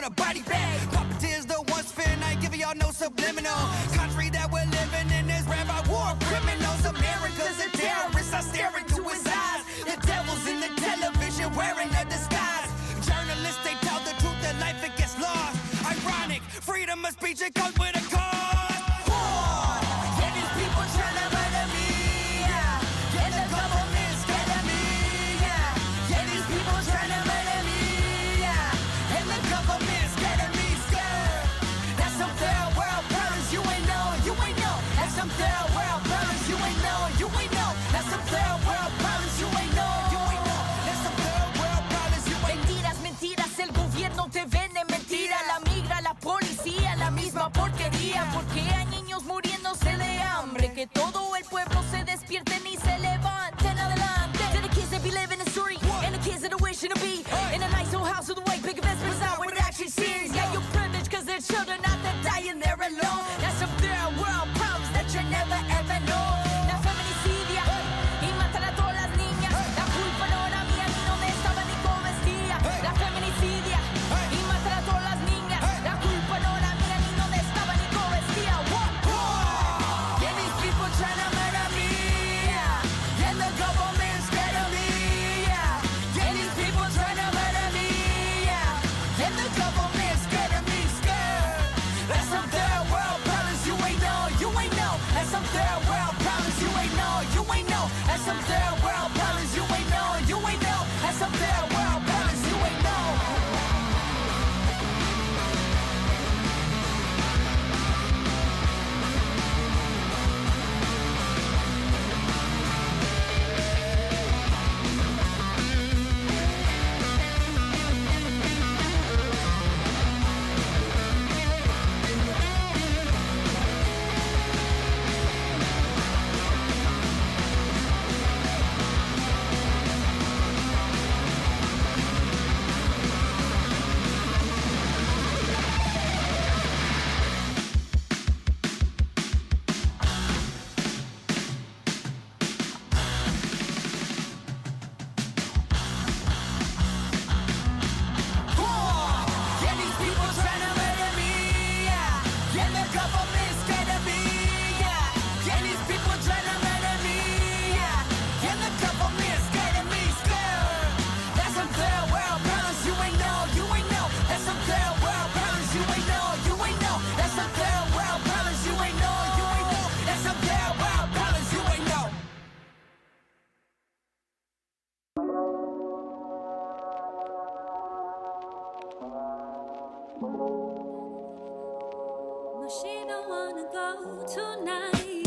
want a body bag. Puppeteers, the ones fearing, I ain't giving y'all no subliminal. Country that we're living in is ran by war criminals. America's a terrorist, I stare into his eyes. The devil's in the television wearing a disguise. Journalists, they tell the truth, that life it gets lost. Ironic, freedom of speech, it comes with a cost. War, yeah, these people tryna murder me, yeah. Yeah, the government's scared of me, yeah. Yeah, these people tryna murder me, yeah. And the government's scared of me, scared. That's some third world problems you ain't know, you ain't know. That's some third world problems you ain't know, you ain't know. That's some third world problems you ain't know, you ain't know. That's some third world problems you ain't know. Mentiras, mentiras, el gobierno te vende mentira. La migra, la policía, la misma porquería. Porque hay niños muriéndose de hambre. Que todo el pueblo se despierte y se levanten adelante. To the kids that be living the street, and the kids that are wishing to be in a nice old house with a white big investments out where it actually sees. Yeah, you're privileged cause their children not that dying there alone. That's some third world problems that you never ever know. La feminicidia y matar a todas las niñas. La culpa no era mía ni dónde estaba ni cómo vestía. La feminicidia y matar a todas las niñas. La culpa no era mía ni dónde estaba ni cómo vestía. What? Yeah, these people tryna murder me, yeah. And the government's scared of me, yeah. Yeah, these people tryna murder me, yeah. And the government's scared of me, scared. That's some third world problems you ain't know, you ain't know. That's some third world problems you ain't know, you ain't know. That's some third world problems you ain't know, you ain't know. That's some third world problems you ain't know. Yeah, these people tryna murder me, yeah. Yeah, the government's scared of me, yeah. Yeah, these people tryna murder me, yeah. Yeah, the government's scared of me, scared. That's some third world problems you ain't know, you ain't know. That's some third world problems you ain't know, you ain't know. That's some third world problems you ain't know, you ain't know. That's some third world problems you ain't know. No, she don't wanna go tonight.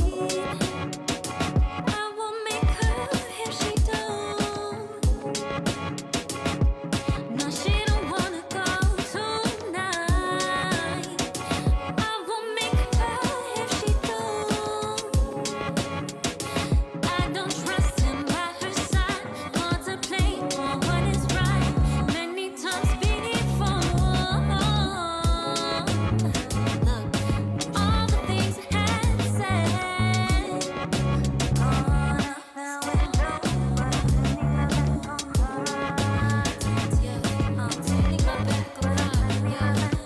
I won't make her if she don't. No, she don't wanna go tonight. I won't make her if she don't. I don't trust him by her side. Want to play for what is right. Many times before. Look, all the things I had said. Now we know what I'm taking my back around.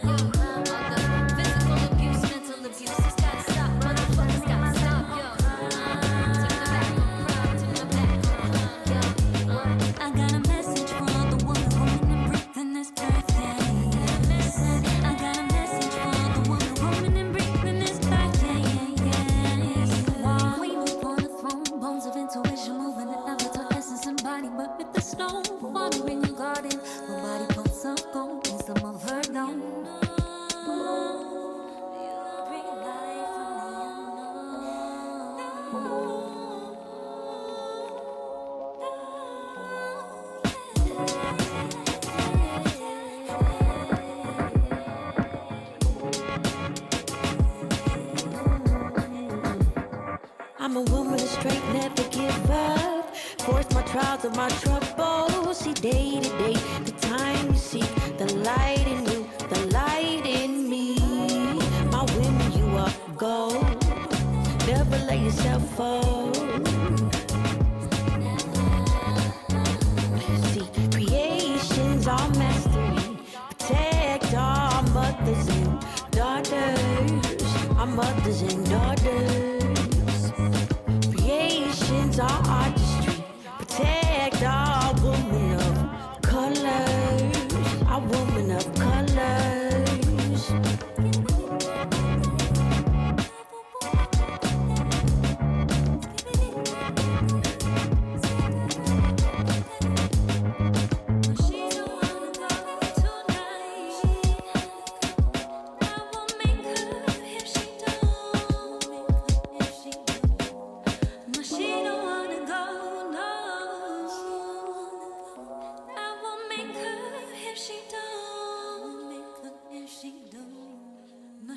All the physical abuse, mental abuse, it's gotta stop. Motherfuckers gotta stop, yo. Take my back around, I got a message for all the women roaming and breathing this birthday. I got a message for all the women roaming and breathing this birthday. Queen upon the throne, bones of intuition moving the avatar essence and body, but with the snow water in your garden. Nobody puts up gold in some of her down. You bring life from I'm a woman straight, never give up. Force my trials and my troubles. See day to day, the time you seek, the light in you, the light in me. My women, you are gold. Never let yourself fall. See, creation's all mastery. Protect all. mothers and daughters. Creations are artistry. Protect our women of colors. Our women of colors.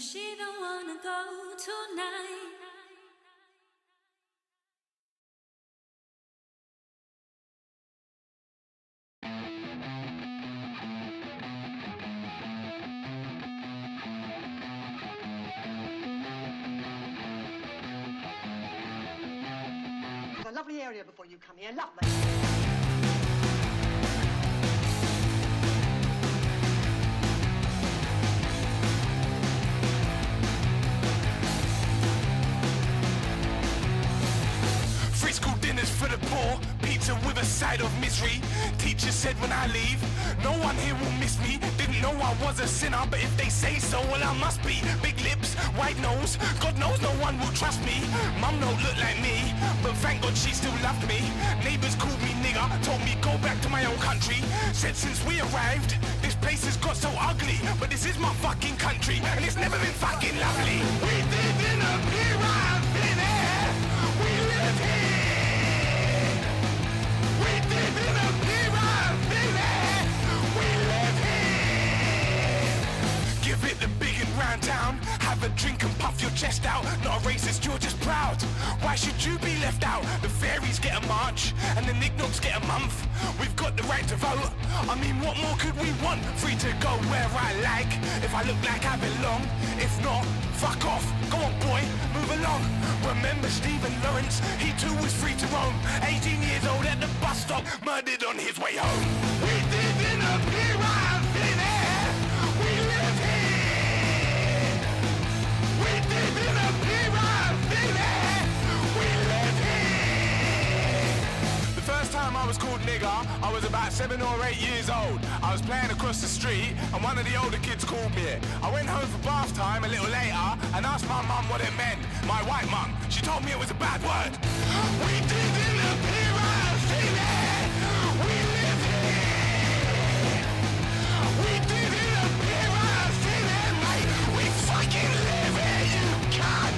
She don't wanna go tonight. It's a lovely area before you come here, lovely. Free school dinners for the poor, pizza with a side of misery. Teacher said when I leave, no one here will miss me. Didn't know I was a sinner, but if they say so, well I must be. Big lips, white nose, God knows no one will trust me. Mum don't look like me, but thank God she still loved me. Neighbors called me nigger, told me go back to my own country. Said since we arrived, this place has got so ugly, but this is my fucking country, and it's never been fucking lovely. We live in a pyramid, we live here. We live in a pyramid, we live here. Give it the big and round town, have a drink and puff your chest out. Not a racist, you're just proud. Why should you be left out? The fairies get a march, and the knickknacks get a month. We've got the right to vote, I mean what more could we want? Free to go where I like, if I look like I belong. If not, fuck off, go on boy, move along. Remember Stephen Lawrence, he too was free to roam. 18 years old at the bus stop, murdered on his way home. We live in a pyramid, we live here. We live in a pyramid, we live here. The first time I was called nigger, I was about 7 or 8 years old. I was playing across the street and one of the older kids called me. I went home for bath time a little later and asked my mum what it meant. My white mum, she told me it was a bad word. We live in a pyramid, we live here. We live in a pyramid, mate. We fucking live here, you cunt.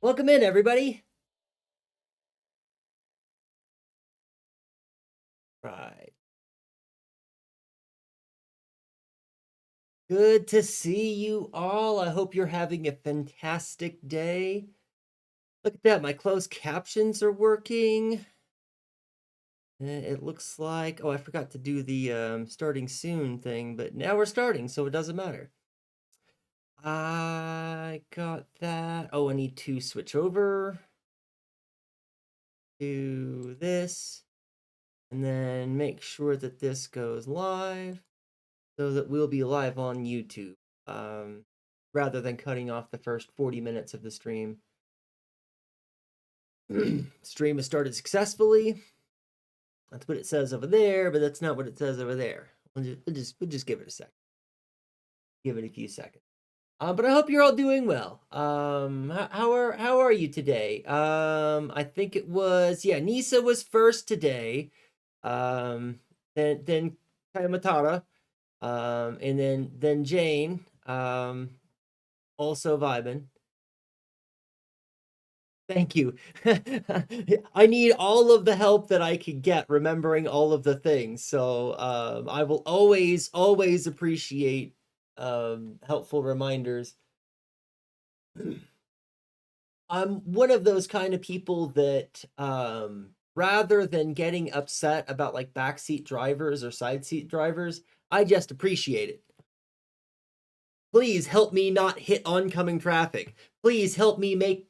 Welcome in, everybody. Right. Good to see you all. I hope you're having a fantastic day. Look at that, my closed captions are working. It looks like, oh, I forgot to do the starting soon thing, but now we're starting, so it doesn't matter. I got that. Oh, I need to switch over to this and then make sure that this goes live so that we'll be live on YouTube rather than cutting off the first 40 minutes of the stream. Stream has started successfully. That's what it says over there, but that's not what it says over there. We'll just give it a sec. Give it a few seconds. But I hope you're all doing well. How are you today? I think it was, yeah, Nisa was first today. Then Kayamatara, and then Jane, also vibing. Thank you. I need all of the help that I can get remembering all of the things. So I will always appreciate helpful reminders. I'm one of those kind of people that rather than getting upset about like backseat drivers or side seat drivers, I just appreciate it. Please help me not hit oncoming traffic. Please help me make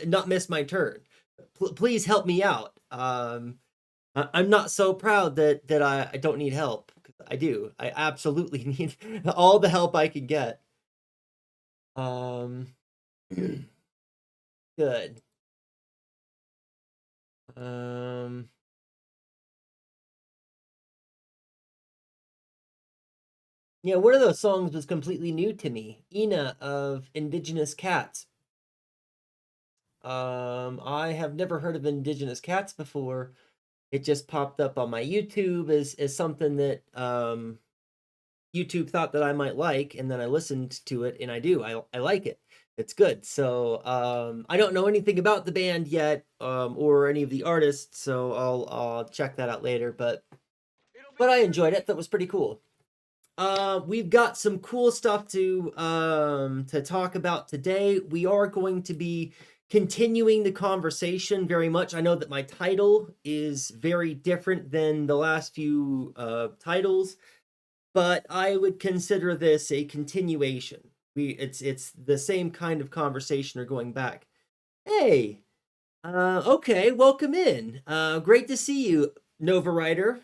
not miss my turn. Please help me out. I'm not so proud that I don't need help. I do. I absolutely need all the help I can get. Good. Yeah, one of those songs was completely new to me. Ina of Indigenous Cats. I have never heard of Indigenous Cats before. It just popped up on my YouTube as something that YouTube thought that I might like, and then I listened to it, and I do. I like it. It's good. So I don't know anything about the band yet, or any of the artists, so I'll check that out later. But I enjoyed it. That was pretty cool. We've got some cool stuff to talk about today. We are going to be continuing the conversation very much. I know that my title is very different than the last few titles, but I would consider this a continuation. It's the same kind of conversation or going back. Hey, okay, welcome in. Great to see you, Nova Writer.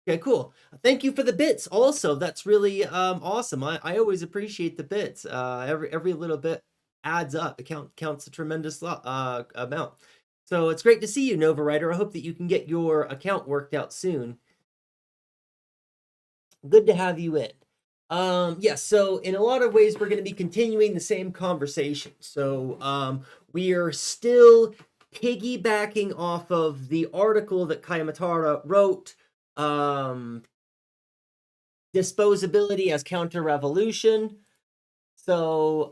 Okay, cool. Thank you for the bits. Also, that's really awesome. I always appreciate the bits. Every little bit adds up. It counts a tremendous amount. So it's great to see you, Nova Writer. I hope that you can get your account worked out soon. Good to have you in. Yes, so in a lot of ways, we're going to be continuing the same conversation. So we are still piggybacking off of the article that Kayamatara wrote, disposability as counter-revolution. So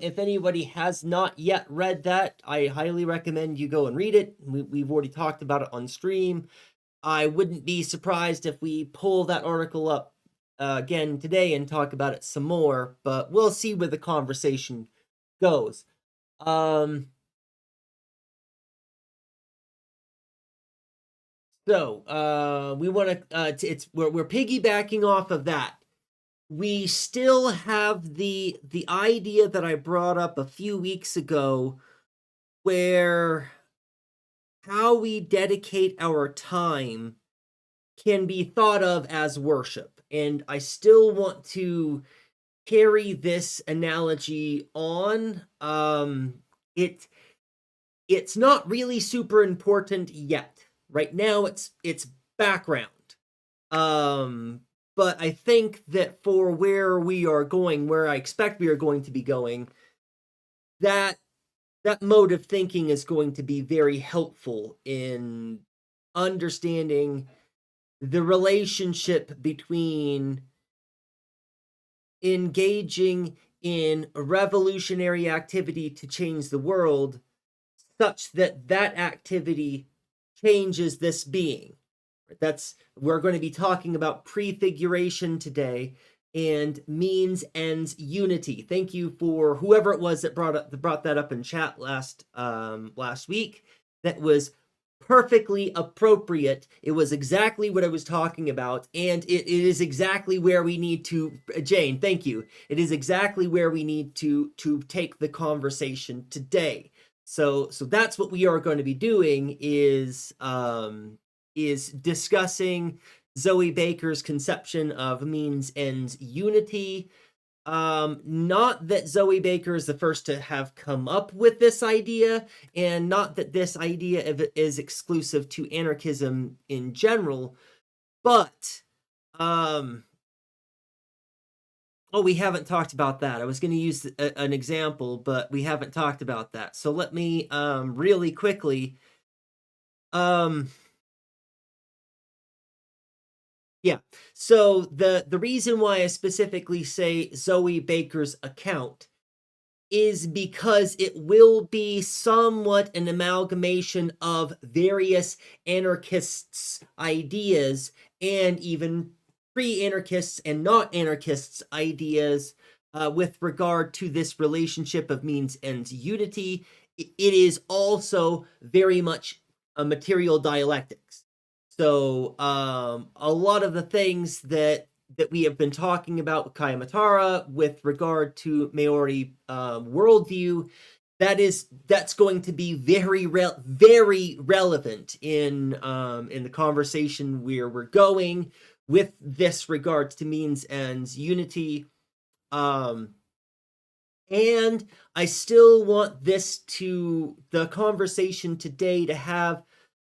if anybody has not yet read that, I highly recommend you go and read it. We've already talked about it on stream. I wouldn't be surprised if we pull that article up again today and talk about it some more, but we'll see where the conversation goes. So we want to we're piggybacking off of that. We still have the idea that I brought up a few weeks ago, where how we dedicate our time can be thought of as worship. And I still want to carry this analogy on. It's not really super important yet. Right now it's background. But I think that for where we are going, where I expect we are going to be going, that mode of thinking is going to be very helpful in understanding the relationship between engaging in a revolutionary activity to change the world such that that activity changes this being. We're going to be talking about prefiguration today and means ends unity. Thank you for whoever it was that brought that up in chat last week. That was perfectly appropriate. It was exactly what I was talking about, and it is exactly where we need to, Jane, thank you. It is exactly where we need to take the conversation today. So that's what we are going to be doing is discussing Zoe Baker's conception of means ends unity. Not that Zoe Baker is the first to have come up with this idea, and not that this idea is exclusive to anarchism in general, but we haven't talked about that. I was going to use an example, but we haven't talked about that. So let me really quickly yeah. So the reason why I specifically say Zoe Baker's account is because it will be somewhat an amalgamation of various anarchists' ideas and even pre-anarchists and not anarchists' ideas with regard to this relationship of means ends unity. It is also very much a material dialectics. So a lot of the things that we have been talking about with Kaya Matara with regard to Maori worldview, that's going to be very relevant in the conversation where we're going with this regards to means ends unity. And I still want the conversation today to have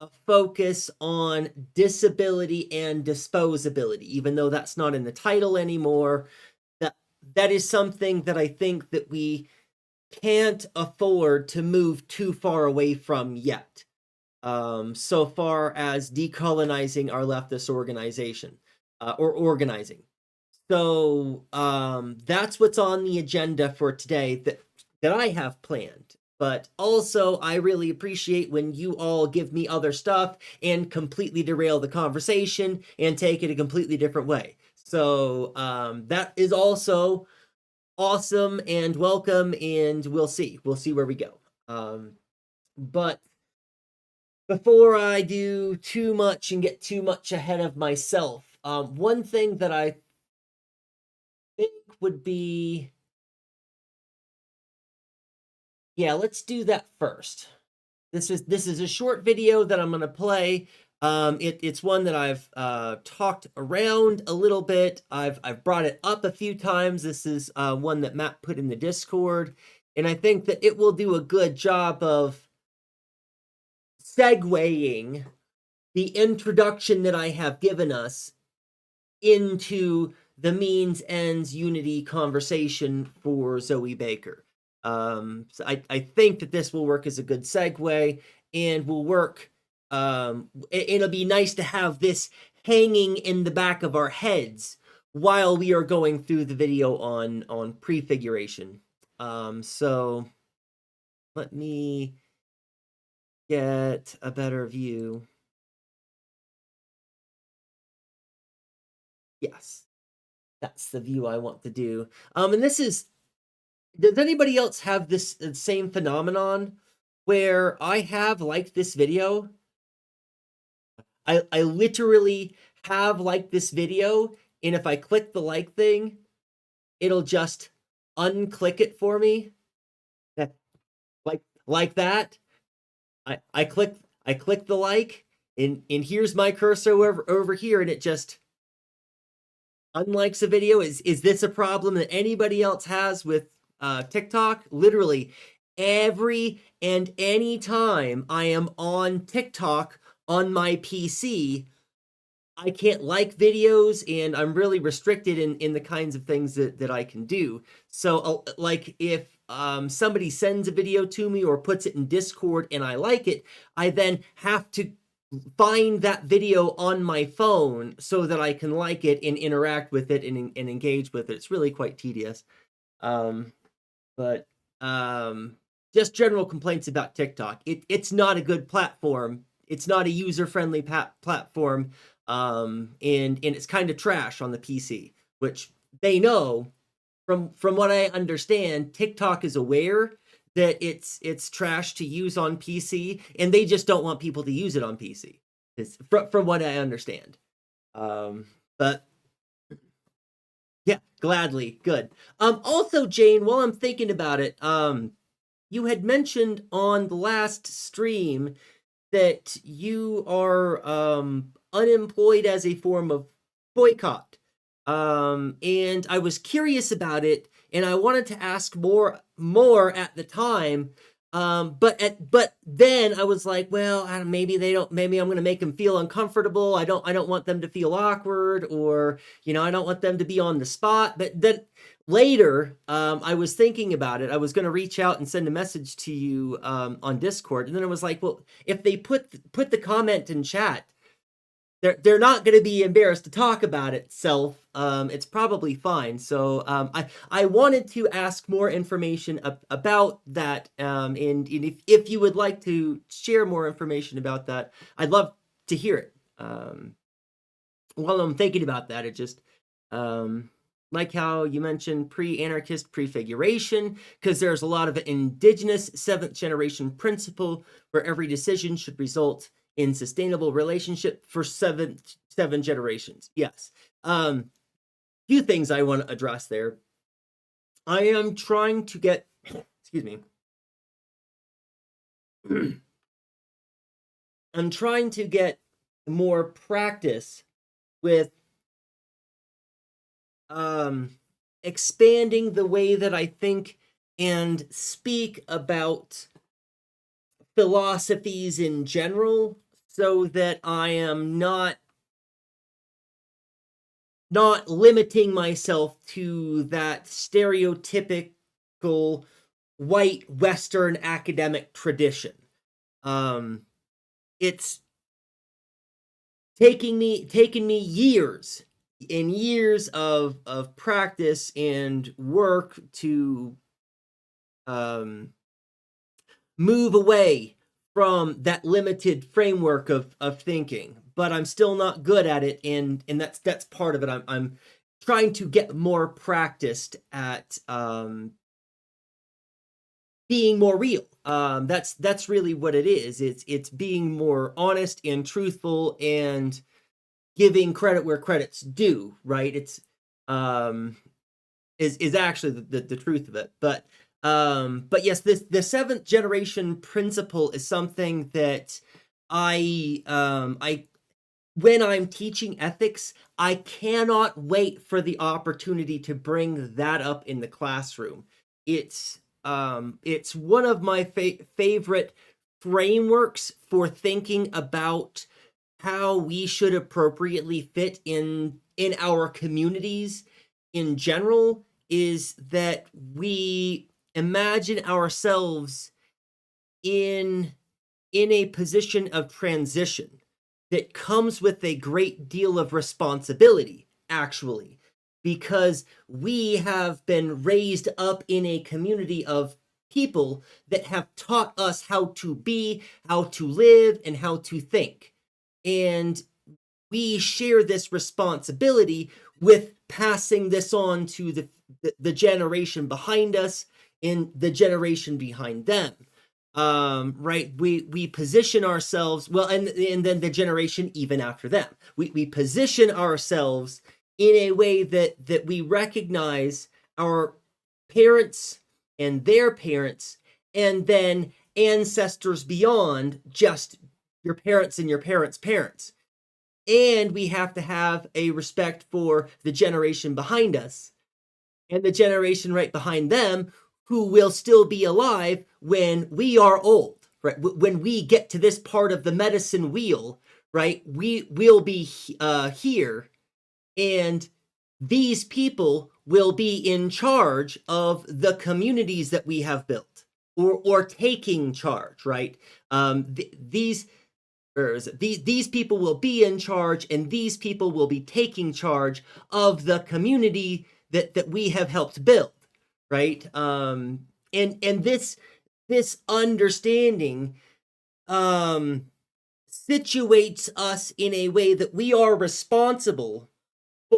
a focus on disability and disposability, even though that's not in the title anymore. That is something that I think that we can't afford to move too far away from yet, so far as decolonizing our leftist organization or organizing. So that's what's on the agenda for today that I have planned. But also, I really appreciate when you all give me other stuff and completely derail the conversation and take it a completely different way. So that is also awesome and welcome, and we'll see where we go. But before I do too much and get too much ahead of myself, one thing that I think would be, yeah, let's do that first. This is a short video that I'm going to play. It's one that I've talked around a little bit. I've brought it up a few times. This is one that Matt put in the Discord, and I think that it will do a good job of segueing the introduction that I have given us into the means ends unity conversation for Zoe Baker. So I think that this will work as a good segue and will work. It'll be nice to have this hanging in the back of our heads while we are going through the video on prefiguration. So let me get a better view. Yes, that's the view I want to do. And this is, does anybody else have this same phenomenon where I have liked this video? I literally have liked this video, and if I click the like thing, it'll just unclick it for me. Like that. I click the like, and here's my cursor over here, and it just unlikes a video. Is this a problem that anybody else has with TikTok? Literally every and any time I am on TikTok on my PC, I can't like videos, and I'm really restricted in the kinds of things that I can do. So like if somebody sends a video to me or puts it in Discord and I like it, I then have to find that video on my phone so that I can like it and interact with it and engage with it. It's really quite tedious. But just general complaints about TikTok. It's not a good platform. It's not a user-friendly platform. And it's kind of trash on the PC, which they know. From what I understand, TikTok is aware that it's trash to use on PC, and they just don't want people to use it on PC. From what I understand. But yeah, gladly, good. Also, Jane, while I'm thinking about it, you had mentioned on the last stream that you are unemployed as a form of boycott. And I was curious about it, and I wanted to ask more at the time. But then I was like, well, maybe I'm going to make them feel uncomfortable. I don't want them to feel awkward, or, I don't want them to be on the spot. But then later, I was thinking about it. I was going to reach out and send a message to you, on Discord. And then I was like, well, if they put the comment in chat, they're not going to be embarrassed to talk about itself. It's probably fine. So I wanted to ask more information about that. And if you would like to share more information about that, I'd love to hear it. While I'm thinking about that, it just like how you mentioned pre-anarchist prefiguration, because there's a lot of indigenous 7th generation principle where every decision should result in sustainable relationship for seven generations. Yes. Few things I want to address there. I am trying to get, excuse me. I'm trying to get more practice with expanding the way that I think and speak about philosophies in general, so that I am not limiting myself to that stereotypical white Western academic tradition. It's taken me years and years of practice and work to move away from that limited framework of thinking, but I'm still not good at it, and that's part of it. I'm trying to get more practiced at being more real. That's really what it is. It's being more honest and truthful and giving credit where credit's due, right? It's is actually the truth of it. But yes, the 7th generation principle is something that I when I'm teaching ethics, I cannot wait for the opportunity to bring that up in the classroom. It's one of my favorite frameworks for thinking about how we should appropriately fit in our communities in general, is that we imagine ourselves in a position of transition that comes with a great deal of responsibility, actually, because we have been raised up in a community of people that have taught us how to be, how to live, and how to think. And we share this responsibility with passing this on to the generation behind us and the generation behind them. Right? We position ourselves, well, and then the generation even after them. We position ourselves in a way that we recognize our parents and their parents, and then ancestors beyond just your parents and your parents' parents. And we have to have a respect for the generation behind us and the generation right behind them, who will still be alive when we are old, right? When we get to this part of the medicine wheel, right? We will be here, and these people will be in charge of the communities that we have built, or taking charge, right? These or is it these people will be in charge, and these people will be taking charge of the community that we have helped build, right? And this understanding situates us in a way that we are responsible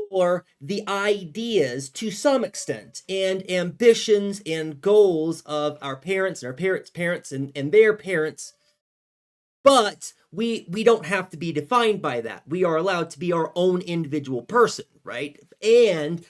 for the ideas to some extent, and ambitions and goals of our parents and our parents' parents and their parents. But we don't have to be defined by that. We are allowed to be our own individual person, right? And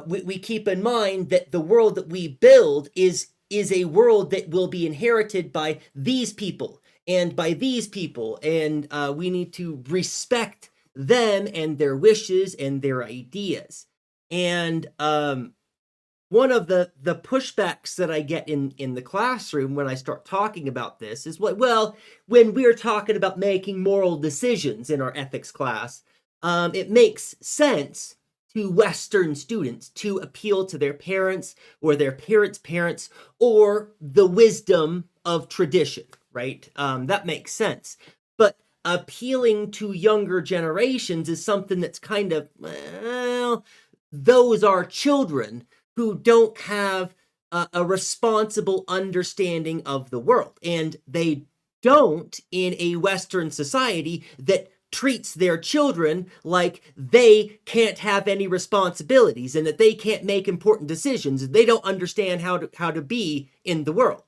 we keep in mind that the world that we build is a world that will be inherited by these people and by these people, and we need to respect them and their wishes and their ideas. And one of the pushbacks that I get in the classroom when I start talking about this is, well, when we're talking about making moral decisions in our ethics class, it makes sense to Western students to appeal to their parents or their parents' parents or the wisdom of tradition, right? That makes sense. But appealing to younger generations is something that's kind of, well, those are children who don't have a responsible understanding of the world. And they don't in a Western society that treats their children like they can't have any responsibilities and that they can't make important decisions. They don't understand how to be in the world,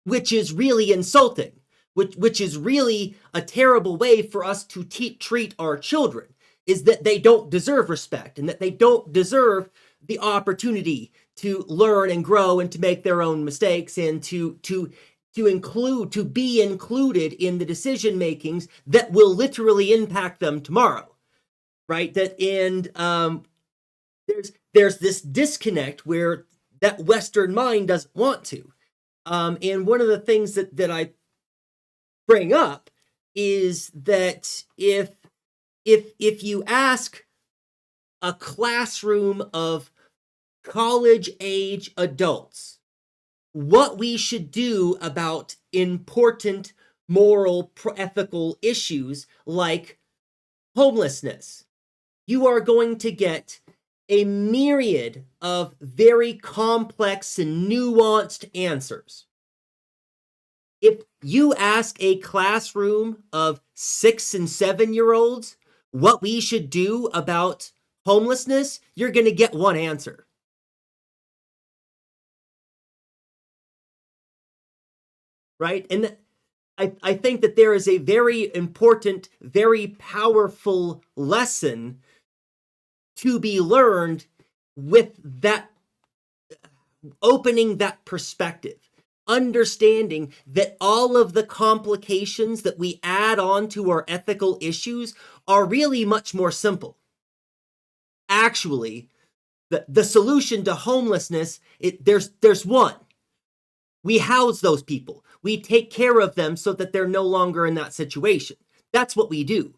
which is really insulting, which is really a terrible way for us to treat our children, is that they don't deserve respect and that they don't deserve the opportunity to learn and grow and to make their own mistakes and to be included in the decision makings that will literally impact them tomorrow, right? There's this disconnect where that Western mind doesn't want to. And one of the things that I bring up is that if you ask a classroom of college age adults what we should do about important moral, ethical issues like homelessness, you are going to get a myriad of very complex and nuanced answers. If you ask a classroom of 6 and 7-year-olds what we should do about homelessness, you're going to get one answer. Right? And I think that there is a very important, very powerful lesson to be learned with that, opening that perspective, understanding that all of the complications that we add on to our ethical issues are really much more simple. Actually, the solution to homelessness, there's one. We house those people. We take care of them so that they're no longer in that situation. That's what we do.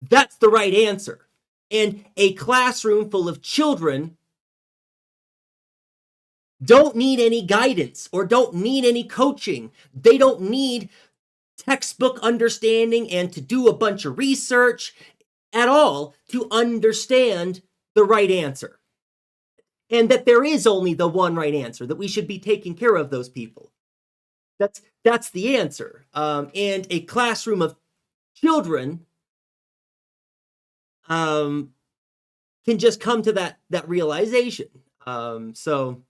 That's the right answer. And a classroom full of children don't need any guidance or don't need any coaching. They don't need textbook understanding and to do a bunch of research at all to understand the right answer. And that there is only the one right answer, that we should be taking care of those people. That's the answer. And a classroom of children can just come to that realization. Also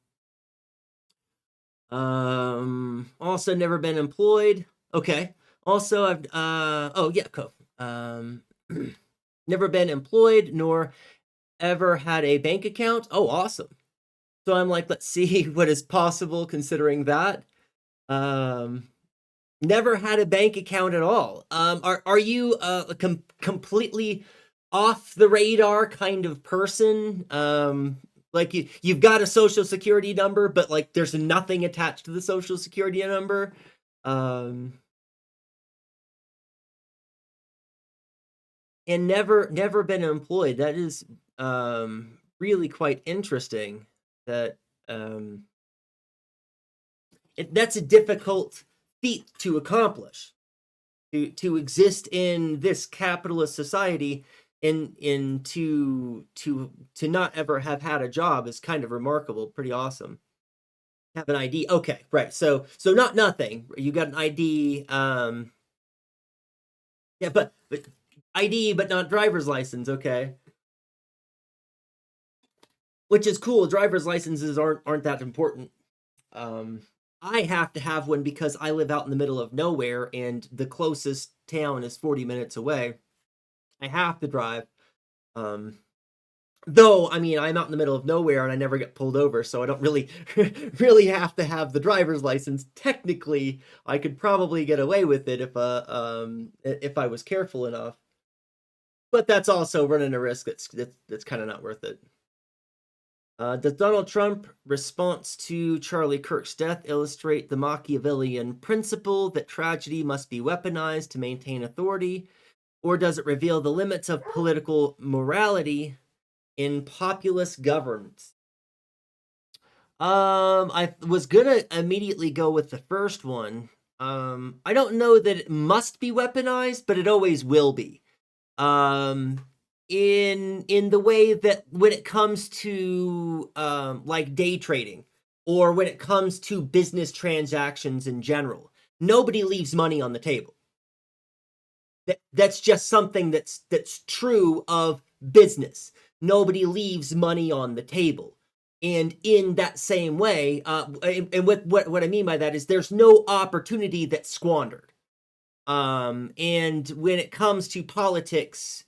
never been employed. Okay. Also, I've cool. Never been employed nor ever had a bank account. Oh, awesome. So I'm like, let's see what is possible considering that. Never had a bank account at all. Are you a completely off the radar kind of person? Like you've got a social security number, but like there's nothing attached to the social security number. And never been employed. That is really quite interesting. That that's a difficult feat to accomplish, to exist in this capitalist society and to not ever have had a job is kind of remarkable, pretty awesome. Have an ID. Okay, right. So not nothing. You got an ID. Yeah, but ID, but not driver's license. Okay, which is cool. Driver's licenses aren't that important. I have to have one because I live out in the middle of nowhere, and the closest town is 40 minutes away. I have to drive. Though, I mean, I'm out in the middle of nowhere and I never get pulled over, so I don't really really have to have the driver's license. Technically, I could probably get away with it if I was careful enough. But that's also running a risk that's kind of not worth it. Does Donald Trump response to Charlie Kirk's death illustrate the Machiavellian principle that tragedy must be weaponized to maintain authority, or does it reveal the limits of political morality in populist governance? I was gonna immediately go with the first one. I don't know that it must be weaponized, but it always will be. In the way that when it comes to like day trading, or when it comes to business transactions in general, nobody leaves money on the table. That's just something that's true of business. Nobody leaves money on the table. And in that same way, and what I mean by that is there's no opportunity that's squandered. And when it comes to politics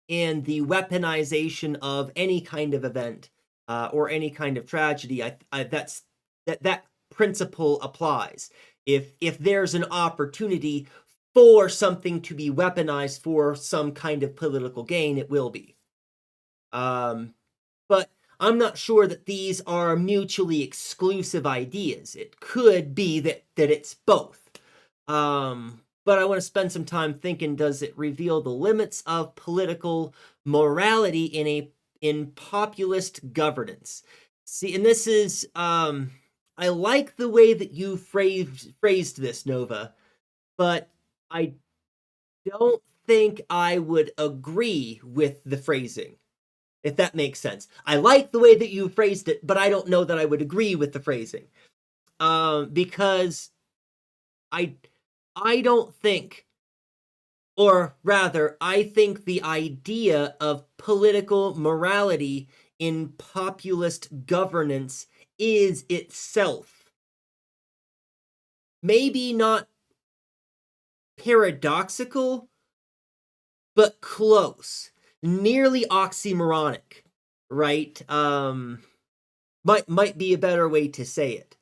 and the weaponization of any kind of event or any kind of tragedy, that principle applies. If there's an opportunity for something to be weaponized for some kind of political gain, it will be. But I'm not sure that these are mutually exclusive ideas. It could be that it's both. But I want to spend some time thinking, does it reveal the limits of political morality in populist governance? See, and this is, I like the way that you phrased this, Nova, but I don't think I would agree with the phrasing, if that makes sense. I like the way that you phrased it, but I don't know that I would agree with the phrasing. Because I don't think, or rather, I think the idea of political morality in populist governance is itself maybe not paradoxical, but close, nearly oxymoronic, right? Might be a better way to say it.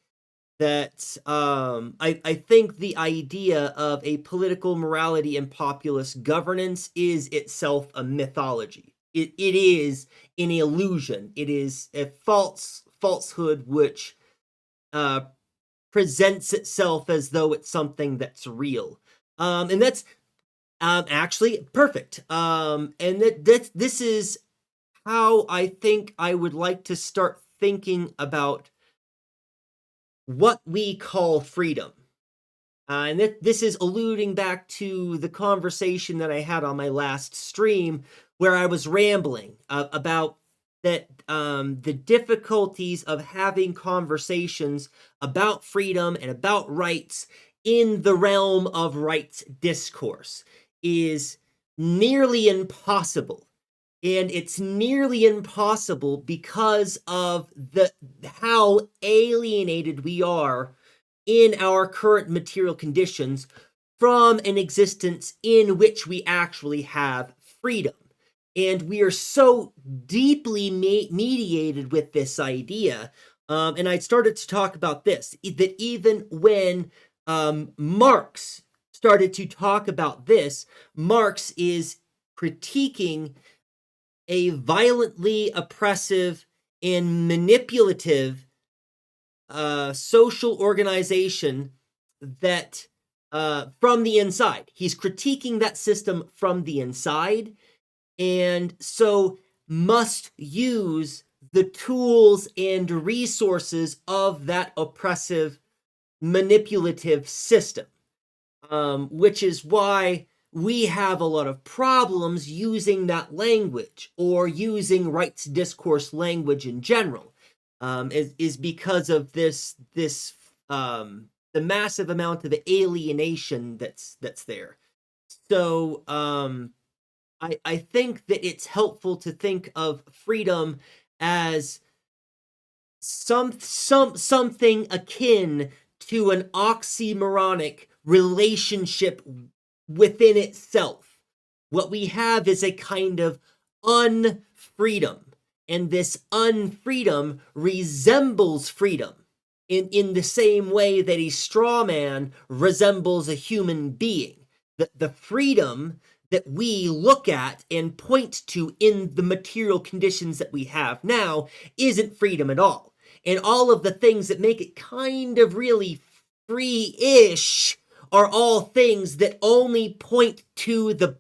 That I think the idea of a political morality in populist governance is itself a mythology. It is an illusion. It is a falsehood which presents itself as though it's something that's real. And that's actually perfect. And this is how I think I would like to start thinking about what we call freedom. And this is alluding back to the conversation that I had on my last stream, where I was rambling about that the difficulties of having conversations about freedom and about rights in the realm of rights discourse is nearly impossible. And it's nearly impossible because of how alienated we are in our current material conditions from an existence in which we actually have freedom. And we are so deeply mediated with this idea. And I started to talk about this, that even when Marx started to talk about this, Marx is critiquing a violently oppressive and manipulative social organization that from the inside. He's critiquing that system from the inside, and so must use the tools and resources of that oppressive, manipulative system. which is why we have a lot of problems using that language or using rights discourse language in general, is because of this the massive amount of alienation that's there. So I think that it's helpful to think of freedom as something akin to an oxymoronic relationship within itself. What we have is a kind of unfreedom, and this unfreedom resembles freedom in the same way that a straw man resembles a human being. The freedom that we look at and point to in the material conditions that we have now isn't freedom at all. And all of the things that make it kind of really free-ish are all things that only point to the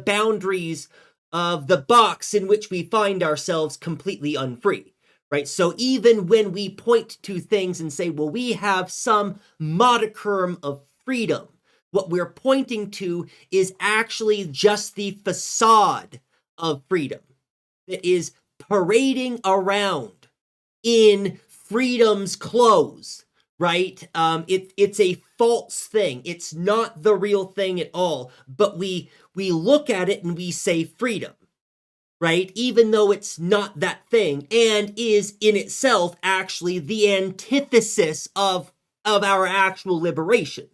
boundaries of the box in which we find ourselves completely unfree, right? So even when we point to things and say, well, we have some modicum of freedom, what we're pointing to is actually just the facade of freedom that is parading around in freedom's clothes, right? It's a false thing. It's not the real thing at all. But we look at it and we say freedom, right? Even though it's not that thing and is in itself actually the antithesis of our actual liberation.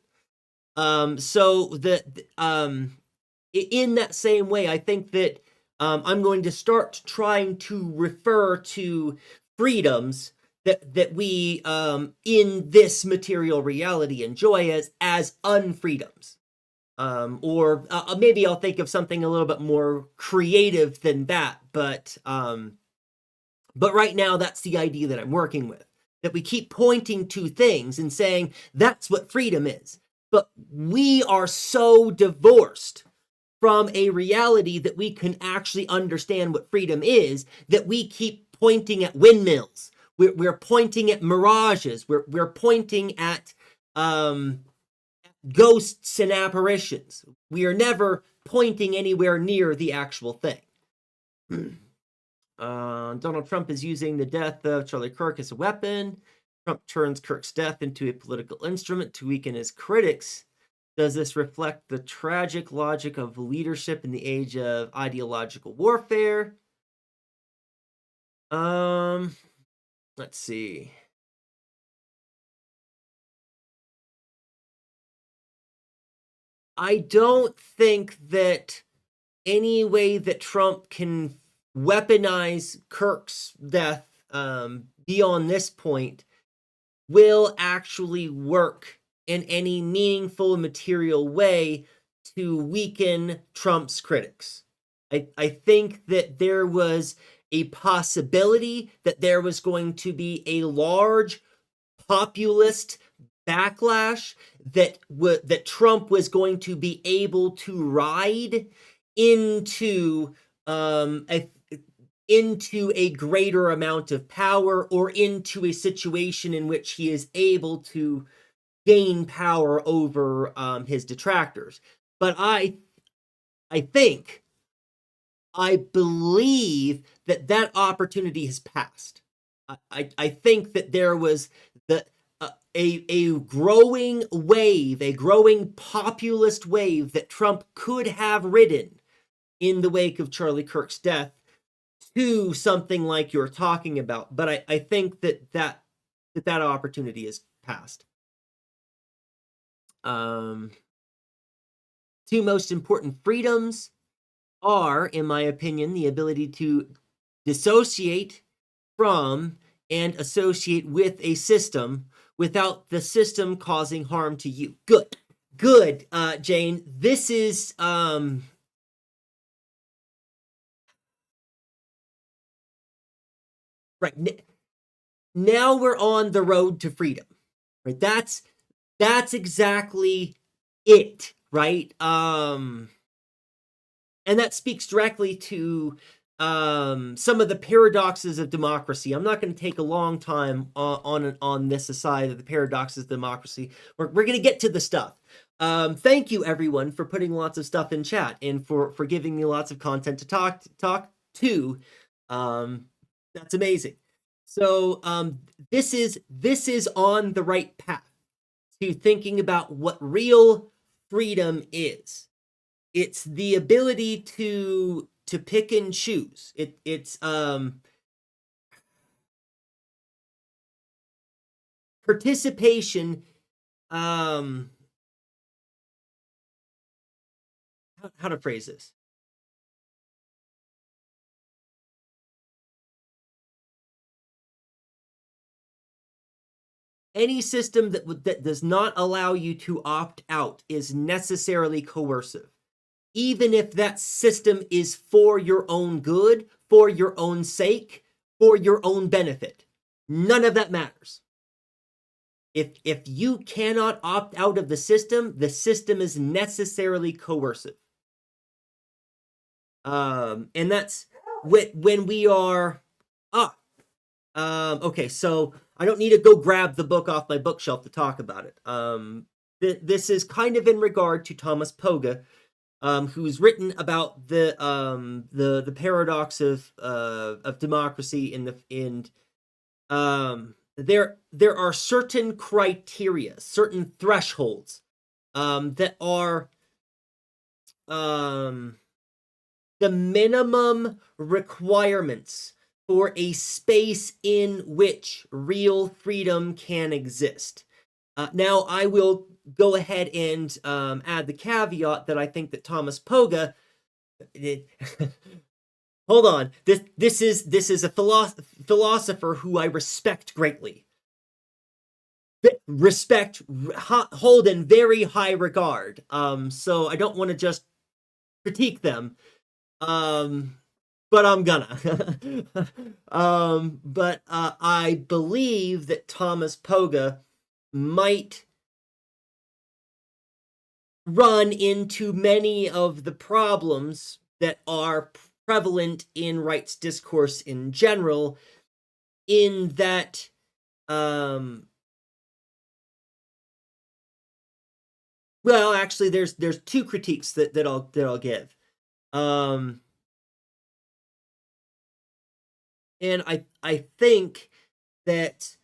So in that same way, I think that I'm going to start trying to refer to freedoms that we in this material reality enjoy as unfreedoms. Or maybe I'll think of something a little bit more creative than that, but right now that's the idea that I'm working with. That we keep pointing to things and saying that's what freedom is. But we are so divorced from a reality that we can actually understand what freedom is that we keep pointing at windmills. We're pointing at mirages. We're pointing at ghosts and apparitions. We are never pointing anywhere near the actual thing. Donald Trump is using the death of Charlie Kirk as a weapon. Trump turns Kirk's death into a political instrument to weaken his critics. Does this reflect the tragic logic of leadership in the age of ideological warfare? Let's see. I don't think that any way that Trump can weaponize Kirk's death beyond this point will actually work in any meaningful material way to weaken Trump's critics. I think that there was a possibility that there was going to be a large populist backlash that Trump was going to be able to ride into into a greater amount of power, or into a situation in which he is able to gain power over his detractors. But I believe that opportunity has passed. I think that there was a growing wave, a growing populist wave that Trump could have ridden in the wake of Charlie Kirk's death to something like you're talking about. But I think that opportunity is past. Two most important freedoms are, in my opinion, the ability to dissociate from and associate with a system without the system causing harm to you. Good, Jane. This is right. Now we're on the road to freedom. Right? That's exactly it, right? And that speaks directly to some of the paradoxes of democracy. I'm not going to take a long time on this aside of the paradoxes of democracy. We're going to get to the stuff. Thank you everyone for putting lots of stuff in chat and for giving me lots of content to talk to. That's amazing. So this is on the right path to thinking about what real freedom is. It's the ability to pick and choose. It's participation. How to phrase this? Any system that does not allow you to opt out is necessarily coercive, even if that system is for your own good, for your own sake, for your own benefit. None of that matters. If you cannot opt out of the system is necessarily coercive. And that's when we are okay, so I don't need to go grab the book off my bookshelf to talk about it. This is kind of in regard to Thomas Poga, who's written about the paradox of democracy there are certain criteria, certain thresholds that are the minimum requirements for a space in which real freedom can exist. Now, I will go ahead and add the caveat that I think that Thomas Poga. Hold on. This is a philosopher who I respect greatly. Hold in very high regard. So I don't want to just critique them. But I'm gonna. But I believe that Thomas Poga might run into many of the problems that are prevalent in rights discourse in general, in that well, actually there's two critiques that I'll give. And I think that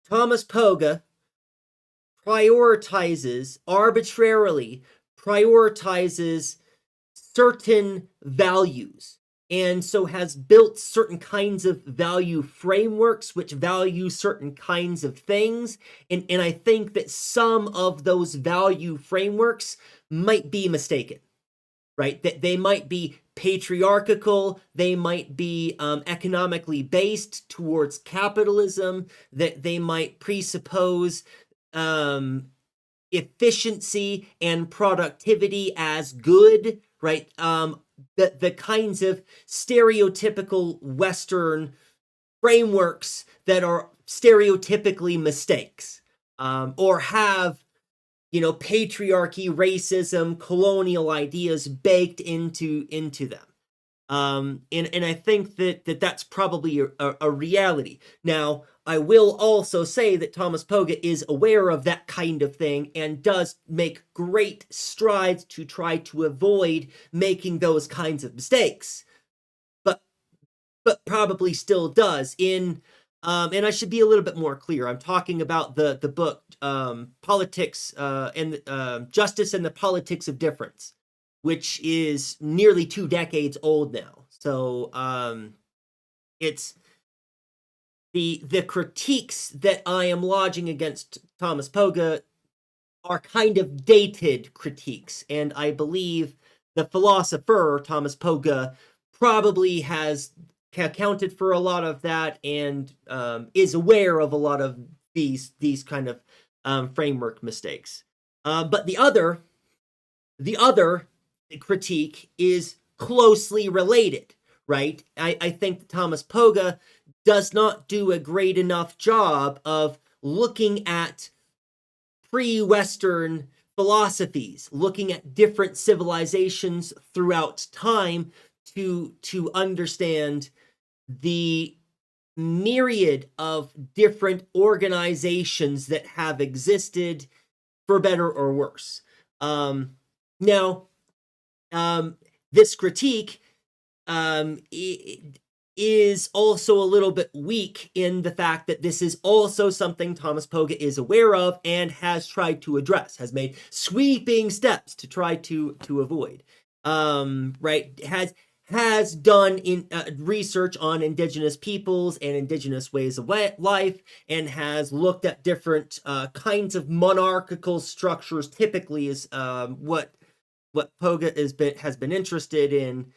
Thomas Poga arbitrarily prioritizes certain values, and so has built certain kinds of value frameworks which value certain kinds of things. And I think that some of those value frameworks might be mistaken, right? That they might be patriarchal, they might be economically based towards capitalism, that they might presuppose efficiency and productivity as good, right? The kinds of stereotypical Western frameworks that are stereotypically mistakes, or have, patriarchy, racism, colonial ideas baked into them. And I think that's probably a reality. Now, I will also say that Thomas Poga is aware of that kind of thing and does make great strides to try to avoid making those kinds of mistakes, but probably still does. And I should be a little bit more clear. I'm talking about the book Politics and Justice and the Politics of Difference, which is nearly 2 decades old now. So it's the critiques that I am lodging against Thomas Poga are kind of dated critiques, and I believe the philosopher Thomas Poga probably has accounted for a lot of that and is aware of a lot of these kind of framework mistakes. But the other critique is closely related, right? I think that Thomas Poga does not do a great enough job of looking at pre-Western philosophies, looking at different civilizations throughout time to understand the myriad of different organizations that have existed for better or worse. Now, this critique is also a little bit weak in the fact that this is also something Thomas Pogge is aware of and has tried to address, has made sweeping steps to try to avoid. Right? Has done in research on indigenous peoples and indigenous ways of life, and has looked at different kinds of monarchical structures. Typically, is what Pogge has been interested in.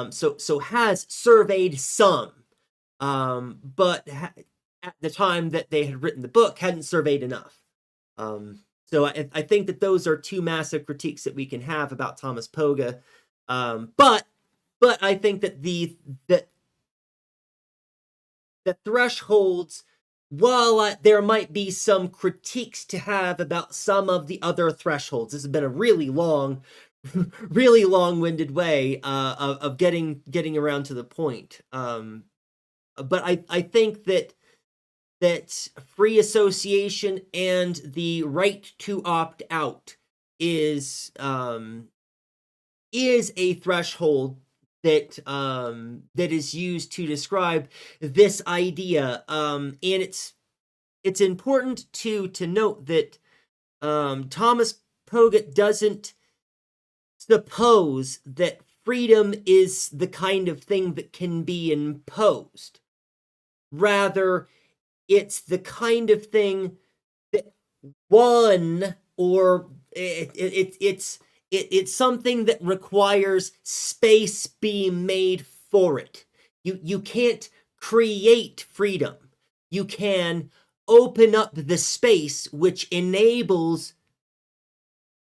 So has surveyed some, but at the time that they had written the book, hadn't surveyed enough. So I think that those are two massive critiques that we can have about Thomas Pogge. But I think that the thresholds, while there might be some critiques to have about some of the other thresholds, this has been a really long, really long-winded way of getting around to the point. But I think that free association and the right to opt out is a threshold that is used to describe this idea, and it's important to note that Thomas Pogge doesn't suppose that freedom is the kind of thing that can be imposed. Rather, it's the kind of thing that it's something that requires space be made for it. You can't create freedom. You can open up the space which enables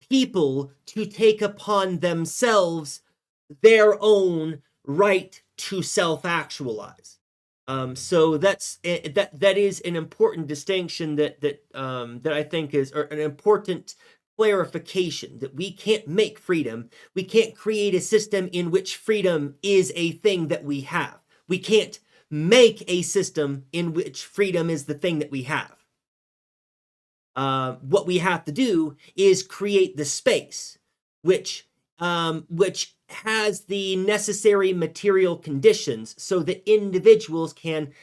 people to take upon themselves their own right to self-actualize. So that is an important distinction that I think is an important clarification, that we can't make freedom. We can't create a system in which freedom is a thing that we have. We can't make a system in which freedom is the thing that we have. What we have to do is create the space which has the necessary material conditions so that individuals can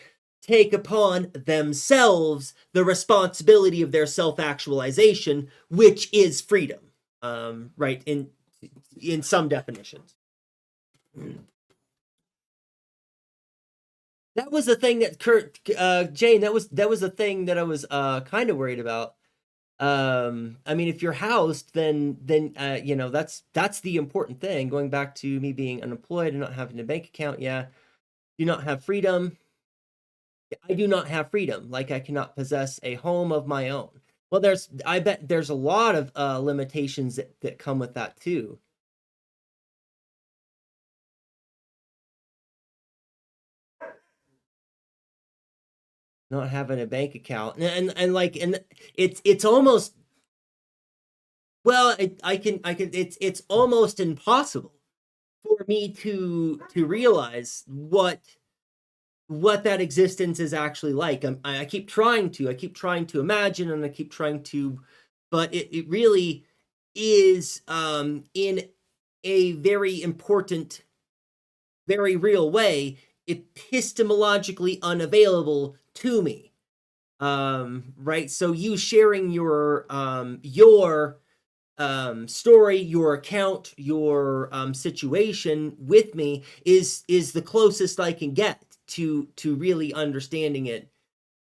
take upon themselves the responsibility of their self-actualization, which is freedom, right, in some definitions. That was the thing that Jane, that was the thing that I was kind of worried about. I mean, if you're housed, then you know, that's the important thing. Going back to me being unemployed and not having a bank account, yeah, do not have freedom. I do not have freedom. Like, I cannot possess a home of my own. Well, I bet there's a lot of limitations that come with that too. Not having a bank account, and it's almost, well, it's almost impossible for me to realize what that existence is actually like. I keep trying to imagine, and I keep trying to, but it really is in a very important, very real way, epistemologically unavailable to me. Right? So you sharing your story, your account, your situation with me is the closest I can get to really understanding it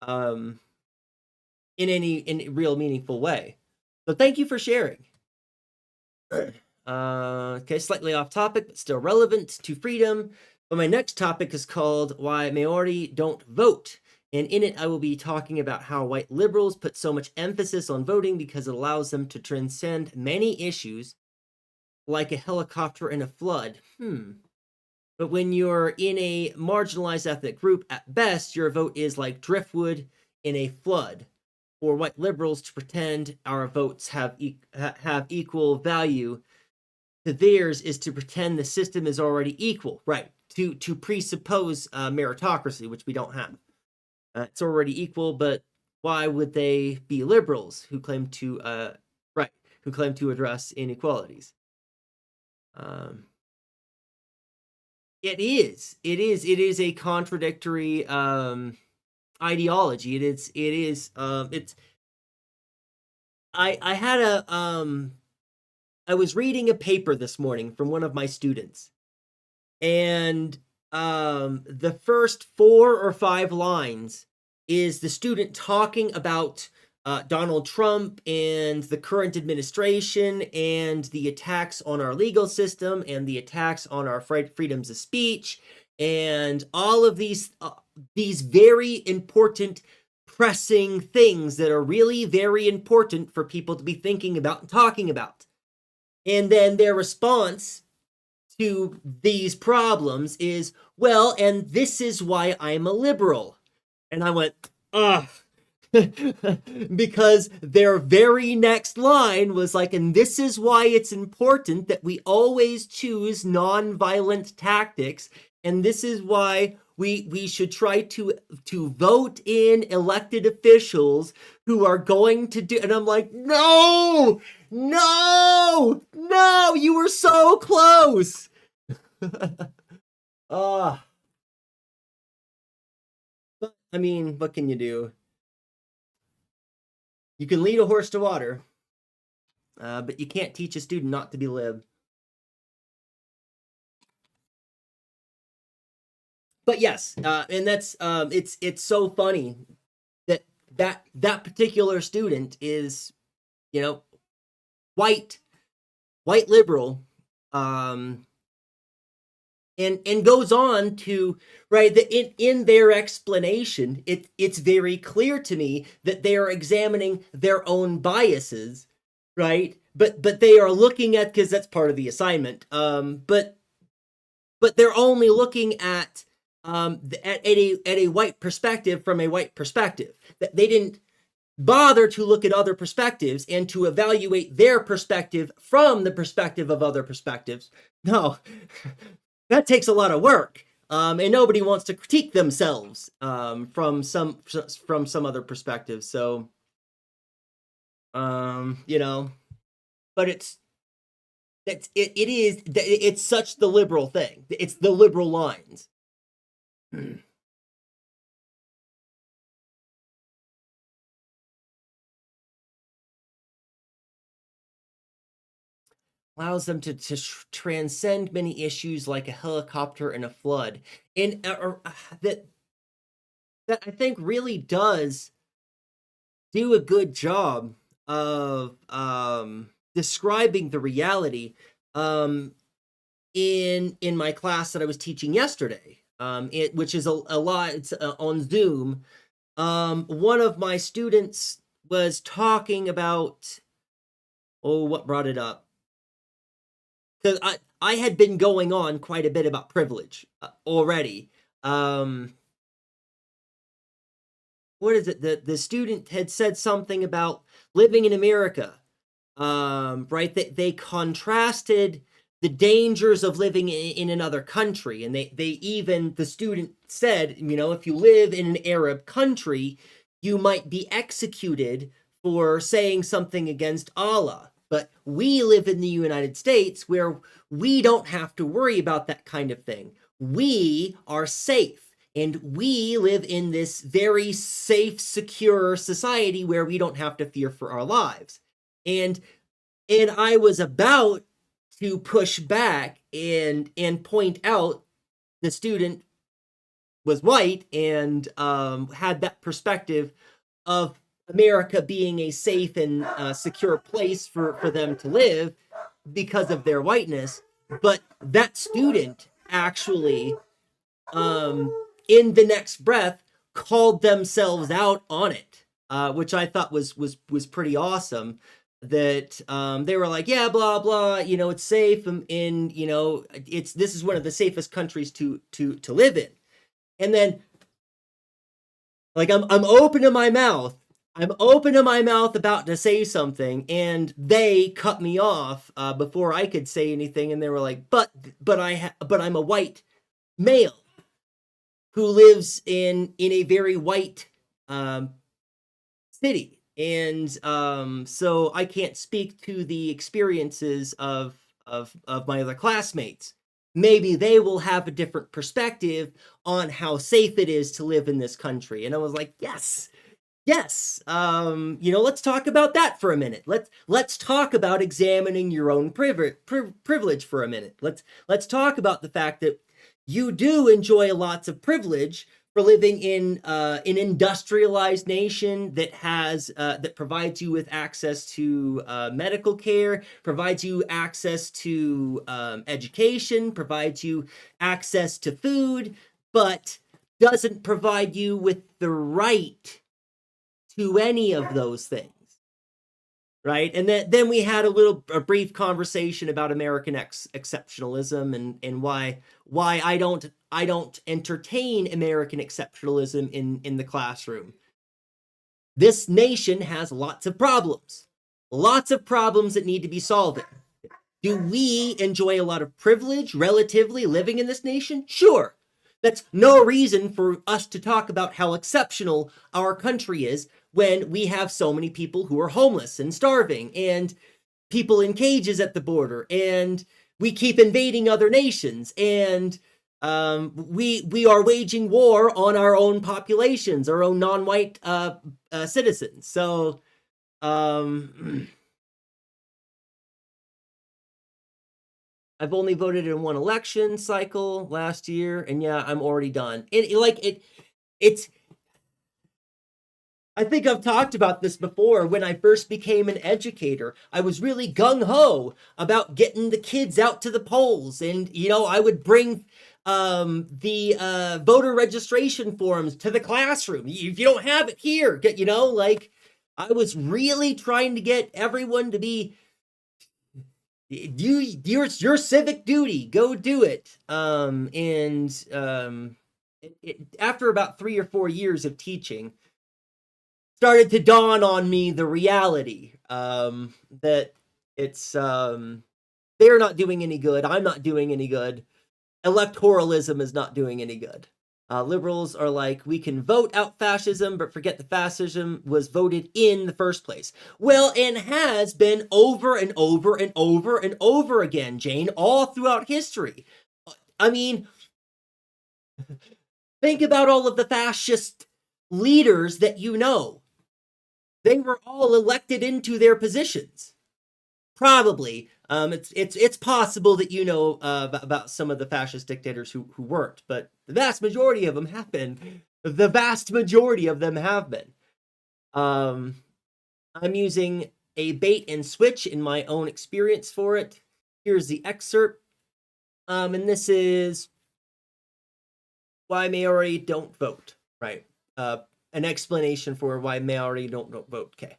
in any real meaningful way. So thank you for sharing. Okay, slightly off topic, but still relevant to freedom. But my next topic is called Why Maori Don't Vote. And in it, I will be talking about how white liberals put so much emphasis on voting because it allows them to transcend many issues, like a helicopter in a flood. But when you're in a marginalized ethnic group, at best, your vote is like driftwood in a flood. For white liberals to pretend our votes have equal value to theirs is to pretend the system is already equal, right? To presuppose meritocracy, which we don't have. It's already equal, but why would they be liberals who claim to, right? who claim to address inequalities. It is a contradictory ideology. I was reading a paper this morning from one of my students, and the first 4 or 5 lines is the student talking about Donald Trump and the current administration and the attacks on our legal system and the attacks on our freedoms of speech and all of these very important, pressing things that are really very important for people to be thinking about and talking about. And then their response to these problems is, well, and this is why I'm a liberal. And I went, ugh. Because their very next line was like, and this is why it's important that we always choose nonviolent tactics, and this is why we should try to vote in elected officials who are going to do. And I'm like, no, you were so close. But I mean, what can you do? You can lead a horse to water, but you can't teach a student not to be lib. But yes, and that's it's so funny that particular student is, white liberal, and goes on to, right, that in their explanation, it's very clear to me that they are examining their own biases, right? But they are looking at, because that's part of the assignment, but they're only looking at a white perspective from a white perspective. That they didn't bother to look at other perspectives and to evaluate their perspective from the perspective of other perspectives. No. That takes a lot of work, and nobody wants to critique themselves from some other perspective. So, but it's such the liberal thing. It's the liberal lines. Allows them to transcend many issues like a helicopter and a flood. And that I think really does do a good job of describing the reality in my class that I was teaching yesterday, which is a lot, it's on Zoom. One of my students was talking about, what brought it up? Because I had been going on quite a bit about privilege already. What is it? The student had said something about living in America, right? They contrasted the dangers of living in another country. And the student said, if you live in an Arab country, you might be executed for saying something against Allah. But we live in the United States where we don't have to worry about that kind of thing. We are safe, and we live in this very safe, secure society where we don't have to fear for our lives. And I was about to push back and point out the student was white and had that perspective of America being a safe and secure place for them to live because of their whiteness. But that student actually, in the next breath, called themselves out on it, which I thought was pretty awesome. That they were like, yeah, blah blah, it's safe, and this is one of the safest countries to live in. And then, like, I'm opening my mouth about to say something, and they cut me off before I could say anything, and they were like, but I'm a white male who lives in a very white city. And so I can't speak to the experiences of my other classmates. Maybe they will have a different perspective on how safe it is to live in this country. And I was like, yes, yes. Let's talk about that for a minute. Let's talk about examining your own privilege for a minute. Let's talk about the fact that you do enjoy lots of privilege for living in an industrialized nation that has that provides you with access to medical care, provides you access to education, provides you access to food, but doesn't provide you with the right to any of those things, right? And then we had a brief conversation about American exceptionalism and why I don't entertain American exceptionalism in the classroom. This nation has lots of problems that need to be solved. Do we enjoy a lot of privilege relatively living in this nation? Sure. That's no reason for us to talk about how exceptional our country is when we have so many people who are homeless and starving and people in cages at the border, and we keep invading other nations, and we are waging war on our own populations, our own non-white citizens. So I've only voted in one election cycle last year, and yeah, I'm already done. It's. I think I've talked about this before. When I first became an educator, I was really gung-ho about getting the kids out to the polls. And, I would bring the voter registration forms to the classroom. If you don't have it here, I was really trying to get everyone to be, your civic duty, go do it. After about 3 or 4 years of teaching, started to dawn on me the reality that it's they're not doing any good. I'm not doing any good. Electoralism is not doing any good. Liberals are like, we can vote out fascism, but forget the fascism was voted in the first place. Well, and has been over and over and over and over again, Jane, all throughout history. I mean, think about all of the fascist leaders that you know. They were all elected into their positions. Probably. It's possible that you know about some of the fascist dictators who weren't, but the vast majority of them have been. The vast majority of them have been. I'm using a bait and switch in my own experience for it. Here's the excerpt. And this is why Maori don't vote, right? An explanation for why Maori don't vote. Okay.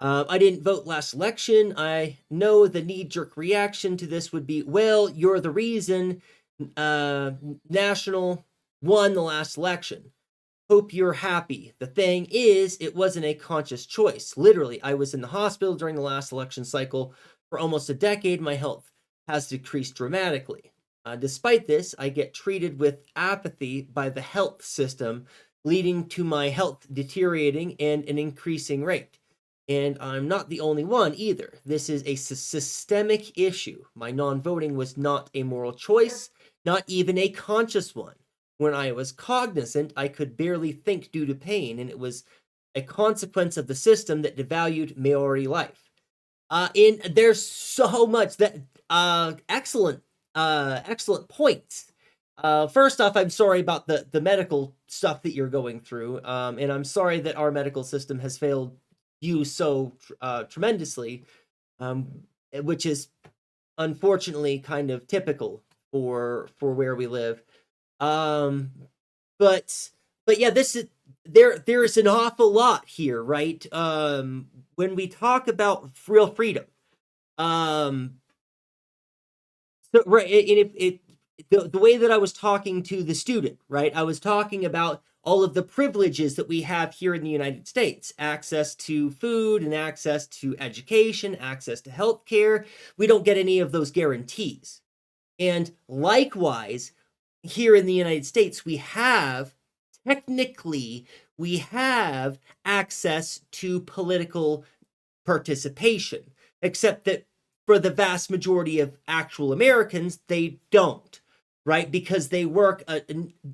I didn't vote last election. I know the knee-jerk reaction to this would be, well, you're the reason National won the last election. Hope you're happy. The thing is, it wasn't a conscious choice. Literally, I was in the hospital during the last election cycle for almost a decade. My health has decreased dramatically. Despite this, I get treated with apathy by the health system, leading to my health deteriorating and an increasing rate. And I'm not the only one either. This is a systemic issue. My non-voting was not a moral choice, not even a conscious one. When I was cognizant, I could barely think due to pain, and it was a consequence of the system that devalued Maori life. There's so much that excellent points. First off, I'm sorry about the medical stuff that you're going through, and I'm sorry that our medical system has failed you so tremendously, which is unfortunately kind of typical for where we live. But yeah, there is an awful lot here, right? When we talk about real freedom, so right, the way that I was talking to the student, right? I was talking about all of the privileges that we have here in the United States, access to food and access to education, access to healthcare. We don't get any of those guarantees. And likewise, here in the United States, we have technically we have access to political participation, except that for the vast majority of actual Americans, they don't, right? Because they work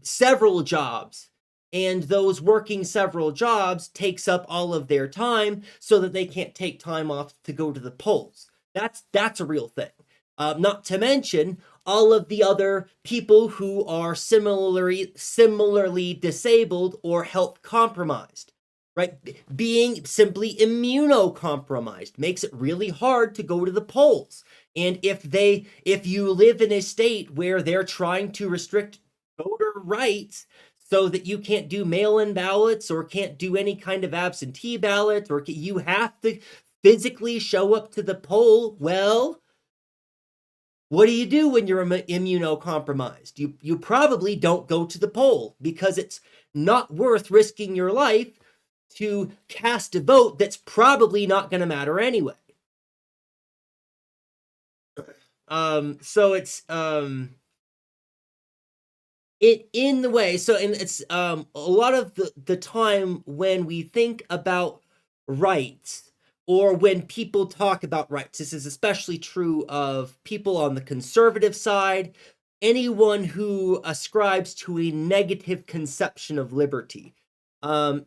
several jobs, and those working several jobs takes up all of their time so that they can't take time off to go to the polls. That's a real thing. Not to mention all of the other people who are similarly disabled or health compromised, right? Being simply immunocompromised makes it really hard to go to the polls. And if you live in a state where they're trying to restrict voter rights so that you can't do mail-in ballots or can't do any kind of absentee ballot, or you have to physically show up to the poll, well, what do you do when you're immunocompromised? You probably don't go to the poll because it's not worth risking your life to cast a vote that's probably not going to matter anyway. So it's it in the way. So, and it's a lot of the time when we think about rights, or when people talk about rights, this is especially true of people on the conservative side, anyone who ascribes to a negative conception of liberty,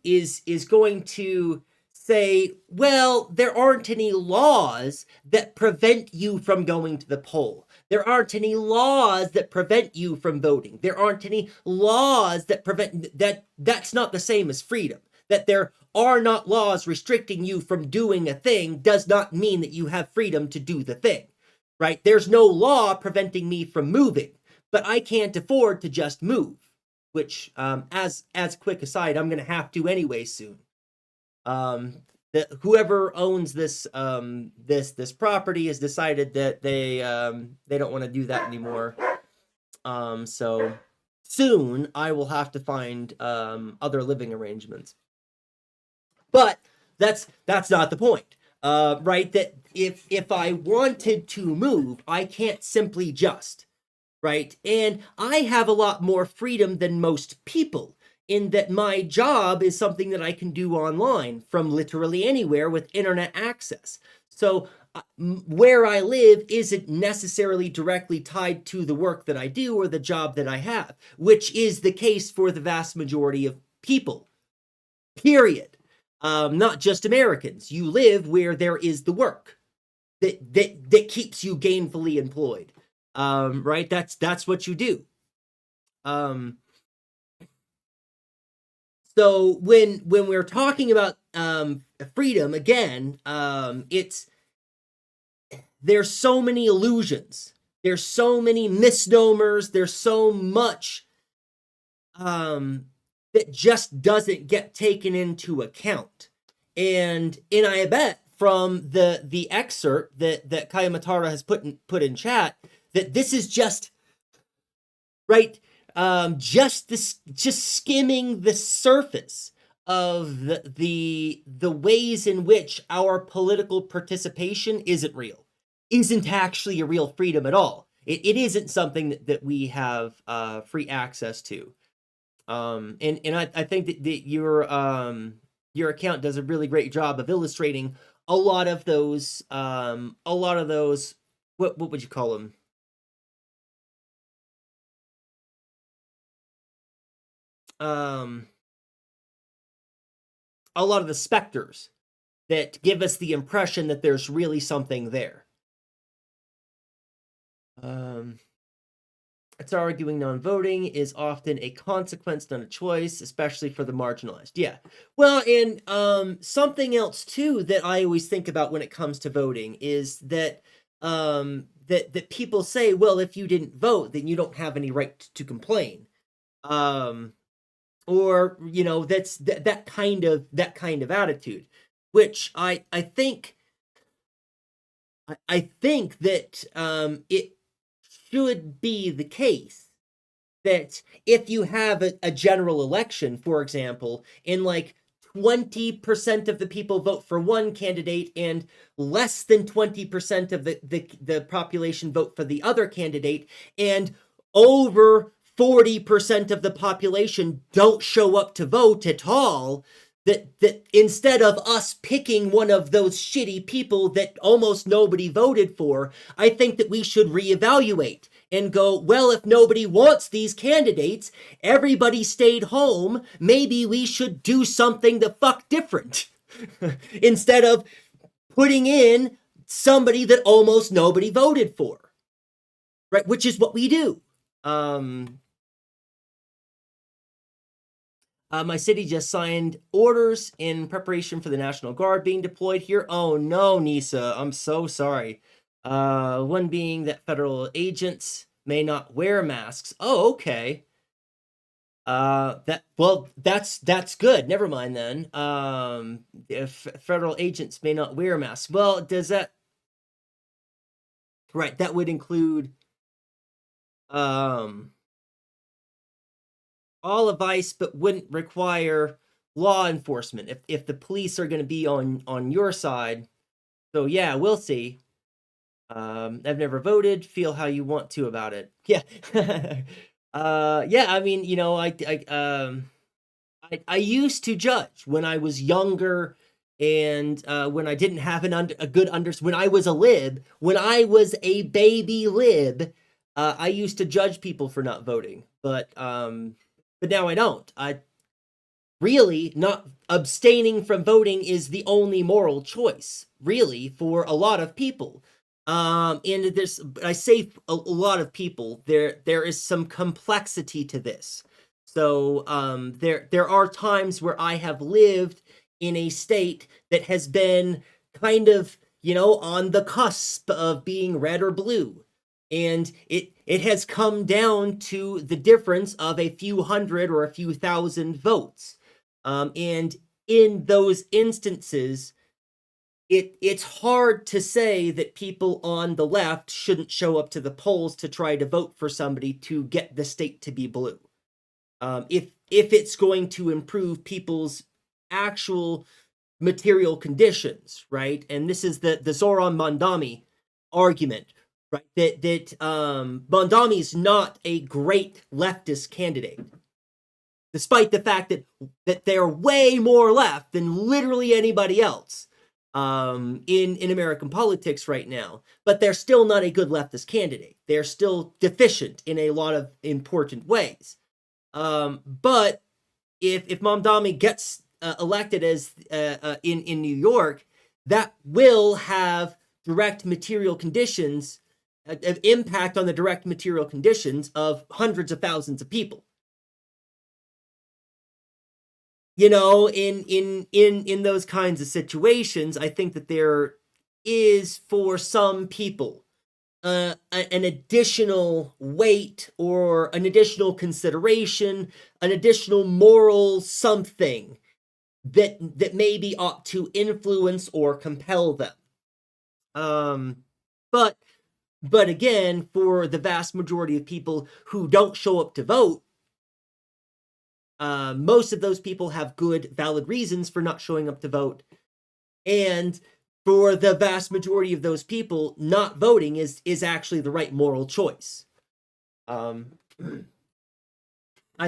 is going to say, well, there aren't any laws that prevent you from going to the poll. There aren't any laws that prevent you from voting. There aren't any laws that prevent that. That's not the same as freedom. That there are not laws restricting you from doing a thing does not mean that you have freedom to do the thing, right? There's no law preventing me from moving, but I can't afford to just move, which, as quick aside, I'm going to have to anyway soon. Whoever owns this this property has decided that they don't want to do that anymore. So soon I will have to find other living arrangements. But that's not the point, right? That if I wanted to move, I can't simply just, right? And I have a lot more freedom than most people, in that my job is something that I can do online from literally anywhere with internet access. So where I live isn't necessarily directly tied to the work that I do or the job that I have, which is the case for the vast majority of people, period. Not just Americans. You live where there is the work that keeps you gainfully employed, right? That's what you do. So when we're talking about freedom, again, there's so many illusions. There's so many misnomers. There's so much that just doesn't get taken into account. And I bet from the excerpt that Kaya Matara has put in chat, that this is just right. Just skimming the surface of the ways in which our political participation isn't actually a real freedom at all. It isn't something that we have free access to. And I think that your account does a really great job of illustrating a lot of those what would you call them? A lot of the specters that give us the impression that there's really something there. It's arguing non-voting is often a consequence, not a choice, especially for the marginalized. Yeah. Well, and something else too that I always think about when it comes to voting is that that people say, well, if you didn't vote, then you don't have any right to complain. Or that's that kind of attitude, which I think that it should be the case that if you have a general election, for example, and like 20% of the people vote for one candidate and less than 20% of the population vote for the other candidate, and over 40% of the population don't show up to vote at all, that instead of us picking one of those shitty people that almost nobody voted for, I think that we should reevaluate and go, well, if nobody wants these candidates, everybody stayed home, maybe we should do something the fuck different. Instead of putting in somebody that almost nobody voted for. Right? Which is what we do. My city just signed orders in preparation for the National Guard being deployed here. Oh no, Nisa, I'm so sorry. One being that federal agents may not wear masks. Oh, okay. That's good. Never mind then. If federal agents may not wear masks. Well, does that... Right, that would include all of ICE, but wouldn't require law enforcement if the police are going to be on your side. So yeah, we'll see. I've never voted. Feel how you want to about it. Yeah. Yeah, I mean, you know, I used to judge when I was younger, and when I didn't have a good when I was a lib, when I was a baby lib, I used to judge people for not voting, but now I don't. I really, not abstaining from voting is the only moral choice, really, for a lot of people. And there's, I say a lot of people, there is some complexity to this. So there are times where I have lived in a state that has been kind of, you know, on the cusp of being red or blue. And it has come down to the difference of a few hundred or a few thousand votes. And in those instances, it's hard to say that people on the left shouldn't show up to the polls to try to vote for somebody to get the state to be blue. If it's going to improve people's actual material conditions, right? And this is the Zoran Mondami argument, right? That Mondami is not a great leftist candidate, despite the fact that they're way more left than literally anybody else in American politics right now. But they're still not a good leftist candidate. They're still deficient in a lot of important ways. But if Mamdani gets elected as in New York, that will have direct material conditions, impact on the direct material conditions of hundreds of thousands of people. You know, in those kinds of situations, I think that there is, for some people, an additional weight or an additional consideration, an additional moral something that maybe ought to influence or compel them. But again, for the vast majority of people who don't show up to vote, most of those people have good, valid reasons for not showing up to vote. And for the vast majority of those people, not voting is actually the right moral choice. I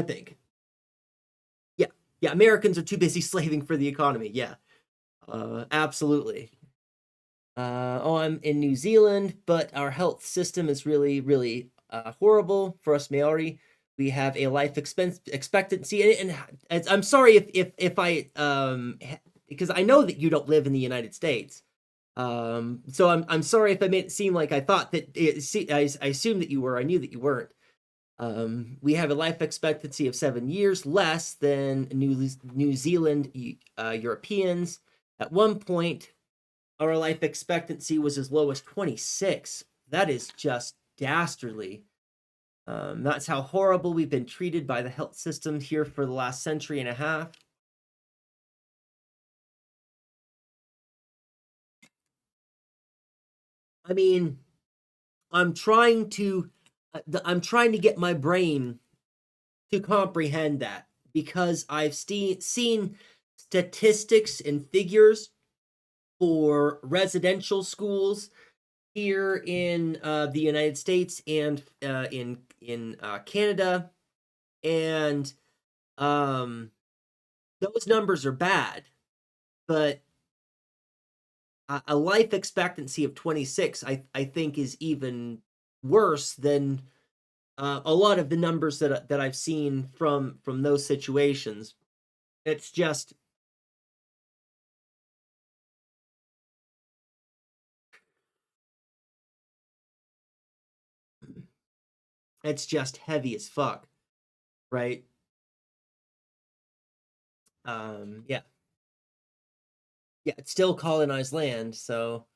think. Yeah, Americans are too busy slaving for the economy. Yeah, absolutely. I'm in New Zealand, but our health system is really, really horrible for us Maori. We have a life expectancy, and I'm sorry if I because I know that you don't live in the United States. So I'm sorry if I made it seem like I thought that I assumed that you were. I knew that you weren't. We have a life expectancy of 7 years less than New Zealand Europeans. At one point, our life expectancy was as low as 26. That is just dastardly. That's how horrible we've been treated by the health system here for the last century and a half. I mean, I'm trying to get my brain to comprehend that, because I've seen statistics and figures for residential schools here in the United States and in Canada And those numbers are bad, but a life expectancy of 26, I think, is even worse than a lot of the numbers that I've seen from those situations. It's just heavy as fuck, right? Yeah, it's still colonized land, so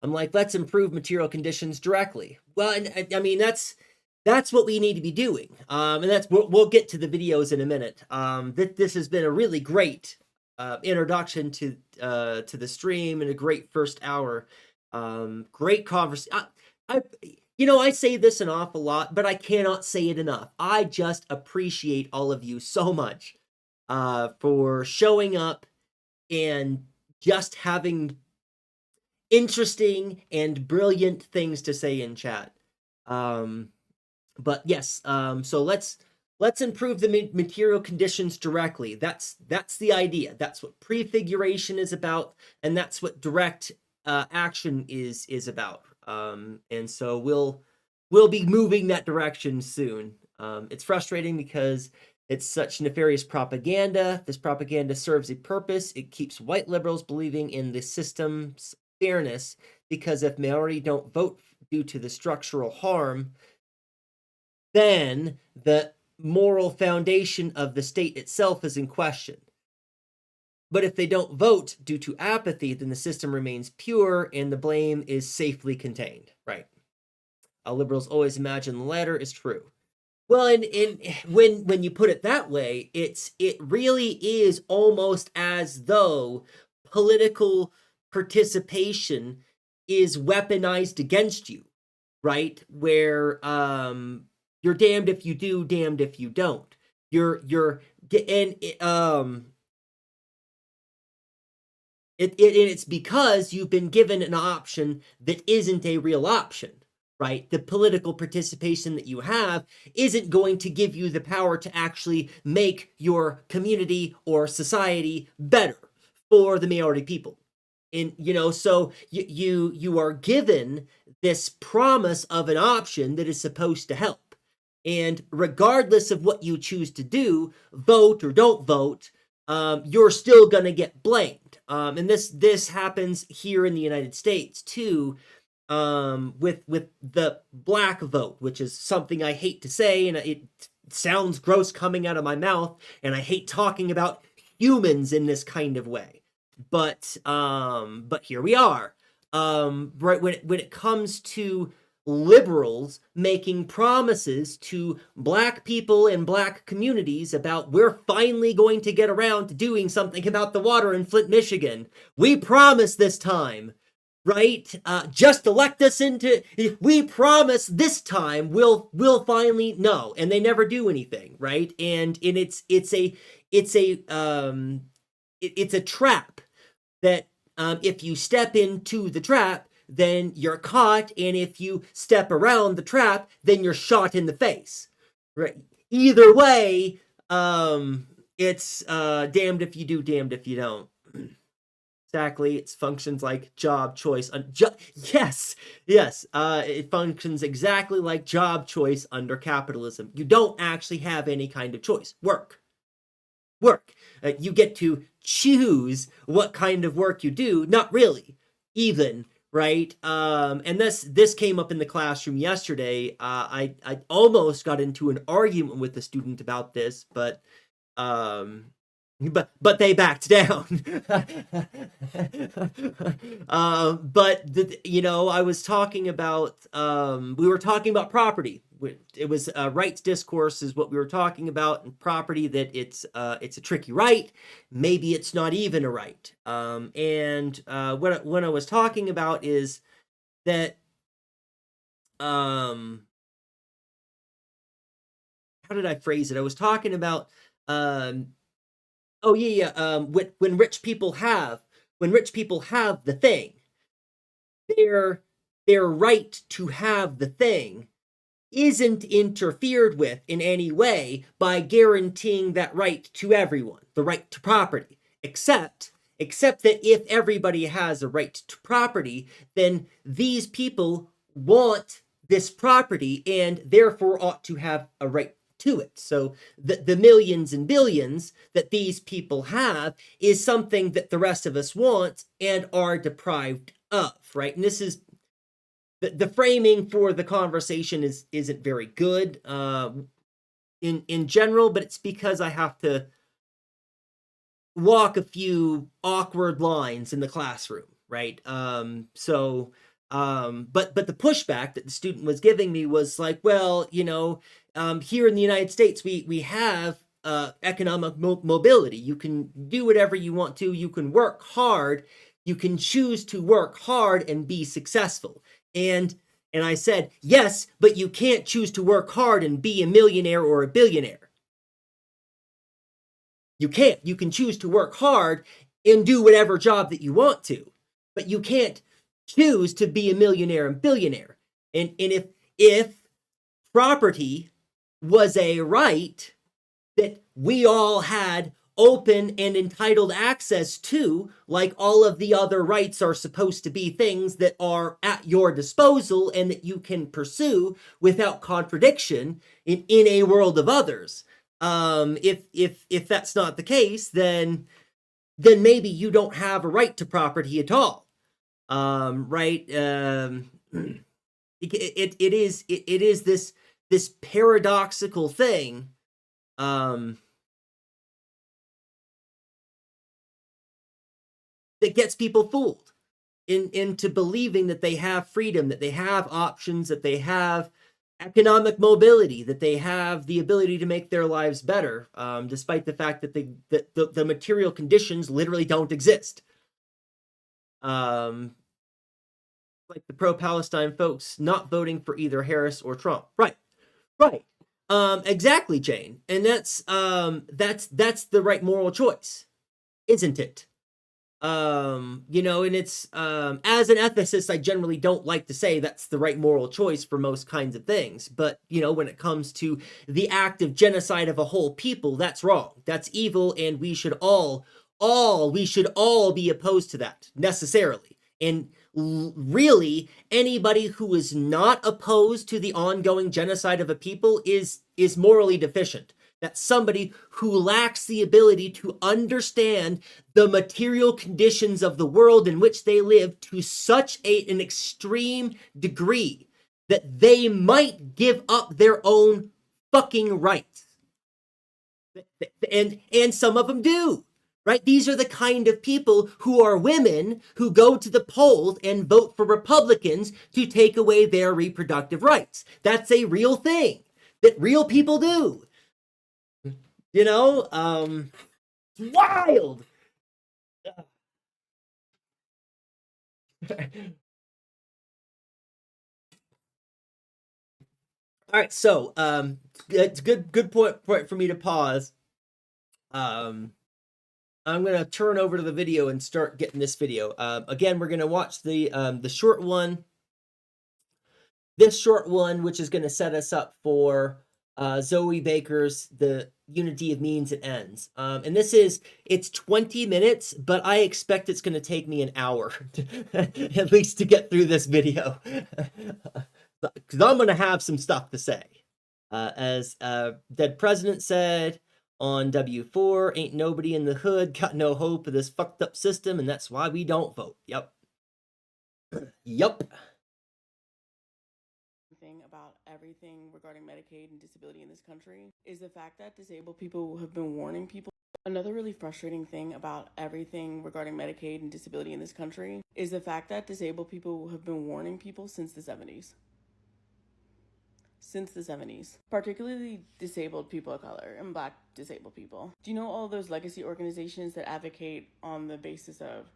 I'm like, let's improve material conditions directly. Well, and I mean that's what we need to be doing. And that's we'll get to the videos in a minute. This has been a really great introduction to the stream and a great first hour. Great conversation. I say this an awful lot, but I cannot say it enough. I just appreciate all of you so much for showing up and just having interesting and brilliant things to say in chat. But yes, so let's improve the material conditions directly. That's the idea. That's what prefiguration is about, and that's what direct action is about. And so we'll be moving that direction soon. It's frustrating because it's such nefarious propaganda. This propaganda serves a purpose. It keeps white liberals believing in the system's fairness, because if Maori don't vote due to the structural harm, then the moral foundation of the state itself is in question. But if they don't vote due to apathy, then the system remains pure and the blame is safely contained. Right. Liberals always imagine the latter is true. Well, and when you put it that way, it really is almost as though political participation is weaponized against you, right? Where you're damned if you do, damned if you don't. It's because you've been given an option that isn't a real option, right? The political participation that you have isn't going to give you the power to actually make your community or society better for the Maori people. And so you are given this promise of an option that is supposed to help. And regardless of what you choose to do, vote or don't vote, you're still going to get blamed. And this happens here in the United States too, with the black vote, which is something I hate to say, and it sounds gross coming out of my mouth, and I hate talking about humans in this kind of way. But here we are. Right when it comes to liberals making promises to black people and black communities about we're finally going to get around to doing something about the water in Flint, Michigan. We promise this time, right? Just elect us into. We promise this time we'll finally no, and they never do anything, right? And it's a trap that if you step into the trap, then you're caught, and if you step around the trap, then you're shot in the face. Right? Either way, it's damned if you do, damned if you don't. Exactly, it functions like job choice. Yes, it functions exactly like job choice under capitalism. You don't actually have any kind of choice. Work. You get to choose what kind of work you do. Not really, even. Right, and this came up in the classroom yesterday. I almost got into an argument with the student about this, but they backed down. But I was talking about we were talking about property. It was rights discourse is what we were talking about, and property, that it's a tricky right. Maybe it's not even a right. And what I was talking about is that how did I phrase it? I was talking about when rich people have the thing, their right to have the thing isn't interfered with in any way by guaranteeing that right to everyone, the right to property, except that if everybody has a right to property, then these people want this property and therefore ought to have a right to it. So the millions and billions that these people have is something that the rest of us want and are deprived of, right? And this is the framing for the conversation isn't very good in general, but it's because I have to walk a few awkward lines in the classroom, right? But the pushback that the student was giving me was like, well, here in the United States, we have economic mobility. You can do whatever you want to. You can work hard. You can choose to work hard and be successful. And I said, yes, but you can't choose to work hard and be a millionaire or a billionaire. You can't. You can choose to work hard and do whatever job that you want to, but you can't choose to be a millionaire and billionaire. And if property was a right that we all had open and entitled access to, like all of the other rights are supposed to be things that are at your disposal and that you can pursue without contradiction in a world of others. If that's not the case, then maybe you don't have a right to property at all. Right? It is this paradoxical thing. That gets people fooled into believing that they have freedom, that they have options, that they have economic mobility, that they have the ability to make their lives better, despite the fact that the material conditions literally don't exist. Like the pro-Palestine folks not voting for either Harris or Trump. Right. Exactly, Jane. And that's the right moral choice, isn't it? And it's as an ethicist, I generally don't like to say that's the right moral choice for most kinds of things, but when it comes to the act of genocide of a whole people, that's wrong, that's evil, and we should all be opposed to that necessarily. And really, anybody who is not opposed to the ongoing genocide of a people is morally deficient. That's somebody who lacks the ability to understand the material conditions of the world in which they live to such an extreme degree that they might give up their own fucking rights. And some of them do, right? These are the kind of people who are women who go to the polls and vote for Republicans to take away their reproductive rights. That's a real thing that real people do. Wild. All right, so it's good point for me to pause. I'm gonna turn over to the video and start getting this video. Again, we're gonna watch the short one. This short one, which is gonna set us up for Zoe Baker's The Unity of Means and Ends. And it's 20 minutes, but I expect it's going to take me an hour at least to get through this video. Because I'm going to have some stuff to say. As Dead President said on W4, ain't nobody in the hood got no hope of this fucked up system, and that's why we don't vote. Yep. Thing about everything regarding Medicaid and disability in this country is the fact that disabled people have been warning people. Another really frustrating thing about everything regarding Medicaid and disability in this country is the fact that disabled people have been warning people since the 70s. Particularly disabled people of color and Black disabled people. Do you know all those legacy organizations that advocate on the basis of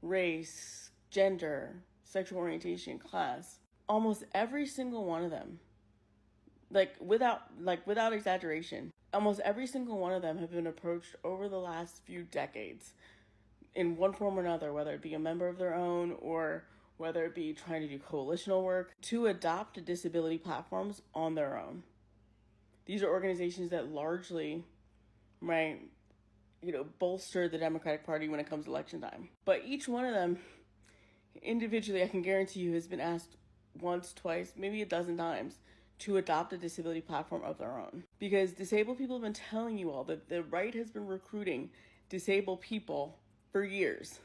race, gender, sexual orientation, class? Almost every single one of them, without exaggeration, almost every single one of them have been approached over the last few decades in one form or another, whether it be a member of their own or whether it be trying to do coalitional work, to adopt disability platforms on their own. These are organizations that largely, right, bolster the Democratic Party when it comes to election time. But each one of them, individually, I can guarantee you, has been asked once, twice, maybe a dozen times to adopt a disability platform of their own. Because disabled people have been telling you all that the right has been recruiting disabled people for years.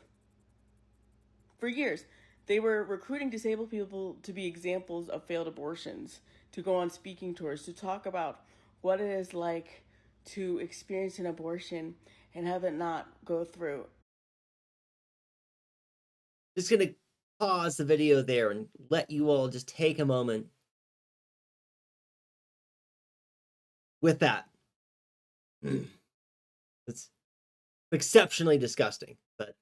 For years. They were recruiting disabled people to be examples of failed abortions, to go on speaking tours, to talk about what it is like to experience an abortion and have it not go through. Just going to pause the video there and let you all just take a moment with that. It's exceptionally disgusting, but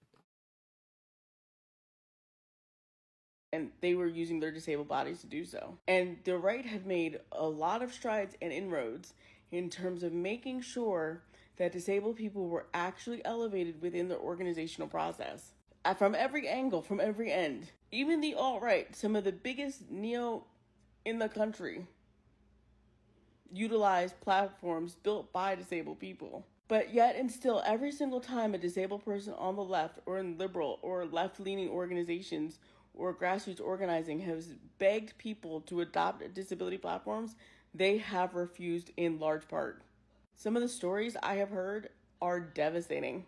and they were using their disabled bodies to do so. And the right have made a lot of strides and inroads in terms of making sure that disabled people were actually elevated within the organizational process. From every angle, from every end. Even the alt-right, some of the biggest neo in the country, utilize platforms built by disabled people. But yet and still, every single time a disabled person on the left or in liberal or left-leaning organizations or grassroots organizing has begged people to adopt disability platforms, they have refused in large part. Some of the stories I have heard are devastating,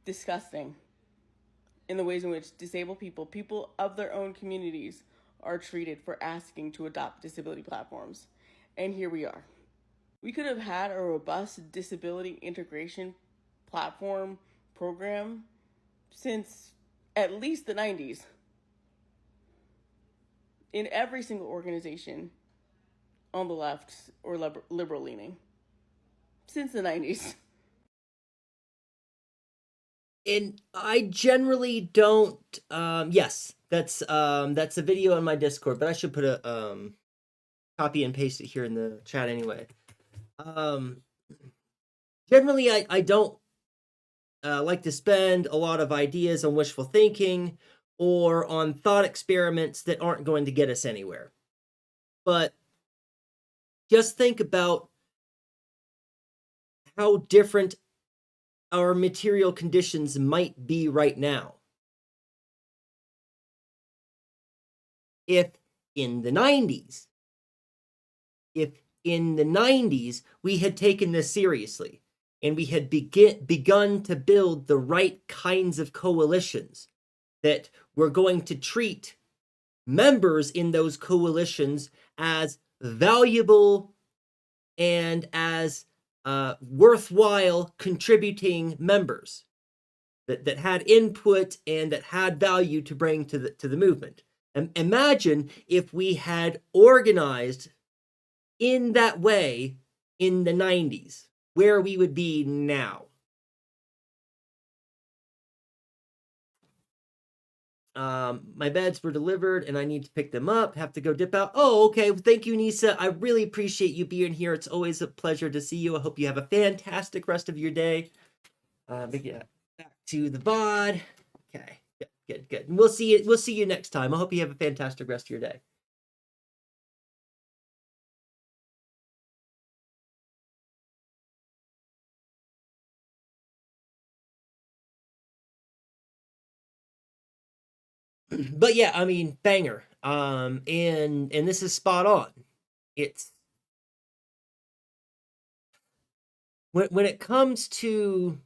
disgusting, in the ways in which disabled people, people of their own communities, are treated for asking to adopt disability platforms. And here we are. We could have had a robust disability integration platform program since at least the 90s. In every single organization on the left or liberal leaning. Since the 90s. And I generally don't, yes, that's a video on my Discord, but I should put a, copy and paste it here in the chat anyway. Generally, I don't like to spend a lot of ideas on wishful thinking or on thought experiments that aren't going to get us anywhere. But just think about how different our material conditions might be right now. If in the 90s we had taken this seriously and we had begun to build the right kinds of coalitions that were going to treat members in those coalitions as valuable and as worthwhile contributing members that had input and that had value to bring to the movement. And imagine if we had organized in that way in the 90s, where we would be now. My beds were delivered and I need to pick them up. Have to go dip out. Oh, okay. Thank you, Nisa. I really appreciate you being here. It's always a pleasure to see you. I hope you have a fantastic rest of your day. But yeah, back to the VOD. Okay, good. And we'll see you next time. I hope you have a fantastic rest of your day. But yeah, I mean, banger. And this is spot on. It's when it comes to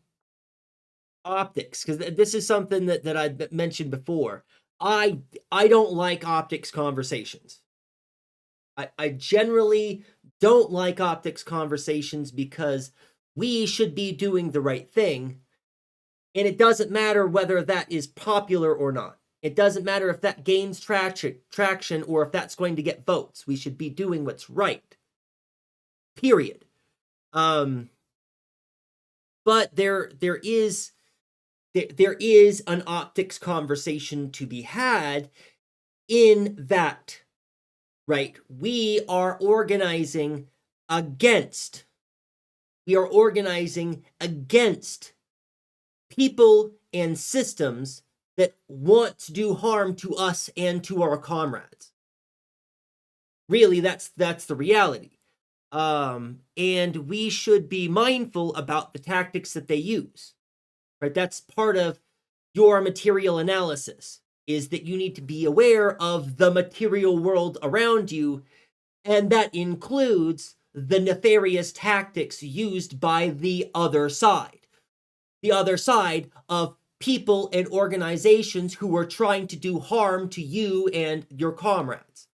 optics, because this is something that I mentioned before. I don't like optics conversations. I generally don't like optics conversations because we should be doing the right thing, and it doesn't matter whether that is popular or not. It doesn't matter if that gains traction or if that's going to get votes. We should be doing what's right. Period. But there is an optics conversation to be had in that, right? We are organizing against people and systems that want to do harm to us and to our comrades. Really, that's the reality. And we should be mindful about the tactics that they use, right? That's part of your material analysis, is that you need to be aware of the material world around you, and that includes the nefarious tactics used by the other side of people and organizations who are trying to do harm to you and your comrades,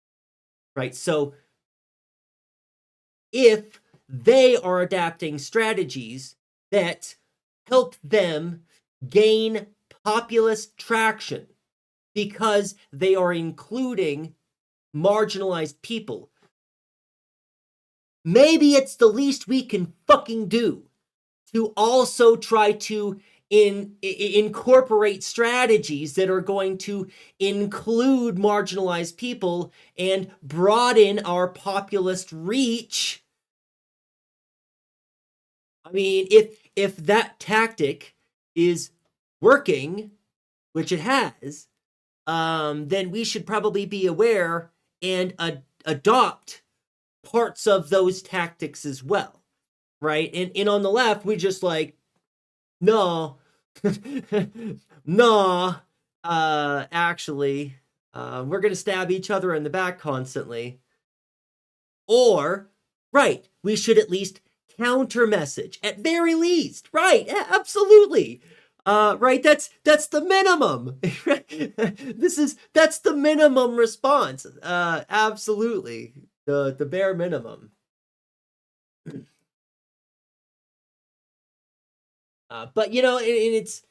right? So if they are adapting strategies that help them gain populist traction because they are including marginalized people, maybe it's the least we can fucking do to also try to incorporate strategies that are going to include marginalized people and broaden our populist reach. I mean, if that tactic is working, which it has, then we should probably be aware and adopt parts of those tactics as well, right? And on the left, we just like, no, no, actually, we're going to stab each other in the back constantly. Or, right, we should at least counter message at very least, right? Absolutely. Right, that's the minimum. That's the minimum response. Absolutely, the bare minimum. But you know, and it's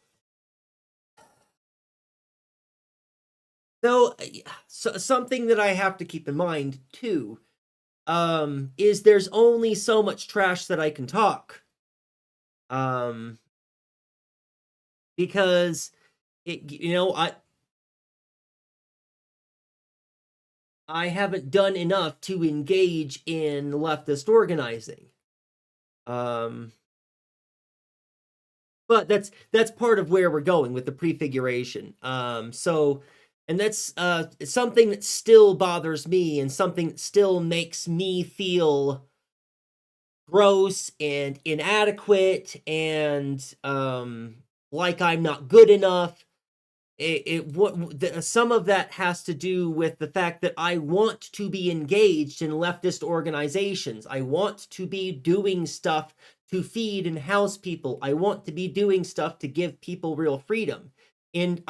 though something that I have to keep in mind too, is there's only so much trash that I can talk, because I haven't done enough to engage in leftist organizing. But that's part of where we're going with the prefiguration. So, and that's something that still bothers me, and something that still makes me feel gross and inadequate, and like I'm not good enough. Some of that has to do with the fact that I want to be engaged in leftist organizations. I want to be doing stuff to feed and house people. I want to be doing stuff to give people real freedom. And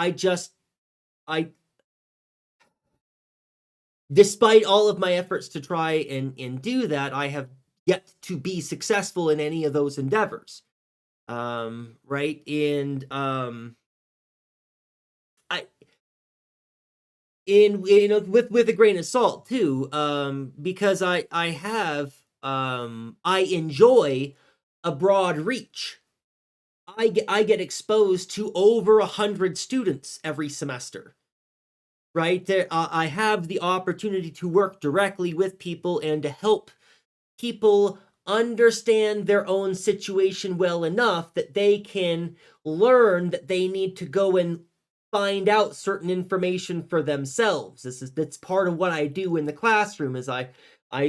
despite all of my efforts to try and do that, I have yet to be successful in any of those endeavors. Right? And with a grain of salt too, because I enjoy a broad reach. I get exposed to over 100 students every semester, right? There, I have the opportunity to work directly with people and to help people understand their own situation well enough that they can learn that they need to go and find out certain information for themselves. That's part of what I do in the classroom, is I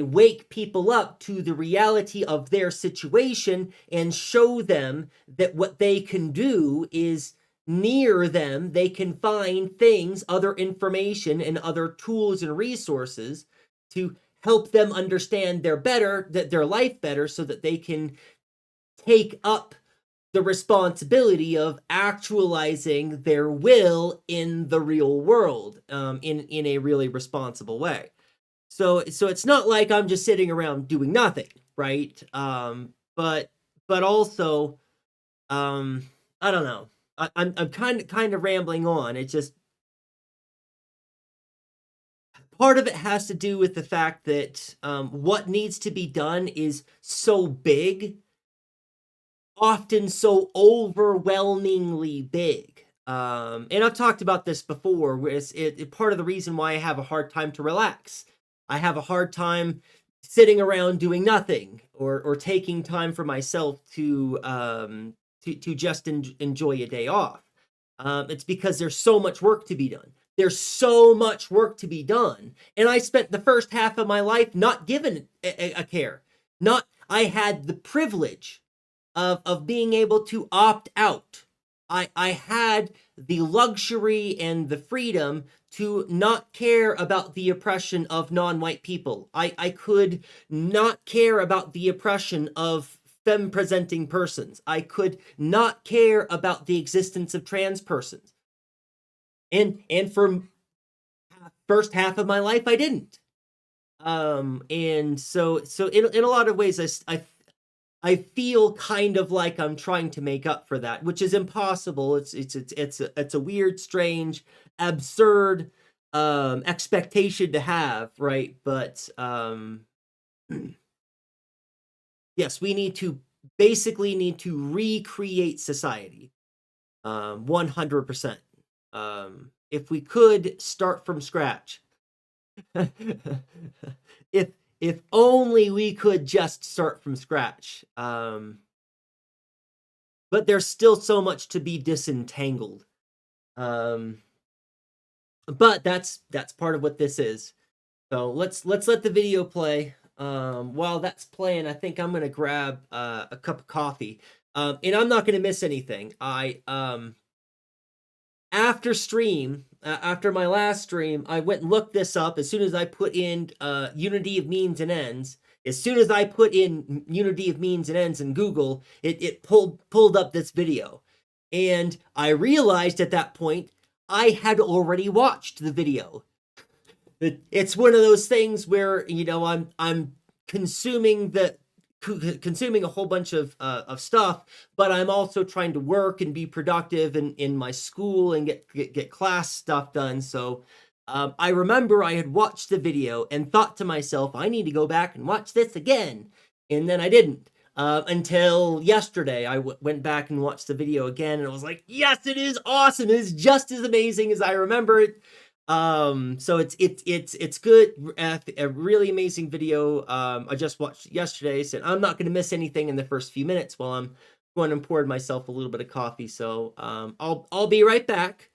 wake people up to the reality of their situation and show them that what they can do is near them. They can find things, other information, and other tools and resources to help them understand their life better, so that they can take up the responsibility of actualizing their will in the real world, in a really responsible way. So it's not like I'm just sitting around doing nothing, right? But also, I don't know. I'm kind of rambling on. It's just part of it has to do with the fact that what needs to be done is so big, often so overwhelmingly big. And I've talked about this before, where it's part of the reason why I have a hard time to relax. I have a hard time sitting around doing nothing, or taking time for myself to just enjoy a day off. It's because there's so much work to be done. There's so much work to be done. And I spent the first half of my life not given a care. I had the privilege of being able to opt out. I had the luxury and the freedom to not care about the oppression of non-white people. I could not care about the oppression of femme-presenting persons. I could not care about the existence of trans persons. And for first half of my life, I didn't. And so in a lot of ways, I feel kind of like I'm trying to make up for that, which is impossible. It's a weird, strange, absurd expectation to have, right? But yes, we need to recreate society, 100%. If we could start from scratch, if only we could just start from scratch. But there's still so much to be disentangled. But that's part of what this is. So let's let the video play. While that's playing, I think I'm gonna grab a cup of coffee. And I'm not gonna miss anything. After my last stream, I went and looked this up. As soon as I put in unity of means and ends, in Google, it pulled up this video. And I realized at that point, I had already watched the video. It's one of those things where, I'm consuming a whole bunch of stuff, but I'm also trying to work and be productive in my school and get class stuff done. So I remember I had watched the video and thought to myself, I need to go back and watch this again. And then I didn't until yesterday. I went back and watched the video again, and I was like, yes, it is awesome. It is just as amazing as I remember it. So it's good. A really amazing video. I just watched yesterday. Said I'm not going to miss anything in the first few minutes while I'm going and poured myself a little bit of coffee. So I'll be right back.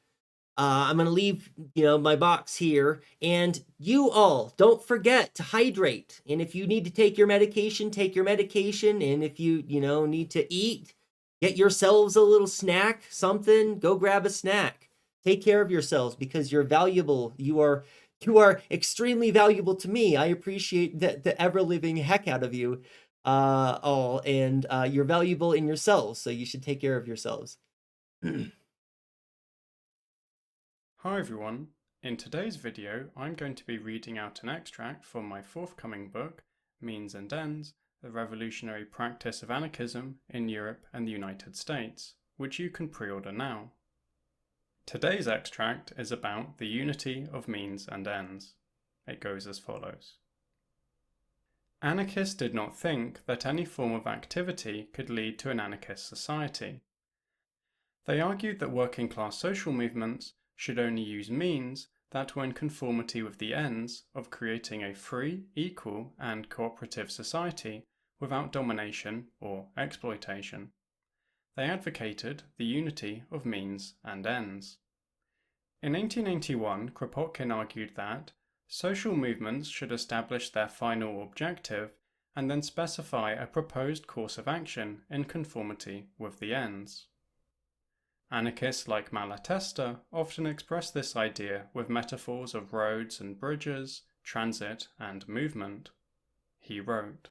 I'm going to leave my box here, and you all don't forget to hydrate. And if you need to take your medication, take your medication. And if you need to eat, get yourselves a little snack, something. Go grab a snack. Take care of yourselves, because you're valuable. You are extremely valuable to me. I appreciate the ever-living heck out of you all, and you're valuable in yourselves, so you should take care of yourselves. Hi everyone. In today's video, I'm going to be reading out an extract from my forthcoming book, Means and Ends, The Revolutionary Practice of Anarchism in Europe and the United States, which you can pre-order now. Today's extract is about the unity of means and ends. It goes as follows. Anarchists did not think that any form of activity could lead to an anarchist society. They argued that working class social movements should only use means that were in conformity with the ends of creating a free, equal, and cooperative society without domination or exploitation. They advocated the unity of means and ends. In 1881, Kropotkin argued that social movements should establish their final objective and then specify a proposed course of action in conformity with the ends. Anarchists like Malatesta often express this idea with metaphors of roads and bridges, transit and movement. He wrote,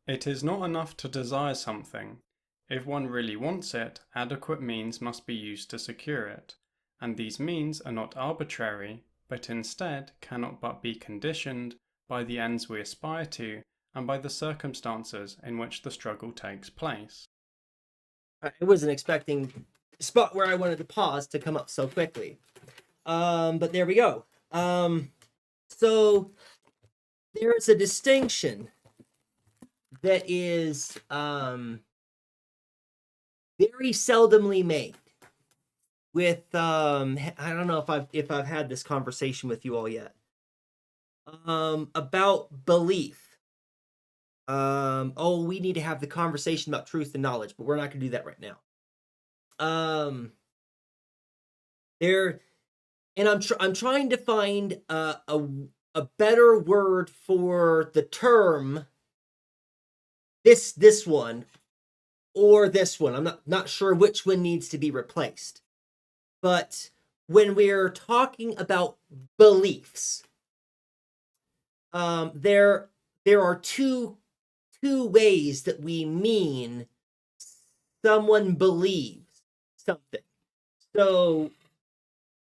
"It is not enough to desire something. If one really wants it, adequate means must be used to secure it, and these means are not arbitrary, but instead cannot but be conditioned by the ends we aspire to and by the circumstances in which the struggle takes place." I wasn't expecting the spot where I wanted to pause to come up so quickly. But there we go. So there is a distinction that is very seldomly made with I don't know if I've had this conversation with you all yet about belief. We need to have the conversation about truth and knowledge, but we're not going to do that right now. There, and I'm trying to find a better word for the term this one or this one. I'm not sure which one needs to be replaced. But when we're talking about beliefs, there are two ways that we mean someone believes something. So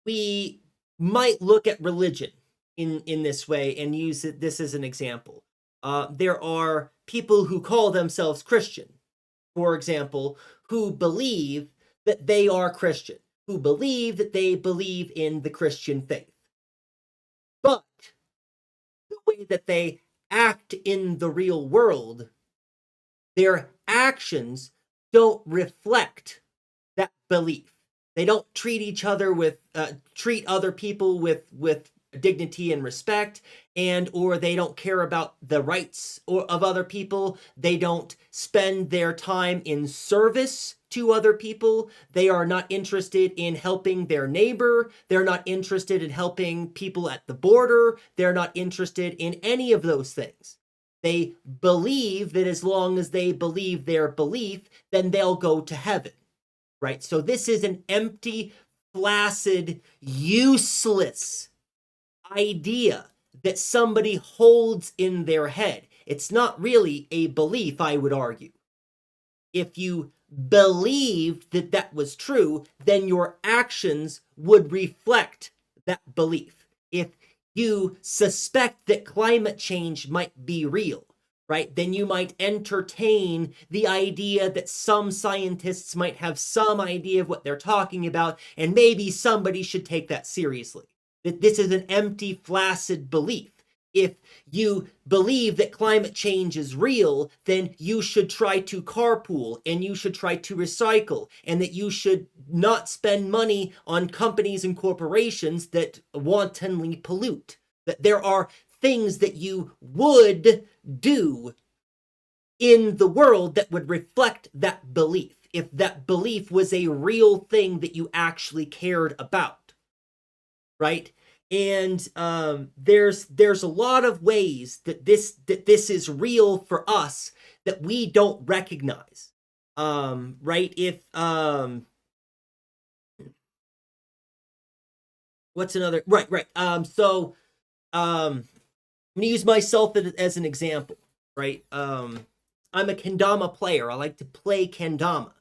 we might look at religion in this way and use this as an example. There are people who call themselves Christian, for example, who believe that they are Christian, who believe that they believe in the Christian faith. But the way that they act in the real world, their actions don't reflect that belief. They don't treat other people with dignity and respect, and or they don't care about the rights of other people. They don't spend their time in service to other people. They are not interested in helping their neighbor. They're not interested in helping people at the border. They're not interested in any of those things. They believe that as long as they believe their belief, then they'll go to heaven, right? So this is an empty, flaccid, useless idea that somebody holds in their head. It's not really a belief, I would argue. If you believed that that was true, then your actions would reflect that belief. If you suspect that climate change might be real, right, then you might entertain the idea that some scientists might have some idea of what they're talking about, and maybe somebody should take that seriously. That this is an empty, flaccid belief. If you believe that climate change is real, then you should try to carpool and you should try to recycle, and that you should not spend money on companies and corporations that wantonly pollute. That there are things that you would do in the world that would reflect that belief, if that belief was a real thing that you actually cared about, right? And there's a lot of ways that this is real for us that we don't recognize, right? If what's another right? So I'm gonna use myself as an example, right? I'm a kendama player. I like to play kendama,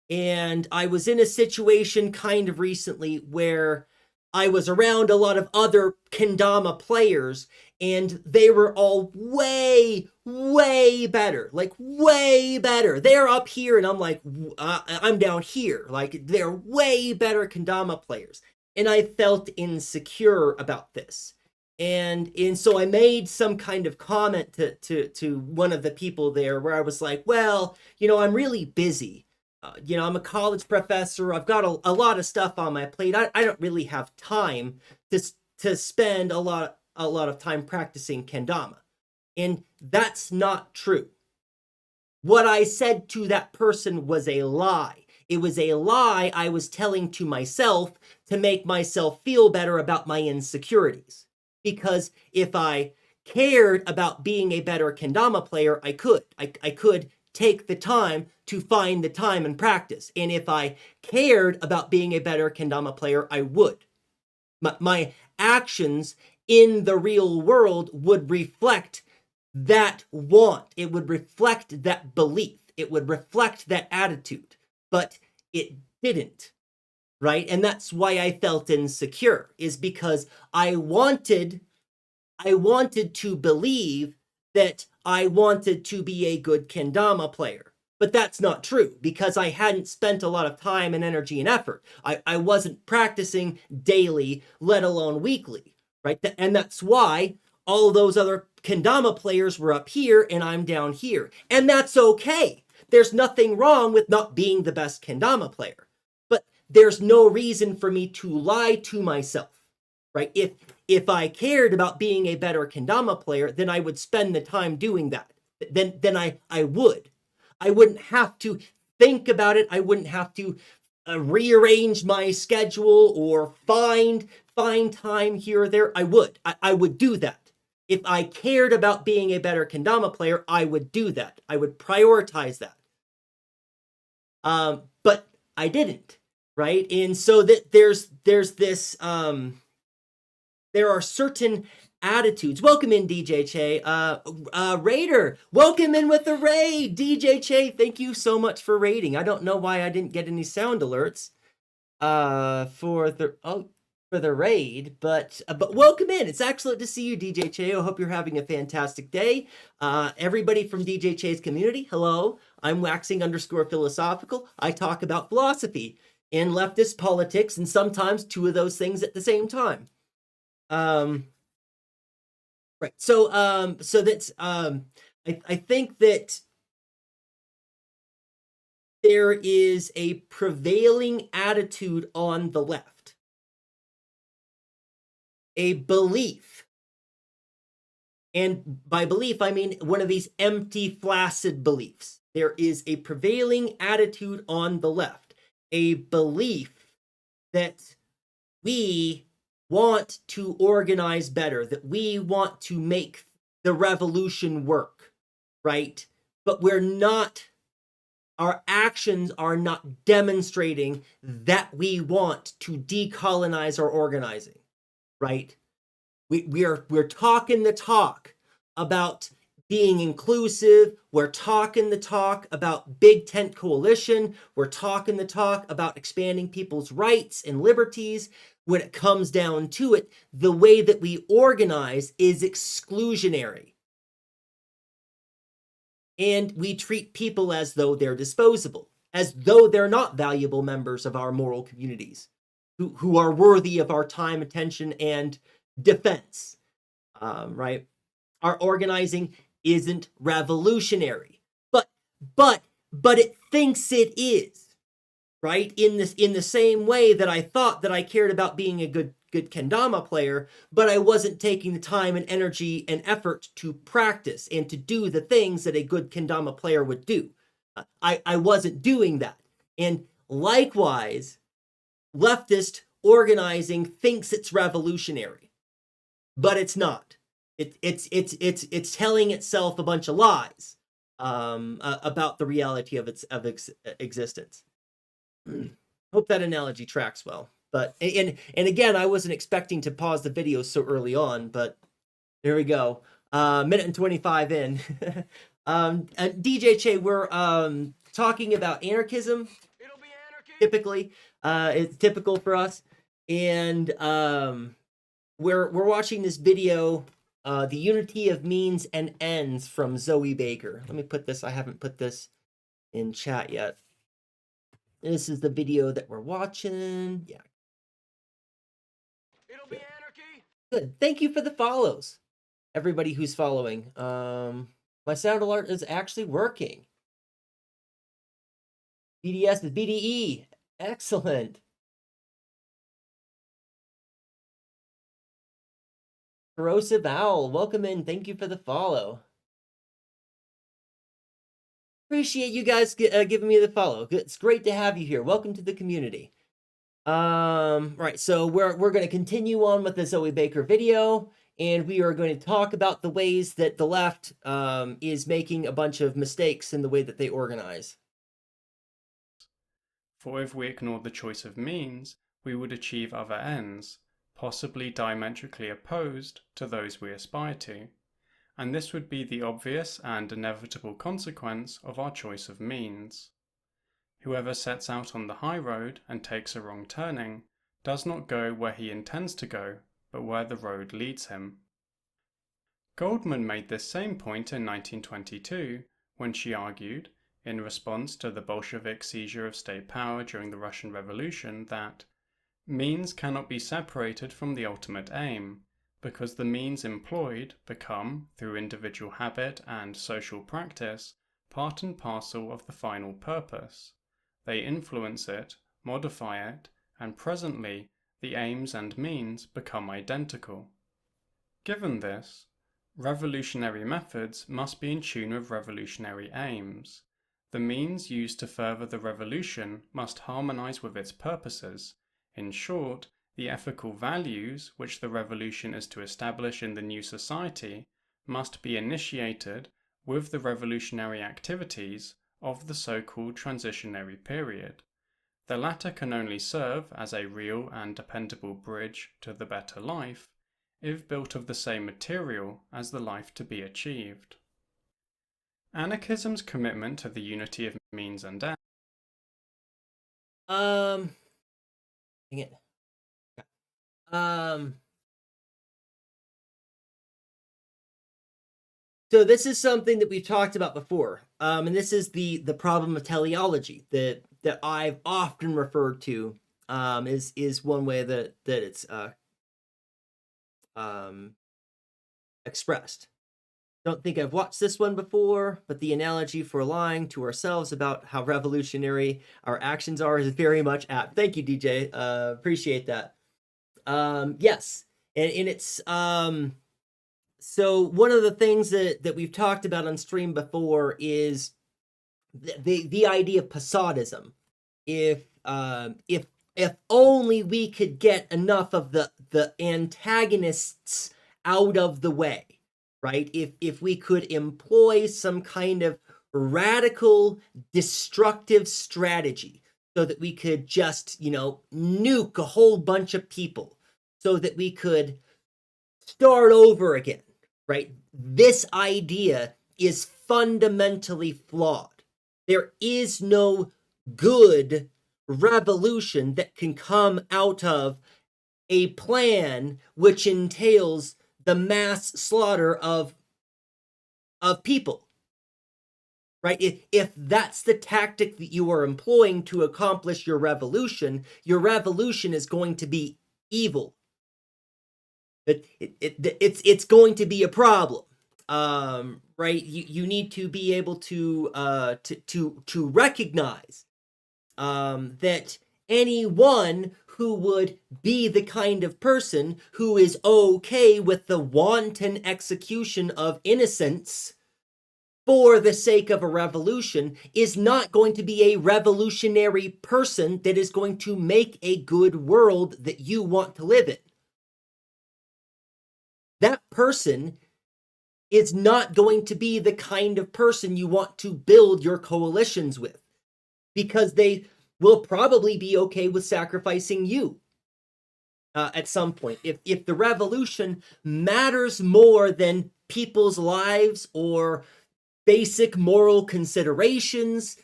and I was in a situation kind of recently where I was around a lot of other kendama players, and they were all way better, like way better. They're up here, and I'm like, I'm down here. Like, they're way better kendama players, and I felt insecure about this. And so I made some kind of comment to one of the people there where I was like, well, I'm really busy. I'm a college professor. I've got a lot of stuff on my plate. I don't really have time to spend a lot of time practicing kendama. And that's not true. What I said to that person was a lie. It was a lie I was telling to myself to make myself feel better about my insecurities. Because if I cared about being a better kendama player, I could take the time to find the time and practice. And if I cared about being a better kendama player, I would. My actions in the real world would reflect that want. It would reflect that belief. It would reflect that attitude. But it didn't, right? And that's why I felt insecure, is because I wanted to believe that I wanted to be a good kendama player. But that's not true, because I hadn't spent a lot of time and energy and effort. I wasn't practicing daily, let alone weekly, right? And that's why all those other kendama players were up here and I'm down here. And that's okay. There's nothing wrong with not being the best kendama player. But there's no reason for me to lie to myself, right? If I cared about being a better kendama player, then I would spend the time doing that. Then I would. I wouldn't have to think about it. I wouldn't have to rearrange my schedule or find time here or there, I would. I would do that. If I cared about being a better kendama player, I would do that. I would prioritize that. But I didn't, right? And so that there's this there are certain attitudes. Welcome in, DJ Che. Raider, welcome in with the raid. DJ Che, thank you so much for raiding. I don't know why I didn't get any sound alerts for the raid, but welcome in. It's excellent to see you, DJ Che. I hope you're having a fantastic day. Everybody from DJ Che's community, hello. I'm waxing_philosophical. I talk about philosophy and leftist politics, and sometimes two of those things at the same time. Right. So that's I think that there is a prevailing attitude on the left, a belief, and by belief I mean one of these empty, flaccid beliefs. There is a prevailing attitude on the left, a belief that we want to organize better, that we want to make the revolution work, right? But our actions are not demonstrating that we want to decolonize our organizing, right? We're talking the talk about being inclusive. We're talking the talk about big tent coalition. We're talking the talk about expanding people's rights and liberties. When it comes down to it, the way that we organize is exclusionary. And we treat people as though they're disposable, as though they're not valuable members of our moral communities, who are worthy of our time, attention, and defense, right? Our organizing isn't revolutionary, but it thinks it is. Right? In the same way that I thought that I cared about being a good kendama player, but I wasn't taking the time and energy and effort to practice and to do the things that a good kendama player would do. I wasn't doing that. And likewise, leftist organizing thinks it's revolutionary, but it's not. It's telling itself a bunch of lies about the reality of its existence. Hope that analogy tracks well. But and again, I wasn't expecting to pause the video so early on, but there we go. Minute and 25 in. DJ Che, we're talking about anarchism. It'll be anarchy. Typically, it's typical for us, and we're watching this video, The Unity of Means and Ends from Zoe Baker. Let me put this. I haven't put this in chat yet. This is the video that we're watching. Yeah. It'll be anarchy. Good. Thank you for the follows, everybody who's following. My sound alert is actually working. BDS is BDE. Excellent. Corrosive Owl, welcome in. Thank you for the follow. Appreciate you guys giving me the follow. It's great to have you here. Welcome to the community. Right, so we're going to continue on with the Zoe Baker video, and we are going to talk about the ways that the left is making a bunch of mistakes in the way that they organize. For if we ignored the choice of means, we would achieve other ends, possibly diametrically opposed to those we aspire to. And this would be the obvious and inevitable consequence of our choice of means. Whoever sets out on the high road and takes a wrong turning does not go where he intends to go, but where the road leads him. Goldman made this same point in 1922 when she argued, in response to the Bolshevik seizure of state power during the Russian Revolution, that means cannot be separated from the ultimate aim, because the means employed become, through individual habit and social practice, part and parcel of the final purpose. They influence it, modify it, and presently the aims and means become identical. Given this, revolutionary methods must be in tune with revolutionary aims. The means used to further the revolution must harmonize with its purposes. In short, the ethical values which the revolution is to establish in the new society must be initiated with the revolutionary activities of the so-called transitionary period. The latter can only serve as a real and dependable bridge to the better life if built of the same material as the life to be achieved. Anarchism's commitment to the unity of means and ends. Dang it. So this is something that we've talked about before, and this is the problem of teleology that I've often referred to, is one way that it's expressed. Don't think I've watched this one before, but the analogy for lying to ourselves about how revolutionary our actions are is very much apt. Thank you, DJ. Appreciate that. Yes, and it's so one of the things that we've talked about on stream before is the idea of Passadism. If only we could get enough of the antagonists out of the way, right? If we could employ some kind of radical destructive strategy so that we could just, nuke a whole bunch of people so that we could start over again, right? This idea is fundamentally flawed. There is no good revolution that can come out of a plan which entails the mass slaughter of people, right? If that's the tactic that you are employing to accomplish your revolution is going to be evil. It's going to be a problem, right? You need to be able to recognize that anyone who would be the kind of person who is okay with the wanton execution of innocents for the sake of a revolution is not going to be a revolutionary person that is going to make a good world that you want to live in. That person is not going to be the kind of person you want to build your coalitions with, because they will probably be okay with sacrificing you at some point. If the revolution matters more than people's lives or basic moral considerations,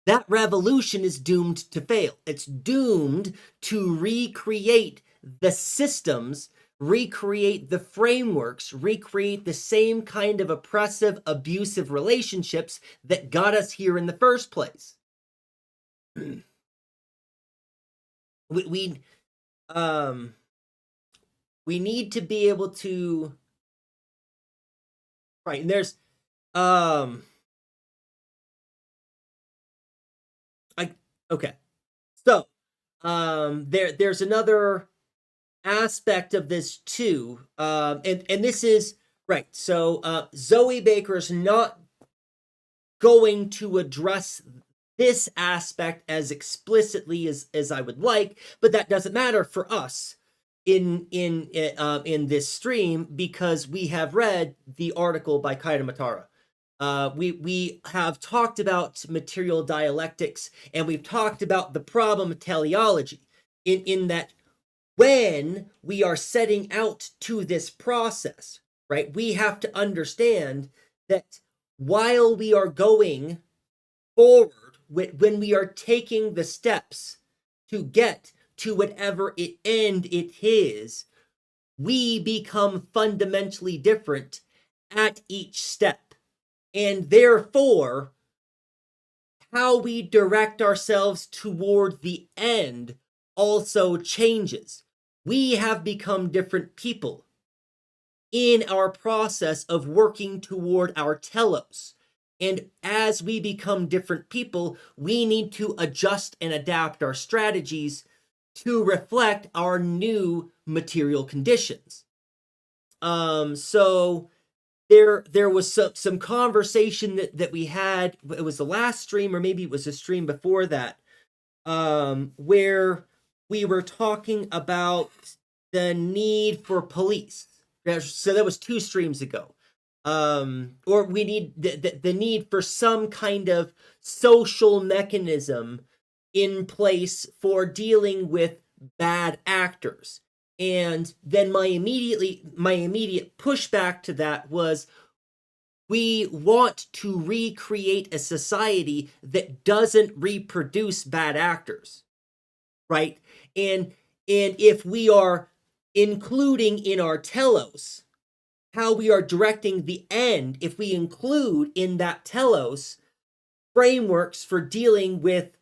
that revolution is doomed to fail. It's doomed to recreate the systems, recreate the frameworks, recreate the same kind of oppressive, abusive relationships that got us here in the first place. We need to be able to, right, and there's okay. So there's another aspect of this too, and this is right. So Zoe Baker's not going to address this aspect as explicitly as I would like, but that doesn't matter for us in this stream, because we have read the article by Kaida Matara. We have talked about material dialectics, and we've talked about the problem of teleology in that when we are setting out to this process, right, we have to understand that while we are going forward, when we are taking the steps to get to whatever end it is, we become fundamentally different at each step. And therefore, how we direct ourselves toward the end also changes. We have become different people in our process of working toward our telos. And as we become different people, we need to adjust and adapt our strategies to reflect our new material conditions. So there was some conversation that we had. It was the last stream, or maybe it was a stream before that, where we were talking about the need for police. So that was 2 streams ago. Or we need the need for some kind of social mechanism in place for dealing with bad actors. And then my immediate pushback to that was, we want to recreate a society that doesn't reproduce bad actors, right? And if we are including in our telos how we are directing the end, if we include in that telos frameworks for dealing with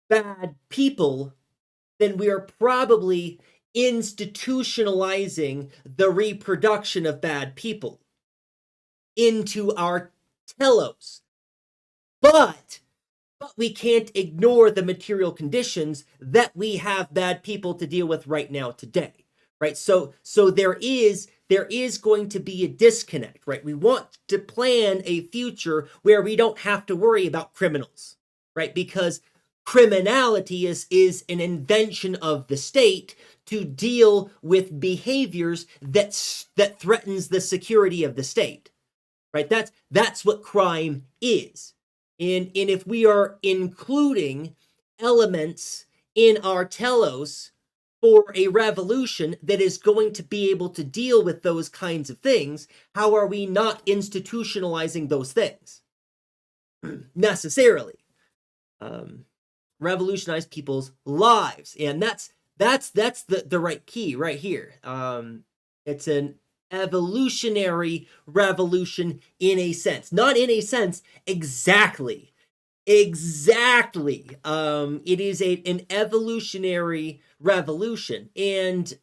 bad people, then we are probably institutionalizing the reproduction of bad people into our telos. But we can't ignore the material conditions that we have bad people to deal with right now today, right? So there is going to be a disconnect, right? We want to plan a future where we don't have to worry about criminals, right? Because criminality is an invention of the state to deal with behaviors that threatens the security of the state, right? That's what crime is. And if we are including elements in our telos for a revolution that is going to be able to deal with those kinds of things, how are we not institutionalizing those things necessarily? Revolutionize people's lives, and that's the right key right here. It's an evolutionary revolution in a sense, not in a sense exactly. It is an evolutionary revolution, and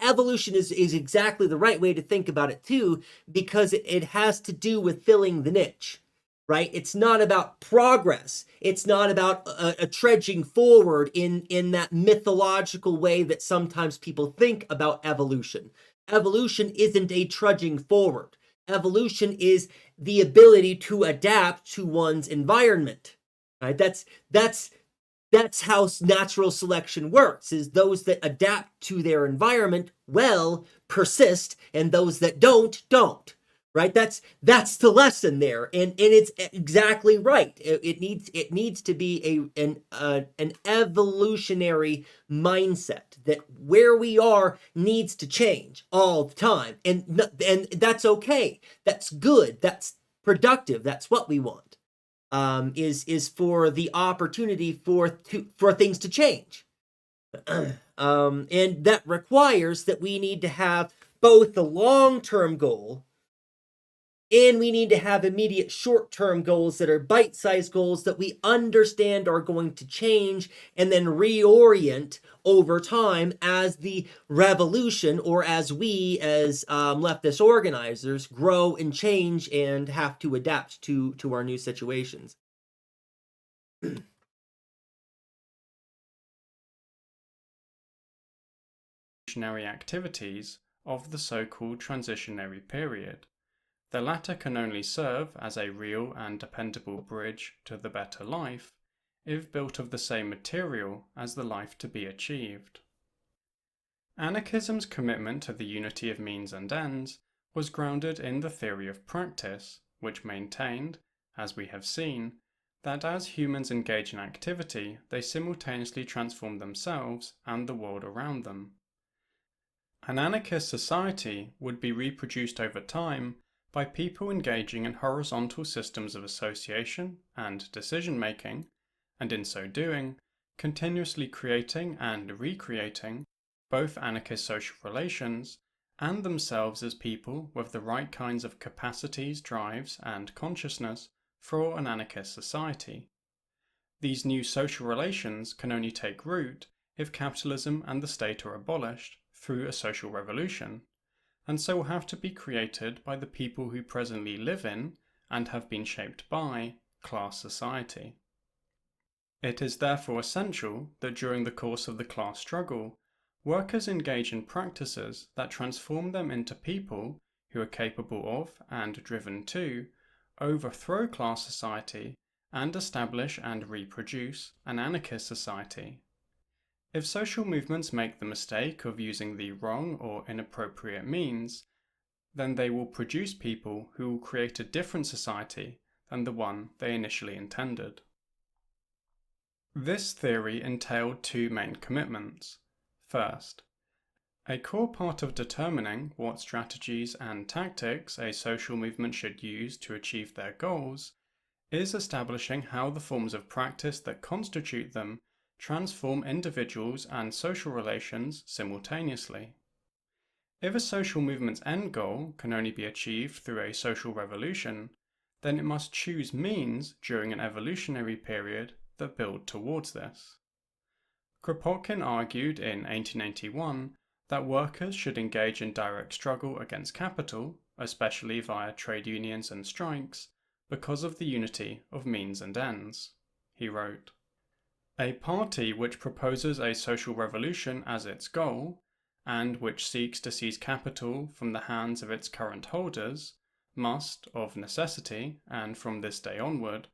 evolution is exactly the right way to think about it too, because it has to do with filling the niche. Right? It's not about progress. It's not about a trudging forward in that mythological way that sometimes people think about evolution. Evolution isn't a trudging forward. Evolution is the ability to adapt to one's environment. Right? That's how natural selection works, is those that adapt to their environment well persist, and those that don't. Right? That's the lesson there, and it's exactly right. It needs to be an evolutionary mindset that where we are needs to change all the time, and that's okay. That's good. That's productive. That's what we want. Is for the opportunity for things to change, and that requires that we need to have both the long-term goal, and we need to have immediate short-term goals that are bite-sized goals that we understand are going to change and then reorient over time as the revolution, or as we as leftist organizers grow and change and have to adapt to our new situations. Activities of the so-called transitionary period. The latter can only serve as a real and dependable bridge to the better life if built of the same material as the life to be achieved. Anarchism's commitment to the unity of means and ends was grounded in the theory of practice, which maintained, as we have seen, that as humans engage in activity, they simultaneously transform themselves and the world around them. An anarchist society would be reproduced over time by people engaging in horizontal systems of association and decision-making, and in so doing, continuously creating and recreating both anarchist social relations and themselves as people with the right kinds of capacities, drives, and consciousness for an anarchist society. These new social relations can only take root if capitalism and the state are abolished through a social revolution, and so will have to be created by the people who presently live in, and have been shaped by, class society. It is therefore essential that during the course of the class struggle, workers engage in practices that transform them into people who are capable of and driven to overthrow class society and establish and reproduce an anarchist society. If social movements make the mistake of using the wrong or inappropriate means, then they will produce people who will create a different society than the one they initially intended. This theory entailed two main commitments. First, a core part of determining what strategies and tactics a social movement should use to achieve their goals is establishing how the forms of practice that constitute them transform individuals and social relations simultaneously. If a social movement's end goal can only be achieved through a social revolution, then it must choose means during an evolutionary period that build towards this. Kropotkin argued in 1881 that workers should engage in direct struggle against capital, especially via trade unions and strikes, because of the unity of means and ends. He wrote, "A party which proposes a social revolution as its goal, and which seeks to seize capital from the hands of its current holders, must, of necessity, and from this day onward,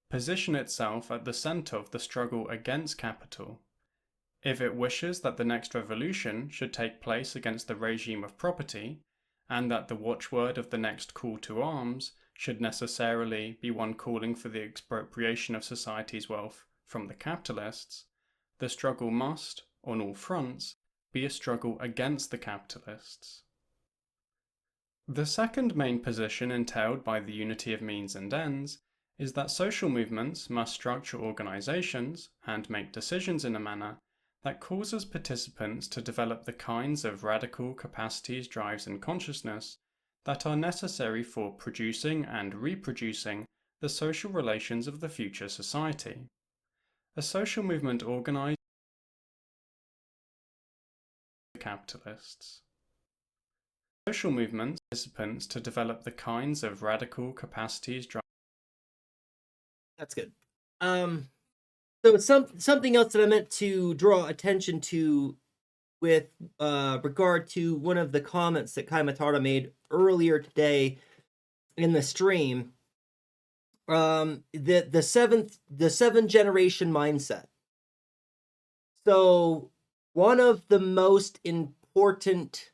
position itself at the centre of the struggle against capital. If it wishes that the next revolution should take place against the regime of property, and that the watchword of the next call to arms should necessarily be one calling for the expropriation of society's wealth from the capitalists, the struggle must, on all fronts, be a struggle against the capitalists." The second main position entailed by the unity of means and ends is that social movements must structure organizations and make decisions in a manner that causes participants to develop the kinds of radical capacities, drives, and consciousness that are necessary for producing and reproducing the social relations of the future society. A social movement organized capitalists. Social movements participants to develop the kinds of radical capacities, drives. That's good. So something else that I meant to draw attention to with regard to one of the comments that Kai Matara made earlier today in the stream, the seven generation mindset. So one of the most important,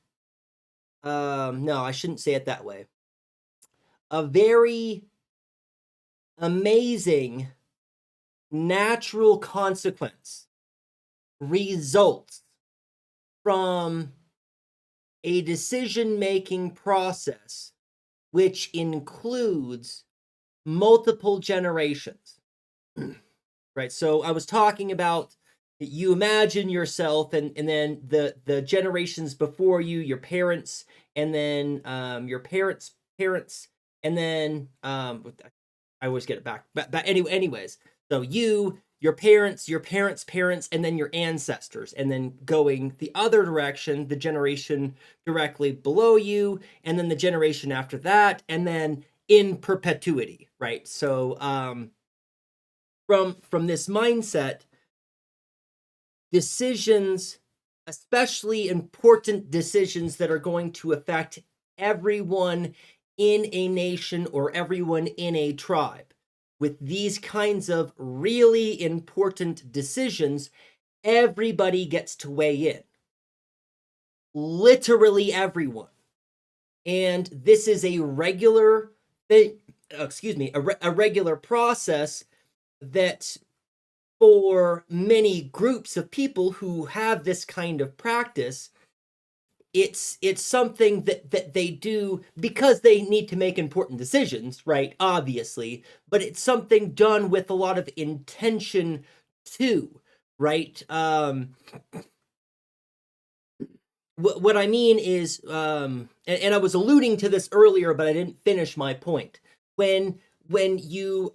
no, I shouldn't say it that way. A very amazing natural consequence results from a decision-making process which includes multiple generations. Right, so I was talking about, you imagine yourself and then the generations before you, your parents, and then your parents' parents, and then I always get it back. But anyways, so your parents' parents, and then your ancestors, and then going the other direction, the generation directly below you, and then the generation after that, and then in perpetuity, right? So from this mindset, decisions, especially important decisions that are going to affect everyone in a nation or everyone in a tribe, with these kinds of really important decisions, everybody gets to weigh in. Literally everyone. And this is a regular thing, a regular process that for many groups of people who have this kind of practice, it's something that they do because they need to make important decisions, right? Obviously, but it's something done with a lot of intention too, right? What I mean is, and I was alluding to this earlier, but I didn't finish my point. When you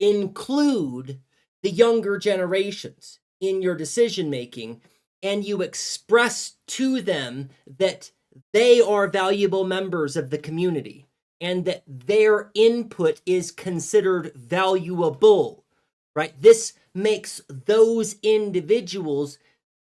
include the younger generations in your decision making, and you express to them that they are valuable members of the community and that their input is considered valuable, right? This makes those individuals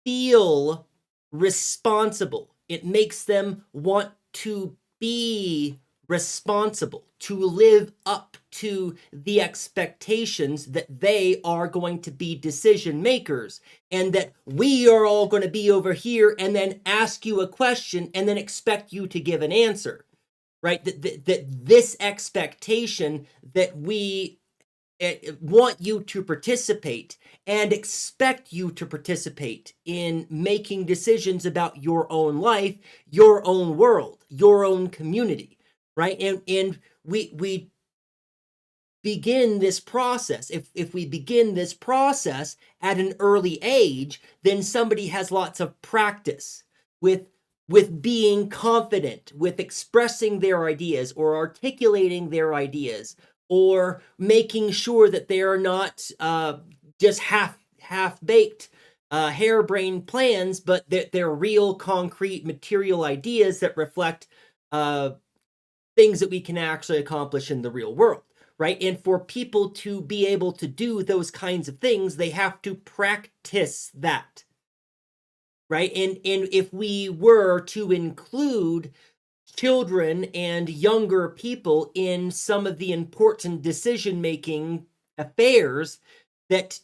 feel responsible. It makes them want to be responsible, to live up to the expectations that they are going to be decision makers, and that we are all going to be over here and then ask you a question and then expect you to give an answer, right? That this expectation that we want you to participate and expect you to participate in making decisions about your own life, your own world, your own community, right? And we begin this process. If we begin this process at an early age, then somebody has lots of practice with being confident, with expressing their ideas or articulating their ideas, or making sure that they are not just half-baked harebrained plans, but that they're real concrete material ideas that reflect things that we can actually accomplish in the real world, right? And for people to be able to do those kinds of things, they have to practice that, right? And if we were to include children and younger people in some of the important decision-making affairs that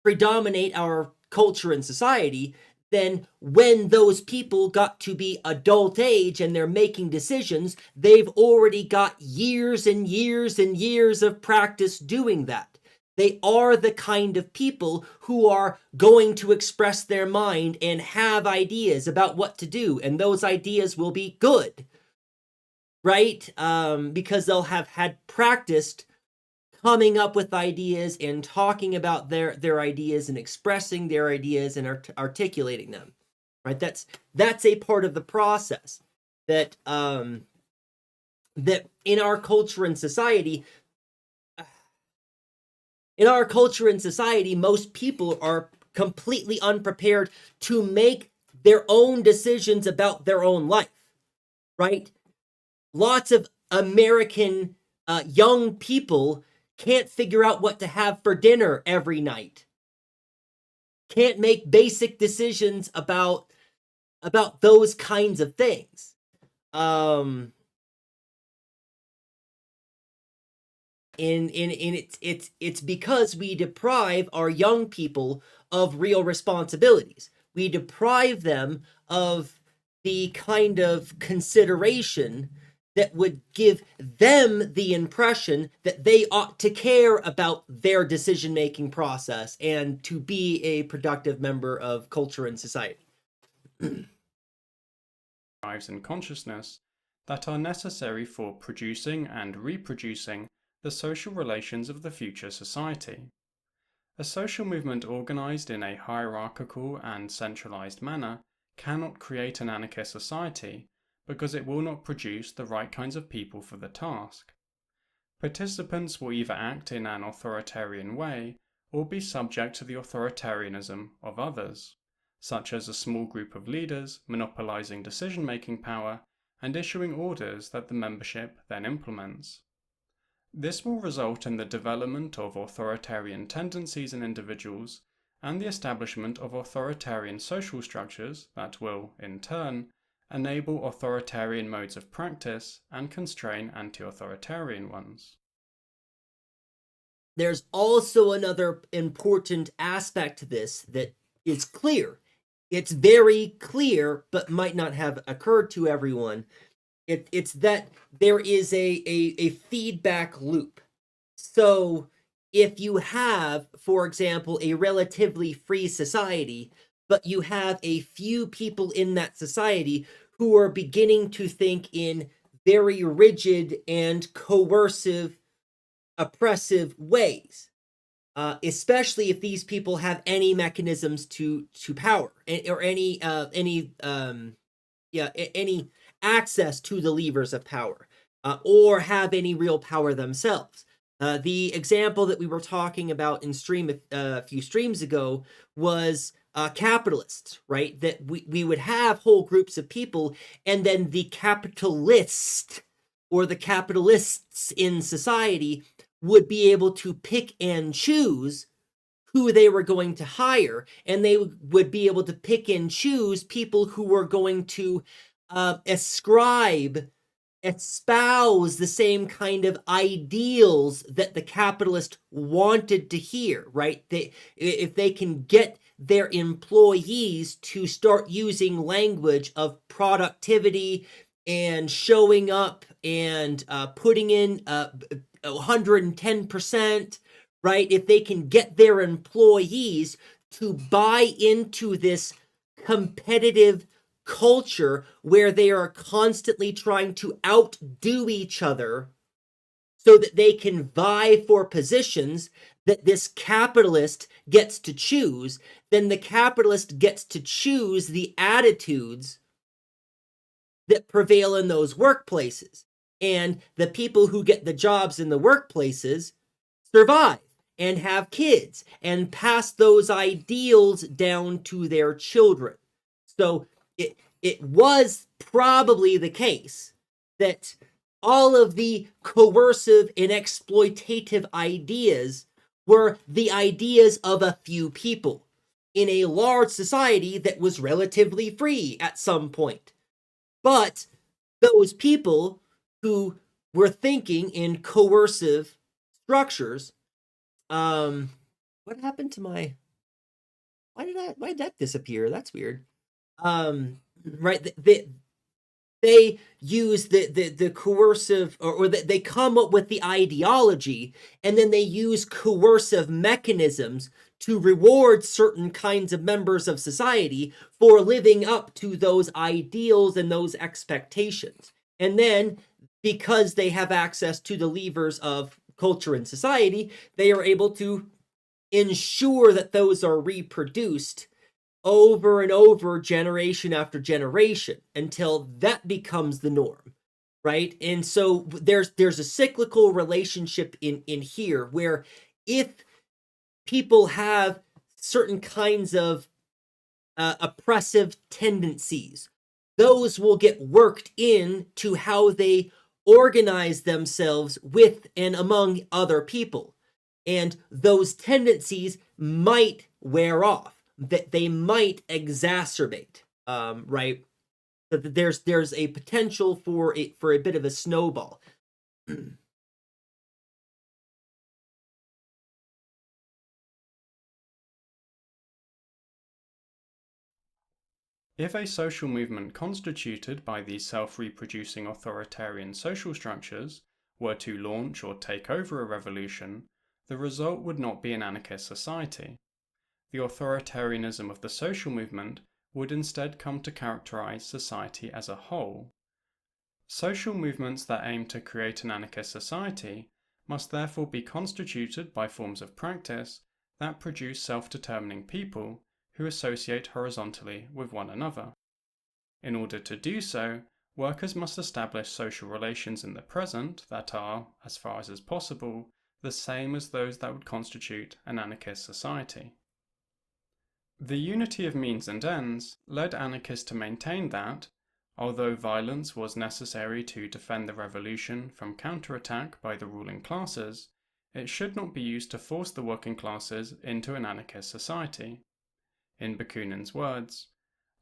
predominate our culture and society, then when those people got to be adult age and they're making decisions, they've already got years and years and years of practice doing that. They are the kind of people who are going to express their mind and have ideas about what to do, and those ideas will be good, right? Because they'll have had practiced coming up with ideas and talking about their ideas and expressing their ideas and articulating them, right? That's a part of the process that that in our culture and society, most people are completely unprepared to make their own decisions about their own life, right? Lots of American young people can't figure out what to have for dinner every night. Can't make basic decisions about those kinds of things. And it's because we deprive our young people of real responsibilities. We deprive them of the kind of consideration that would give them the impression that they ought to care about their decision-making process and to be a productive member of culture and society. Drives and consciousness that are necessary for producing and reproducing the social relations of the future society. A social movement organized in a hierarchical and centralized manner cannot create an anarchist society because it will not produce the right kinds of people for the task. Participants will either act in an authoritarian way or be subject to the authoritarianism of others, such as a small group of leaders monopolizing decision-making power and issuing orders that the membership then implements. This will result in the development of authoritarian tendencies in individuals and the establishment of authoritarian social structures that will, in turn, enable authoritarian modes of practice and constrain anti-authoritarian ones. There's also another important aspect to this that is clear. It's very clear, but might not have occurred to everyone. It's that there is a feedback loop. So if you have, for example, a relatively free society, but you have a few people in that society who are beginning to think in very rigid and coercive, oppressive ways, especially if these people have any mechanisms to power or any access to the levers of power, or have any real power themselves. The example that we were talking about in stream a few streams ago was capitalists, right? That we would have whole groups of people, and then the capitalist or the capitalists in society would be able to pick and choose who they were going to hire, and they would be able to pick and choose people who were going to espouse the same kind of ideals that the capitalist wanted to hear, right? If they can get their employees to start using language of productivity and showing up and putting in 110%, right? If they can get their employees to buy into this competitive culture where they are constantly trying to outdo each other so that they can vie for positions that this capitalist gets to choose, then the capitalist gets to choose the attitudes that prevail in those workplaces. And the people who get the jobs in the workplaces survive and have kids and pass those ideals down to their children. So it was probably the case that all of the coercive and exploitative ideas were the ideas of a few people in a large society that was relatively free at some point. But those people who were thinking in coercive structures, what happened to my, why did that disappear? That's weird. Right, they use the coercive, or they come up with the ideology, and then they use coercive mechanisms to reward certain kinds of members of society for living up to those ideals and those expectations. And then, because they have access to the levers of culture and society, they are able to ensure that those are reproduced over and over, generation after generation, until that becomes the norm, right? And so there's a cyclical relationship in here, where if people have certain kinds of oppressive tendencies, those will get worked into how they organize themselves with and among other people, and those tendencies might wear off, that they might exacerbate, right? That there's a potential for a bit of a snowball. If a social movement constituted by these self-reproducing authoritarian social structures were to launch or take over a revolution, the result would not be an anarchist society. The authoritarianism of the social movement would instead come to characterize society as a whole. Social movements that aim to create an anarchist society must therefore be constituted by forms of practice that produce self-determining people who associate horizontally with one another. In order to do so, workers must establish social relations in the present that are, as far as is possible, the same as those that would constitute an anarchist society. The unity of means and ends led anarchists to maintain that, although violence was necessary to defend the revolution from counterattack by the ruling classes, it should not be used to force the working classes into an anarchist society. In Bakunin's words,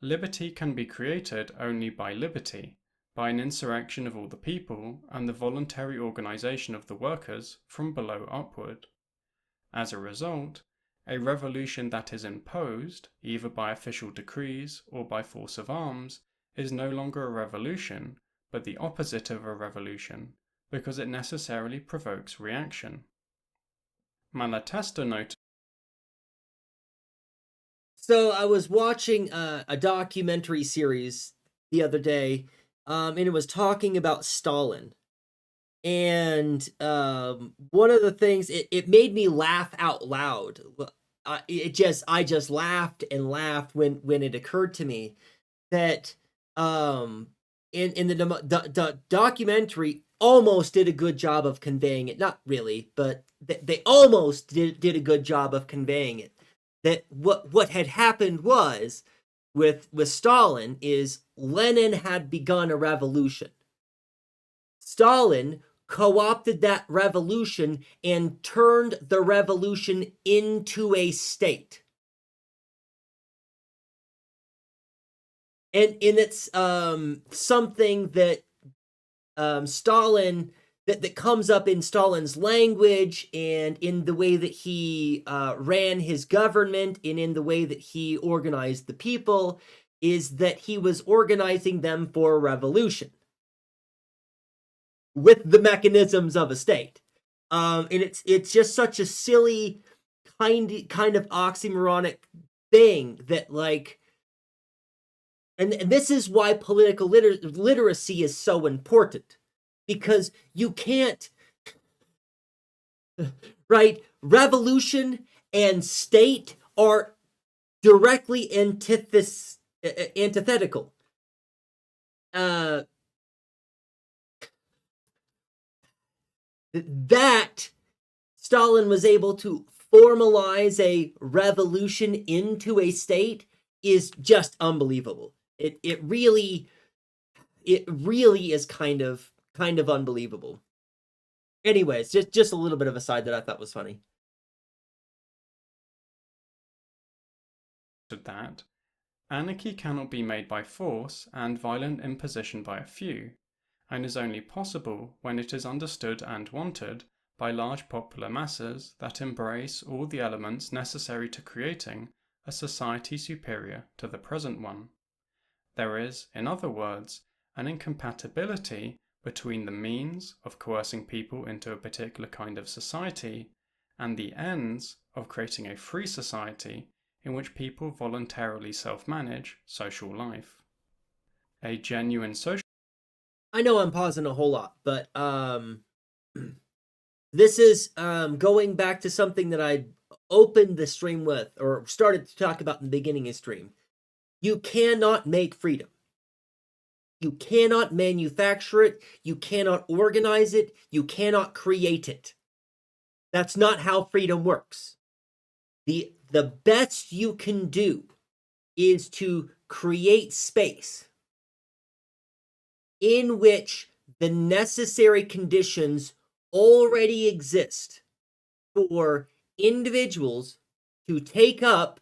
liberty can be created only by liberty, by an insurrection of all the people and the voluntary organization of the workers from below upward. As a result, a revolution that is imposed, either by official decrees or by force of arms, is no longer a revolution, but the opposite of a revolution, because it necessarily provokes reaction. Malatesta noted. So I was watching a documentary series the other day, and it was talking about Stalin. And one of the things, it made me laugh out loud. I just laughed and laughed when it occurred to me that in the documentary almost did a good job of conveying it. Not really, but they almost did a good job of conveying it. That what had happened was, with Stalin, is Lenin had begun a revolution. Stalin co-opted that revolution and turned the revolution into a state. and it's something that Stalin that comes up in Stalin's language and in the way that he ran his government and in the way that he organized the people, is that he was organizing them for a revolution with the mechanisms of a state. And it's just such a silly kind of oxymoronic thing that, like, and this is why political literacy is so important, because you can't, right? Revolution and state are directly antithetical. That Stalin was able to formalize a revolution into a state is just unbelievable. It really is kind of unbelievable. Anyways, just a little bit of a side that I thought was funny. That anarchy cannot be made by force and violent imposition by a few, and is only possible when it is understood and wanted by large popular masses that embrace all the elements necessary to creating a society superior to the present one. There is, in other words, an incompatibility between the means of coercing people into a particular kind of society and the ends of creating a free society in which people voluntarily self-manage social life. A genuine social... I know I'm pausing a whole lot, but this is going back to something that I opened the stream with, or started to talk about in the beginning of the stream. You cannot make freedom. You cannot manufacture it. You cannot organize it. You cannot create it. That's not how freedom works. The best you can do is to create space in which the necessary conditions already exist for individuals to take up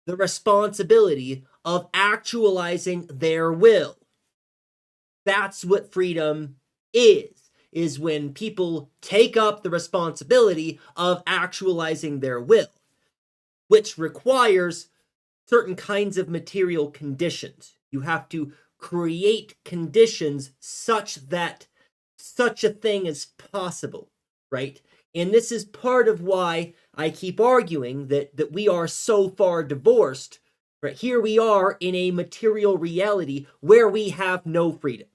the responsibility of actualizing their will. That's what freedom is when people take up the responsibility of actualizing their will, which requires certain kinds of material conditions. You have to create conditions such that such a thing is possible, right? And this is part of why I keep arguing that we are so far divorced, right? Here we are in a material reality where we have no freedom.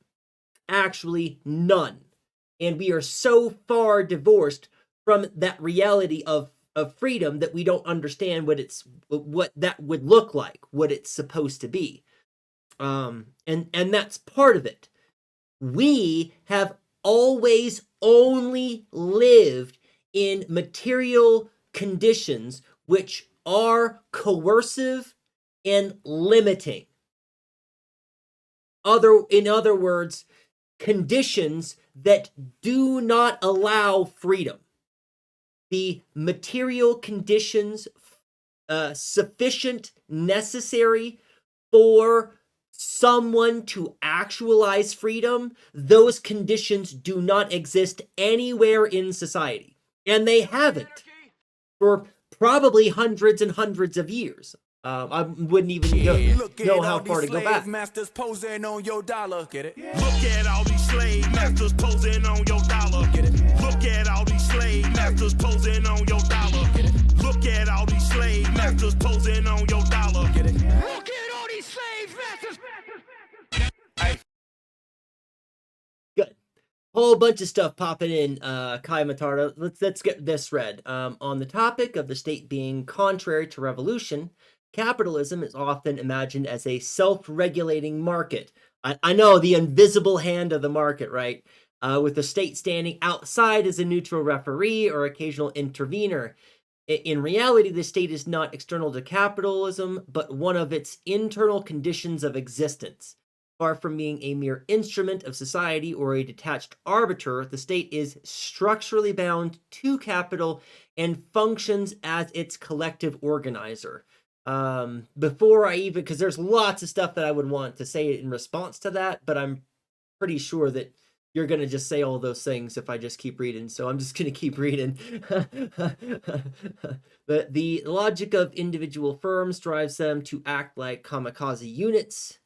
Actually, none. And we are so far divorced from that reality of freedom that we don't understand what that would look like, what it's supposed to be. And that's part of it. We have always only lived in material conditions which are coercive and limiting. In other words, conditions that do not allow freedom. The material conditions sufficient, necessary for someone to actualize freedom, those conditions do not exist anywhere in society. And they haven't for probably hundreds and hundreds of years. I wouldn't even know how far to go back. Masters posing on your dollar. Get it? Look at all these slave masters posing on your dollar. Get it? Look at all these slave masters posing on your dollar. Get it? Look at all these slave masters posing on your dollar. Get it? Look at all these slave masters. Hey. Good. Whole bunch of stuff popping in, Kai Matardo. Let's get this read. On the topic of the state being contrary to revolution, capitalism is often imagined as a self-regulating market. I know, the invisible hand of the market, right? With the state standing outside as a neutral referee or occasional intervener. In reality, the state is not external to capitalism, but one of its internal conditions of existence. Far from being a mere instrument of society or a detached arbiter, the state is structurally bound to capital and functions as its collective organizer. Before I even, because there's lots of stuff that I would want to say in response to that, but I'm pretty sure that you're going to just say all those things if I just keep reading. So I'm just going to keep reading. The logic of individual firms drives them to act like kamikaze units.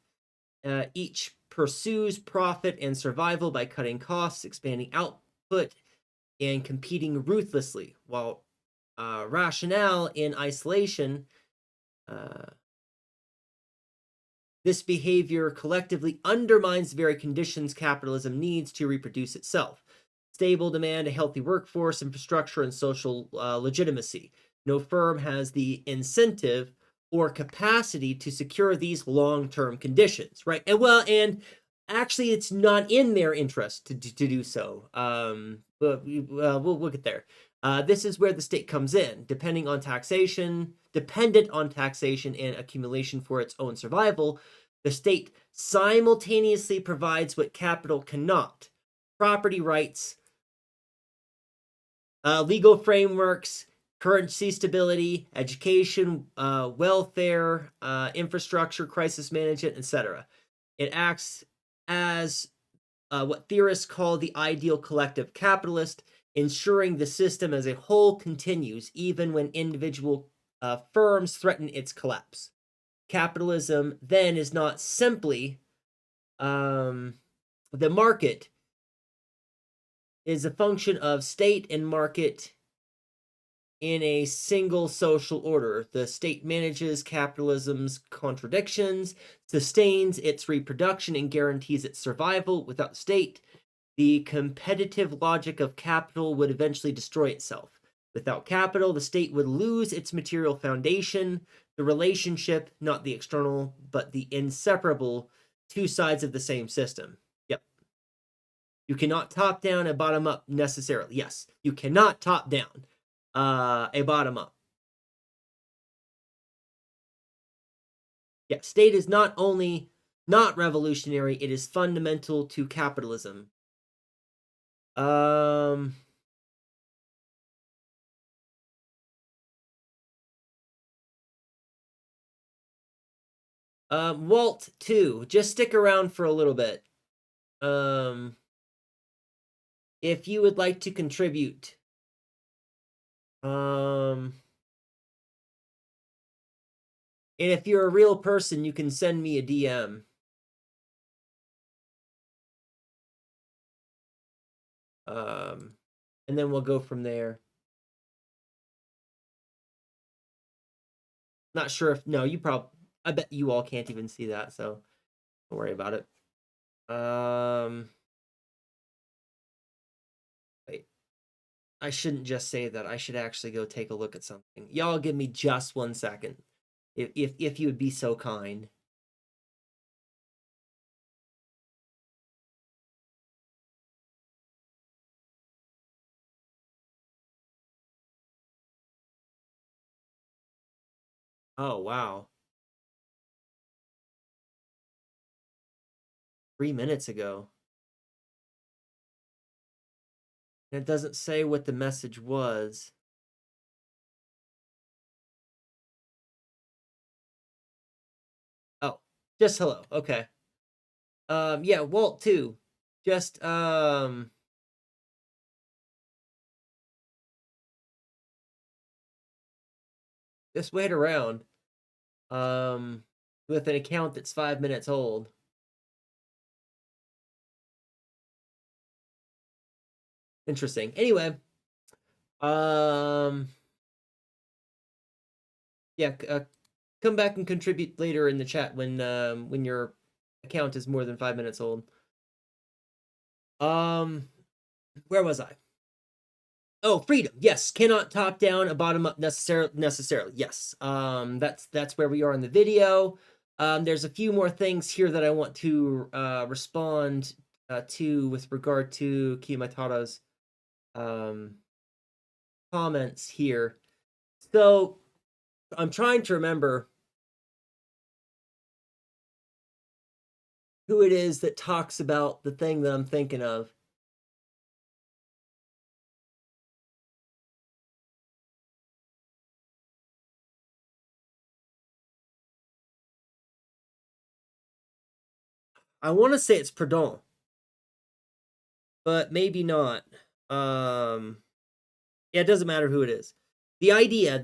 Each pursues profit and survival by cutting costs, expanding output, and competing ruthlessly, while rationale in isolation. This behavior collectively undermines the very conditions capitalism needs to reproduce itself: stable demand, a healthy workforce, infrastructure, and social legitimacy. No firm has the incentive or capacity to secure these long-term conditions, right? And actually, it's not in their interest to do so. But we'll get there. This is where the state comes in, dependent on taxation and accumulation for its own survival. The state simultaneously provides what capital cannot: property rights, legal frameworks, currency stability, education, welfare, infrastructure, crisis management, etc. It acts as what theorists call the ideal collective capitalist, ensuring the system as a whole continues even when individual firms threaten its collapse. Capitalism then is not simply the market is a function of state and market in a single social order. The state manages capitalism's contradictions, sustains its reproduction, and guarantees its survival. Without the state, the competitive logic of capital would eventually destroy itself. Without capital, the state would lose its material foundation, the relationship, not the external, but the inseparable two sides of the same system. Yep. You cannot top down a bottom up necessarily. Yes, you cannot top down a bottom up. Yeah, state is not only not revolutionary, it is fundamental to capitalism. Walt 2, just stick around for a little bit. If you would like to contribute. And if you're a real person, you can send me a DM. And then we'll go from there. Not sure if, no, I bet you all can't even see that, so don't worry about it. Wait. I shouldn't just say that. I should actually go take a look at something. Y'all give me just 1 second. If you would be so kind. Oh, wow. 3 minutes ago. And it doesn't say what the message was. Oh, just hello. Okay. Yeah, Walt too. Just wait around. With an account that's 5 minutes old. Interesting. Anyway, yeah, come back and contribute later in the chat when your account is more than 5 minutes old. Where was I? Oh, freedom. Yes, cannot top down a bottom up necessarily. Yes. That's where we are in the video. There's a few more things here that I want to respond to with regard to Kiyomatara's comments here. So I'm trying to remember who it is that talks about the thing that I'm thinking of. I want to say it's Proudhon, but maybe not. Yeah, it doesn't matter who it is. The idea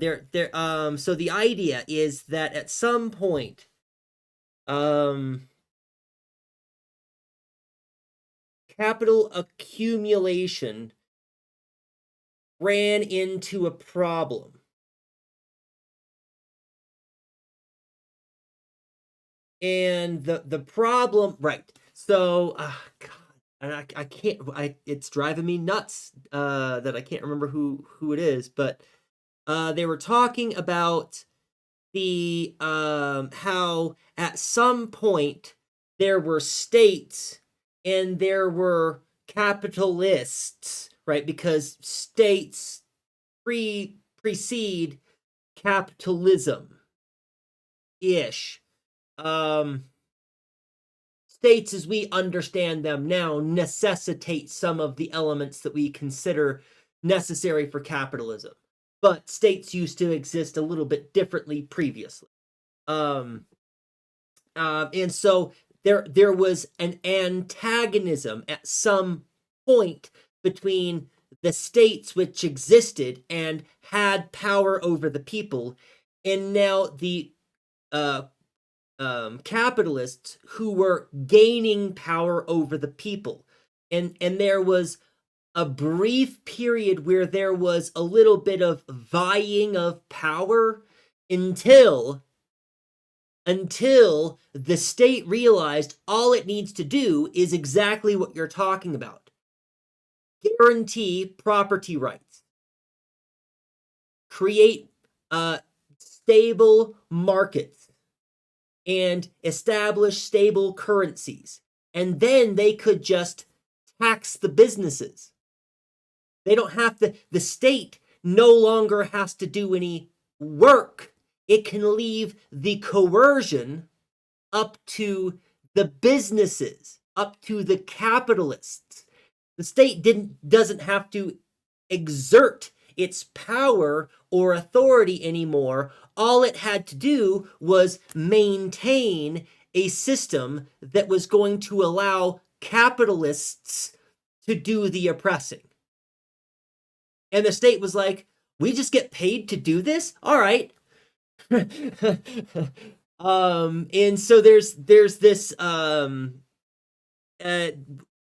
so the idea is that at some point, capital accumulation ran into a problem. And the problem, right? So, God, and I can't. It's driving me nuts that I can't remember who it is, but they were talking about the how at some point there were states and there were capitalists, right? Because states precede capitalism ish. States as we understand them now necessitate some of the elements that we consider necessary for capitalism, but states used to exist a little bit differently previously. And so there was an antagonism at some point between the states which existed and had power over the people, and now the capitalists who were gaining power over the people. And there was a brief period where there was a little bit of vying of power until the state realized all it needs to do is exactly what you're talking about. Guarantee property rights. Create stable markets and establish stable currencies. And then they could just tax the businesses. They don't have to, the state no longer has to do any work. It can leave the coercion up to the businesses, up to the capitalists. The state doesn't have to exert its power or authority anymore. All it had to do was maintain a system that was going to allow capitalists to do the oppressing. And the state was like, we just get paid to do this? All right. And so there's this and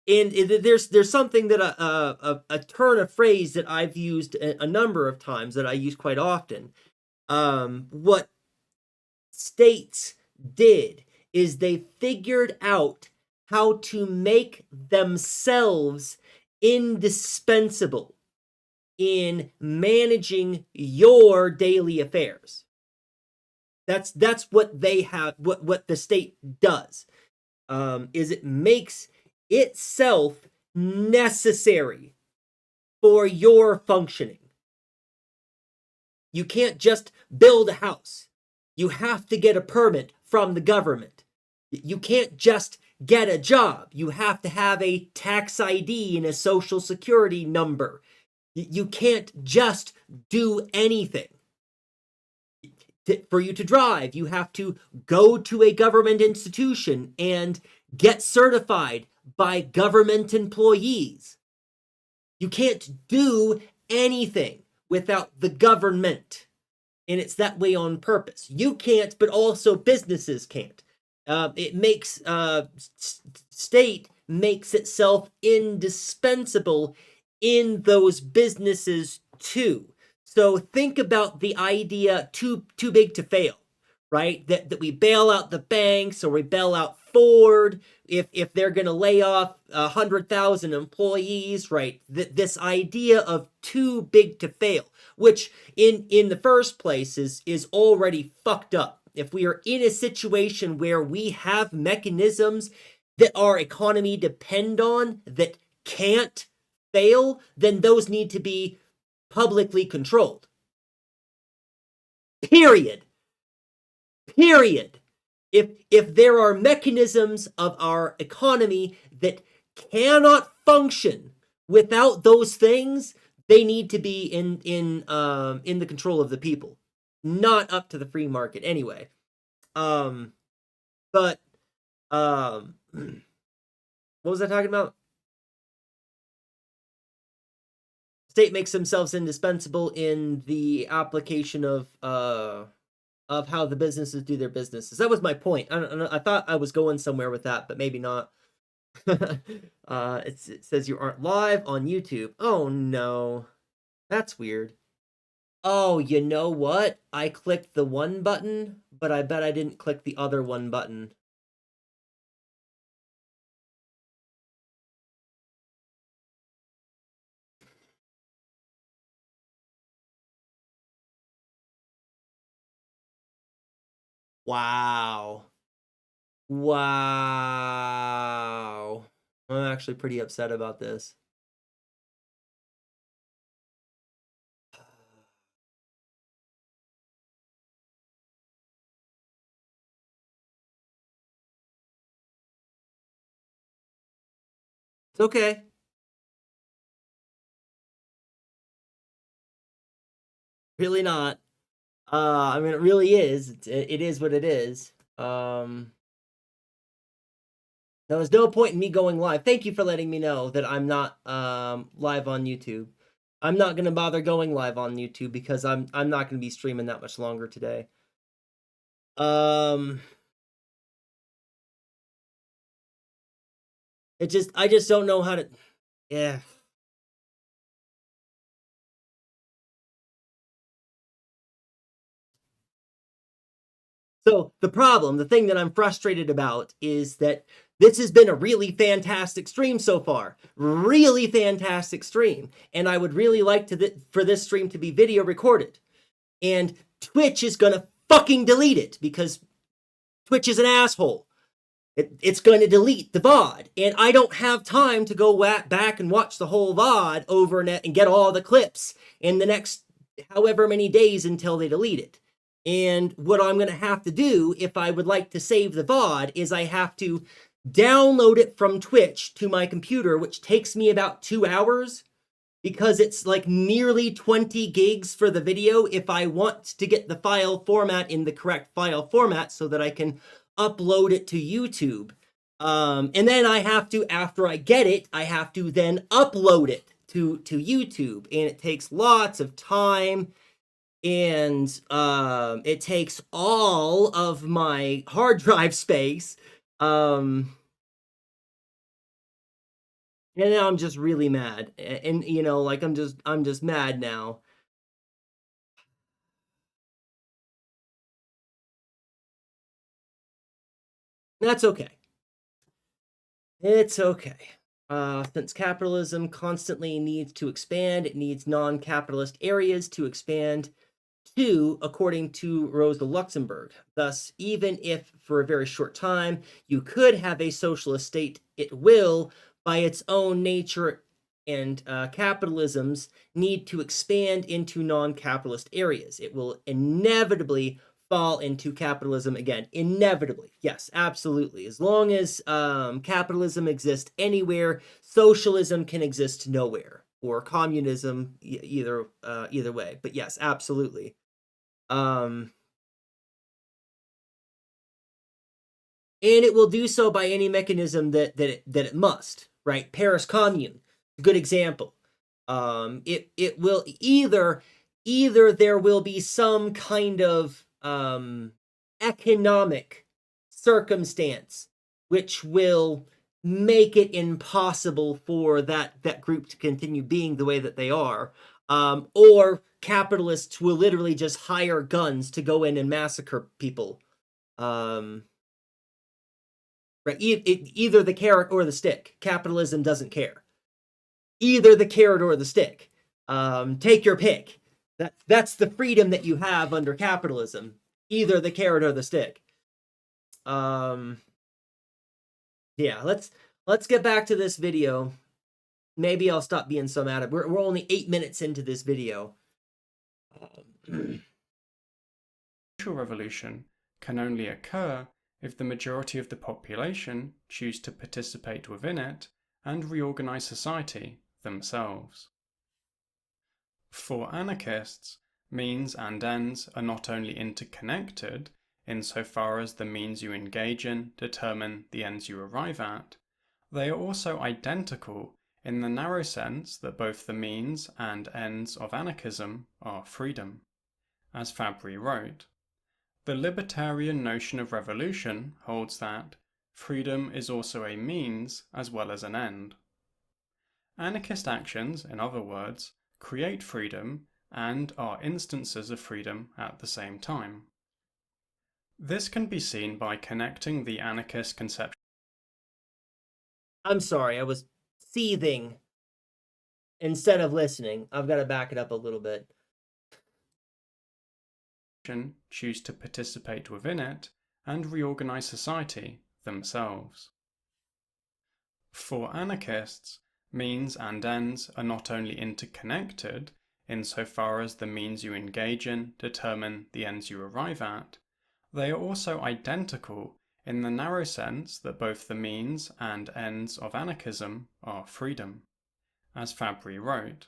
there's something that a turn of phrase that I've used a number of times that I use quite often. What states did is they figured out how to make themselves indispensable in managing your daily affairs. That's what they have. What the state does is it makes itself necessary for your functioning. You can't just build a house. You have to get a permit from the government. You can't just get a job. You have to have a tax ID and a social security number. You can't just do anything. For you to drive, you have to go to a government institution and get certified by government employees. You can't do anything without the government. And it's that way on purpose. You can't, but also businesses can't. It makes state makes itself indispensable in those businesses too. So think about the idea too big to fail, right? That we bail out the banks or we bail out Ford if they're going to lay off 100,000 employees, right? This idea of too big to fail, which in the first place is already fucked up. If we are in a situation where we have mechanisms that our economy depend on that can't fail, then those need to be publicly controlled. Period. If there are mechanisms of our economy that cannot function without those things, they need to be in the control of the people, not up to the free market anyway. But what was I talking about? State makes themselves indispensable in the application of how the businesses do their businesses. That was my point. I thought I was going somewhere with that, but maybe not. It says you aren't live on YouTube. Oh no, that's weird. Oh, you know what? I clicked the one button, but I bet I didn't click the other one button. Wow. Wow. I'm actually pretty upset about this. It's okay. Really not. I mean, it really is. It is what it is. There was no point in me going live. Thank you for letting me know that I'm not live on YouTube. I'm not gonna bother going live on YouTube because I'm not gonna be streaming that much longer today. I just don't know how to. Yeah. So the thing that I'm frustrated about is that this has been a really fantastic stream so far. Really fantastic stream. And I would really like for this stream to be video recorded. And Twitch is gonna fucking delete it because Twitch is an asshole. It's going to delete the VOD. And I don't have time to go back and watch the whole VOD over and get all the clips in the next however many days until they delete it. And what I'm going to have to do if I would like to save the VOD is I have to download it from Twitch to my computer, which takes me about 2 hours because it's like nearly 20 gigs for the video if I want to get the file format in the correct file format so that I can upload it to YouTube. And then I have to, after I get it, I have to then upload it to YouTube. And it takes lots of time. And it takes all of my hard drive space. And now I'm just really mad. And you know, like I'm just mad now. That's okay. It's okay. Since capitalism constantly needs to expand, it needs non-capitalist areas to expand too, according to Rosa Luxemburg. Thus, even if for a very short time you could have a socialist state, it will, by its own nature and capitalisms, need to expand into non-capitalist areas. It will inevitably fall into capitalism again. Inevitably. Yes, absolutely. As long as capitalism exists anywhere, socialism can exist nowhere. Or communism, either way. But yes, absolutely. And it will do so by any mechanism that it must, right? Paris Commune, good example. It will either there will be some kind of economic circumstance which will make it impossible for that group to continue being the way that they are, or capitalists will literally just hire guns to go in and massacre people. Right? Either the carrot or the stick. Capitalism doesn't care. Either the carrot or the stick. Take your pick. That's the freedom that you have under capitalism. Either the carrot or the stick. Yeah, let's get back to this video. Maybe I'll stop being so mad at it. We're only 8 minutes into this video. Social revolution can only occur if the majority of the population choose to participate within it and reorganize society themselves. For anarchists, means and ends are not only interconnected, insofar as the means you engage in determine the ends you arrive at, they are also identical in the narrow sense that both the means and ends of anarchism are freedom. As Fabry wrote, the libertarian notion of revolution holds that freedom is also a means as well as an end. Anarchist actions, in other words, create freedom and are instances of freedom at the same time. This can be seen by connecting the anarchist conception. I'm sorry, I was seething instead of listening. I've got to back it up a little bit. Choose to participate within it and reorganize society themselves. For anarchists, means and ends are not only interconnected insofar as the means you engage in determine the ends you arrive at, they are also identical in the narrow sense that both the means and ends of anarchism are freedom. As Fabry wrote,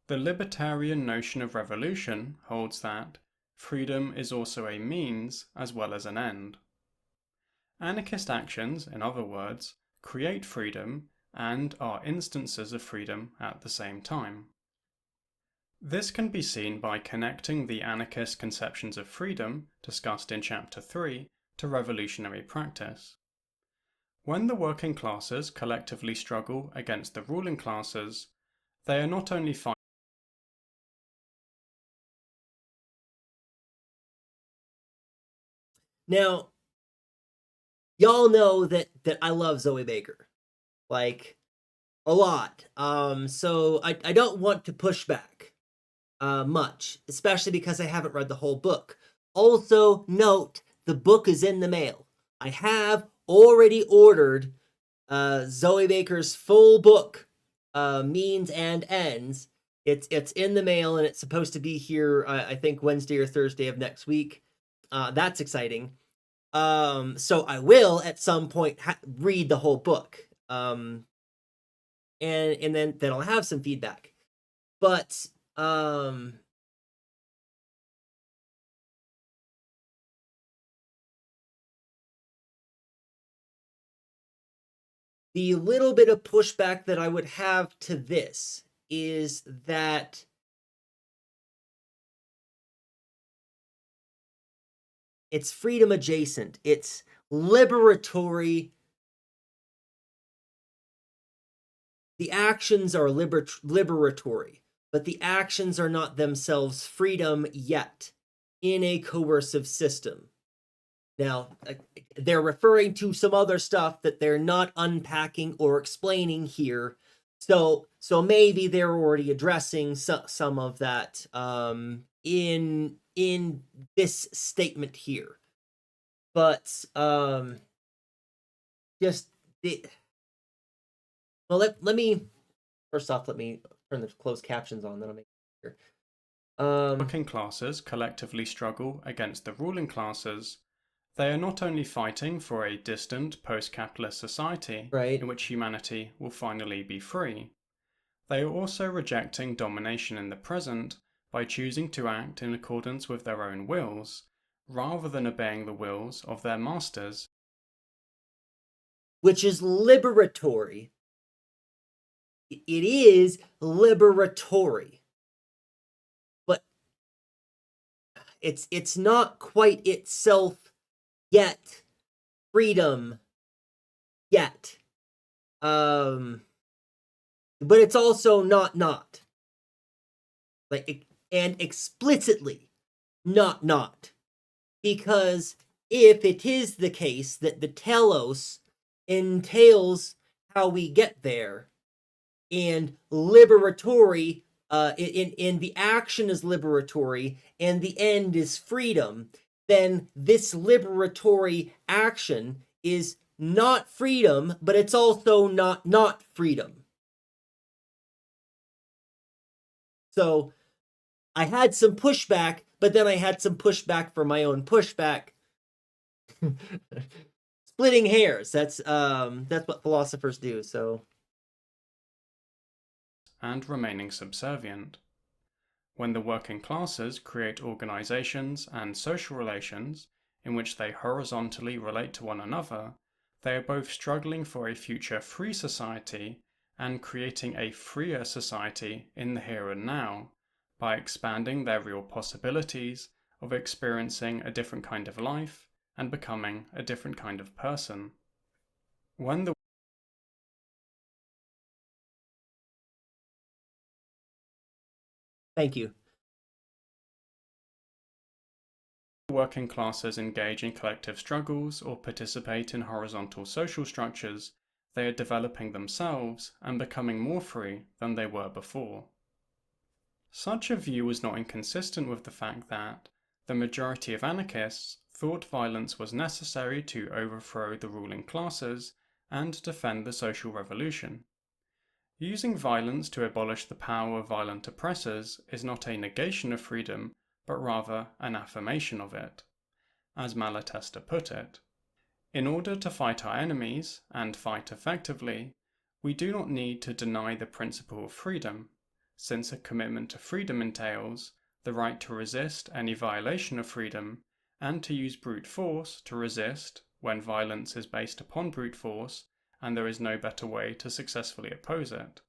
the libertarian notion of revolution holds that freedom is also a means as well as an end. Anarchist actions, in other words, create freedom and are instances of freedom at the same time. This can be seen by connecting the anarchist conceptions of freedom discussed in Chapter 3 to revolutionary practice. When the working classes collectively struggle against the ruling classes, they are not only fighting. Now, y'all know that I love Zoe Baker, like a lot. So I don't want to push back much, especially because I haven't read the whole book. Also, note the book is in the mail. I have already ordered Zoe Baker's full book, Means and Ends. It's in the mail and it's supposed to be here. I think Wednesday or Thursday of next week. That's exciting. So I will at some point read the whole book. And then I'll have some feedback. But the little bit of pushback that I would have to this is that it's freedom adjacent. It's liberatory. The actions are liberatory, but the actions are not themselves freedom yet in a coercive system. Now, they're referring to some other stuff that they're not unpacking or explaining here. So maybe they're already addressing some of that in this statement here. But just let me first off, let me turn the closed captions on, then I'll make it clear. Working classes collectively struggle against the ruling classes. They are not only fighting for a distant post-capitalist society in which humanity will finally be free, they are also rejecting domination in the present by choosing to act in accordance with their own wills, rather than obeying the wills of their masters. Which is liberatory. It is liberatory. But it's not quite itself yet freedom yet. But it's also not. Like, and explicitly not. Because if it is the case that the telos entails how we get there, and liberatory, in the action is liberatory, and the end is freedom, then this liberatory action is not freedom, but it's also not freedom. So I had some pushback, but then I had some pushback for my own pushback. Splitting hairs. That's what philosophers do. So. And remaining subservient. When the working classes create organizations and social relations in which they horizontally relate to one another, they are both struggling for a future free society and creating a freer society in the here and now by expanding their real possibilities of experiencing a different kind of life and becoming a different kind of person. When the Thank you. working classes engage in collective struggles or participate in horizontal social structures, they are developing themselves and becoming more free than they were before. Such a view was not inconsistent with the fact that the majority of anarchists thought violence was necessary to overthrow the ruling classes and defend the social revolution. Using violence to abolish the power of violent oppressors is not a negation of freedom, but rather an affirmation of it. As Malatesta put it, in order to fight our enemies, and fight effectively, we do not need to deny the principle of freedom, since a commitment to freedom entails the right to resist any violation of freedom, and to use brute force to resist when violence is based upon brute force, and there is no better way to successfully oppose it.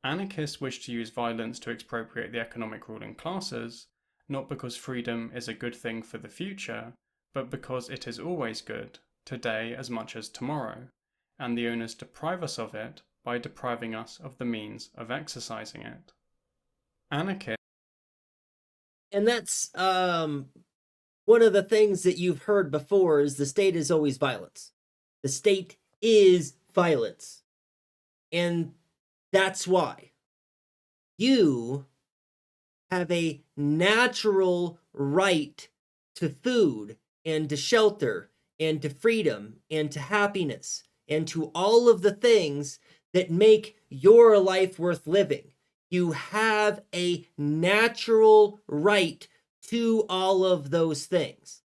Anarchists wish to use violence to expropriate the economic ruling classes, not because freedom is a good thing for the future, but because it is always good, today as much as tomorrow, and the owners deprive us of it by depriving us of the means of exercising it. Anarchists. And that's one of the things that you've heard before is the state is always violence. The state is violence. And that's why you have a natural right to food and to shelter and to freedom and to happiness and to all of the things that make your life worth living. You have a natural right to all of those things.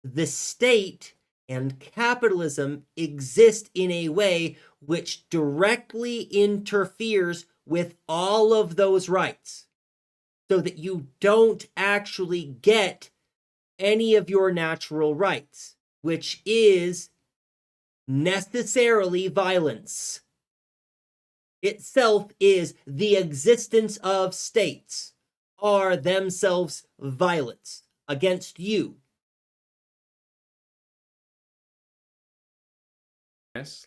The state and capitalism exist in a way which directly interferes with all of those rights, so that you don't actually get any of your natural rights, which is necessarily violence. Itself is the existence of states are themselves violence against you.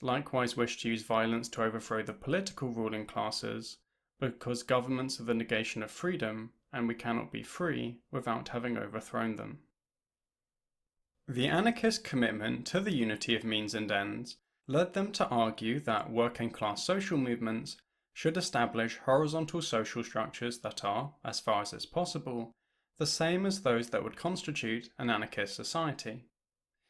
Likewise wish to use violence to overthrow the political ruling classes, because governments are the negation of freedom, and we cannot be free without having overthrown them. The anarchist commitment to the unity of means and ends led them to argue that working class social movements should establish horizontal social structures that are, as far as is possible, the same as those that would constitute an anarchist society.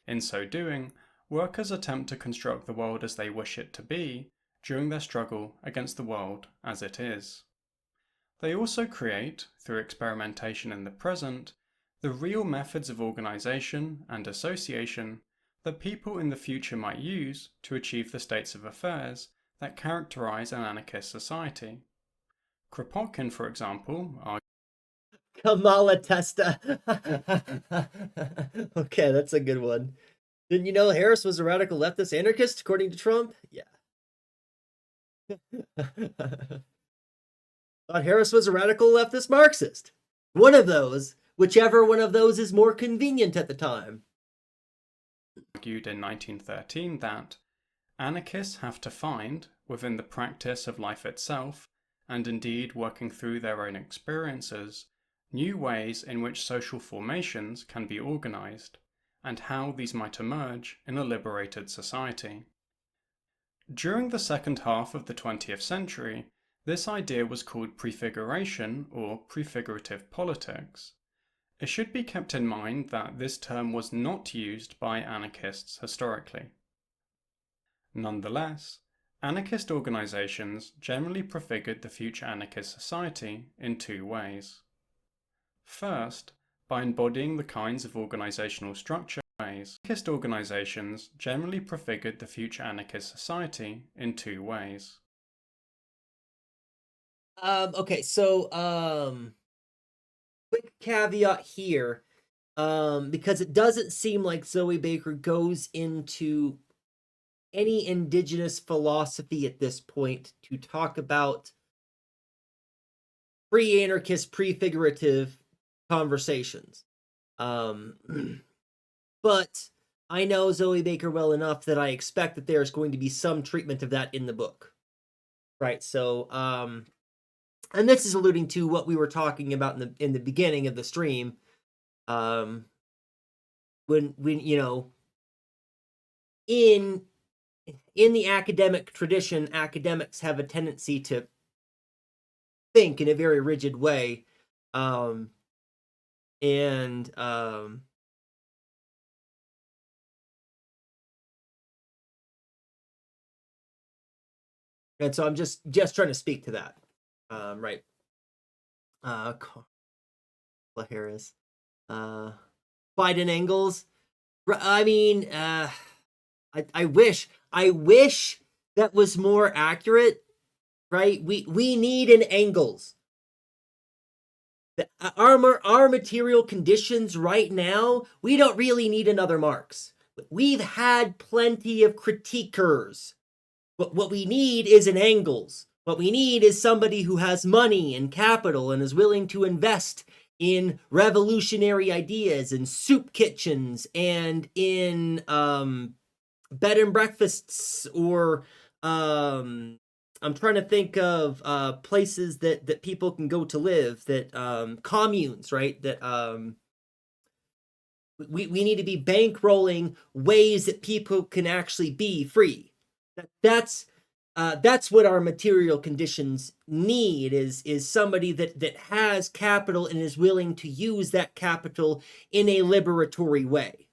In so doing, workers attempt to construct the world as they wish it to be during their struggle against the world as it is. They also create, through experimentation in the present, the real methods of organization and association that people in the future might use to achieve the states of affairs that characterize an anarchist society. Kropotkin, for example, argues Kamala Testa. Okay, that's a good one. Didn't you know Harris was a radical leftist anarchist, according to Trump? Yeah. Thought Harris was a radical leftist Marxist. One of those, whichever one of those is more convenient at the time. Argued in 1913 that anarchists have to find, within the practice of life itself, and indeed working through their own experiences, new ways in which social formations can be organized, and how these might emerge in a liberated society. During the second half of the 20th century, this idea was called prefiguration or prefigurative politics. It should be kept in mind that this term was not used by anarchists historically. Nonetheless, anarchist organizations generally prefigured the future anarchist society in two ways. First, by embodying the kinds of organizational structure ways. Anarchist organizations generally prefigured the future anarchist society in two ways. Okay, so quick caveat here. because it doesn't seem like Zoe Baker goes into any indigenous philosophy at this point to talk about pre-anarchist, prefigurative conversations. But I know Zoe Baker well enough that I expect that there's going to be some treatment of that in the book. Right, so, and this is alluding to what we were talking about in the beginning of the stream, when you know, in the academic tradition, academics have a tendency to think in a very rigid way, and so I'm just trying to speak to that, right? Kamala Harris, Biden Engels. I mean, I wish that was more accurate, right? We need an Engels. Our material conditions right now, we don't really need another Marx. We've had plenty of critiquers. But what we need is an Engels. What we need is somebody who has money and capital and is willing to invest in revolutionary ideas and soup kitchens and in bed and breakfasts, or I'm trying to think of places that people can go to live, that communes, right? That we need to be bankrolling ways that people can actually be free. That's what our material conditions need, is somebody that has capital and is willing to use that capital in a liberatory way.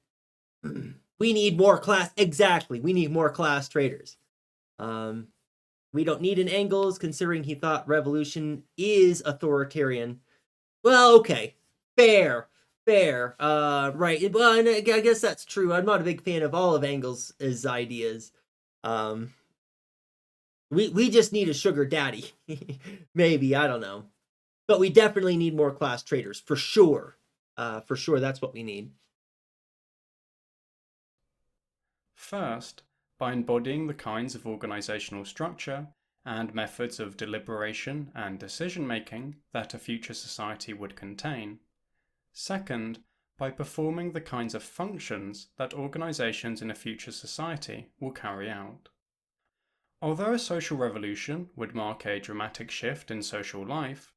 We need more class. Exactly. We need more class traders. We don't need an Engels, considering he thought revolution is authoritarian. Well, okay. Fair. Right. Well, and I guess that's true. I'm not a big fan of all of Engels' ideas. We just need a sugar daddy. Maybe, I don't know. But we definitely need more class traders, for sure. For sure, that's what we need. First, by embodying the kinds of organizational structure and methods of deliberation and decision-making that a future society would contain. Second, by performing the kinds of functions that organizations in a future society will carry out. Although a social revolution would mark a dramatic shift in social life,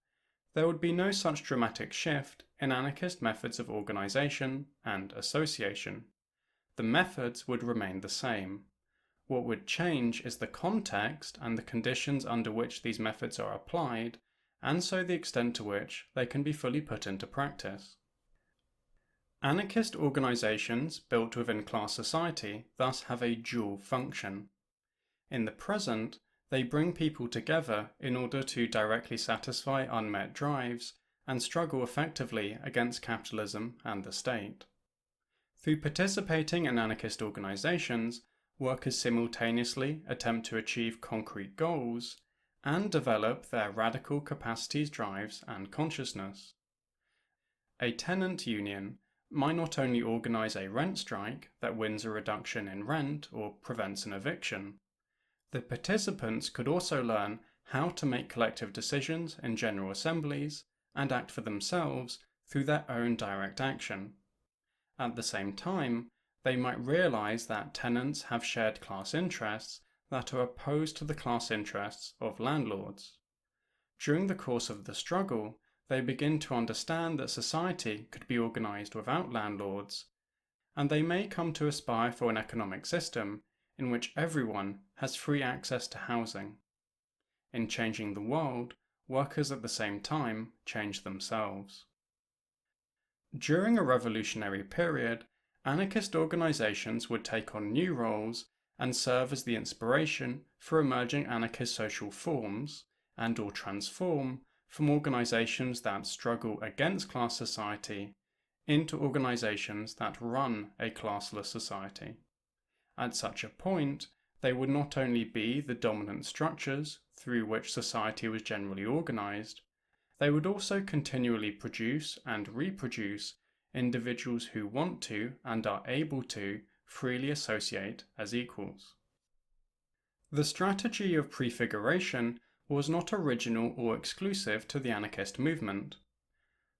there would be no such dramatic shift in anarchist methods of organization and association. The methods would remain the same. What would change is the context and the conditions under which these methods are applied, and so the extent to which they can be fully put into practice. Anarchist organizations built within class society thus have a dual function. In the present, they bring people together in order to directly satisfy unmet drives and struggle effectively against capitalism and the state. Through participating in anarchist organizations, workers simultaneously attempt to achieve concrete goals and develop their radical capacities, drives, and consciousness. A tenant union might not only organize a rent strike that wins a reduction in rent or prevents an eviction. The participants could also learn how to make collective decisions in general assemblies and act for themselves through their own direct action. At the same time, they might realize that tenants have shared class interests that are opposed to the class interests of landlords. During the course of the struggle, they begin to understand that society could be organized without landlords, and they may come to aspire for an economic system in which everyone has free access to housing. In changing the world, workers at the same time change themselves. During a revolutionary period, anarchist organizations would take on new roles and serve as the inspiration for emerging anarchist social forms and/or transform from organizations that struggle against class society into organizations that run a classless society. At such a point, they would not only be the dominant structures through which society was generally organized, they would also continually produce and reproduce individuals who want to and are able to freely associate as equals. The strategy of prefiguration was not original or exclusive to the anarchist movement.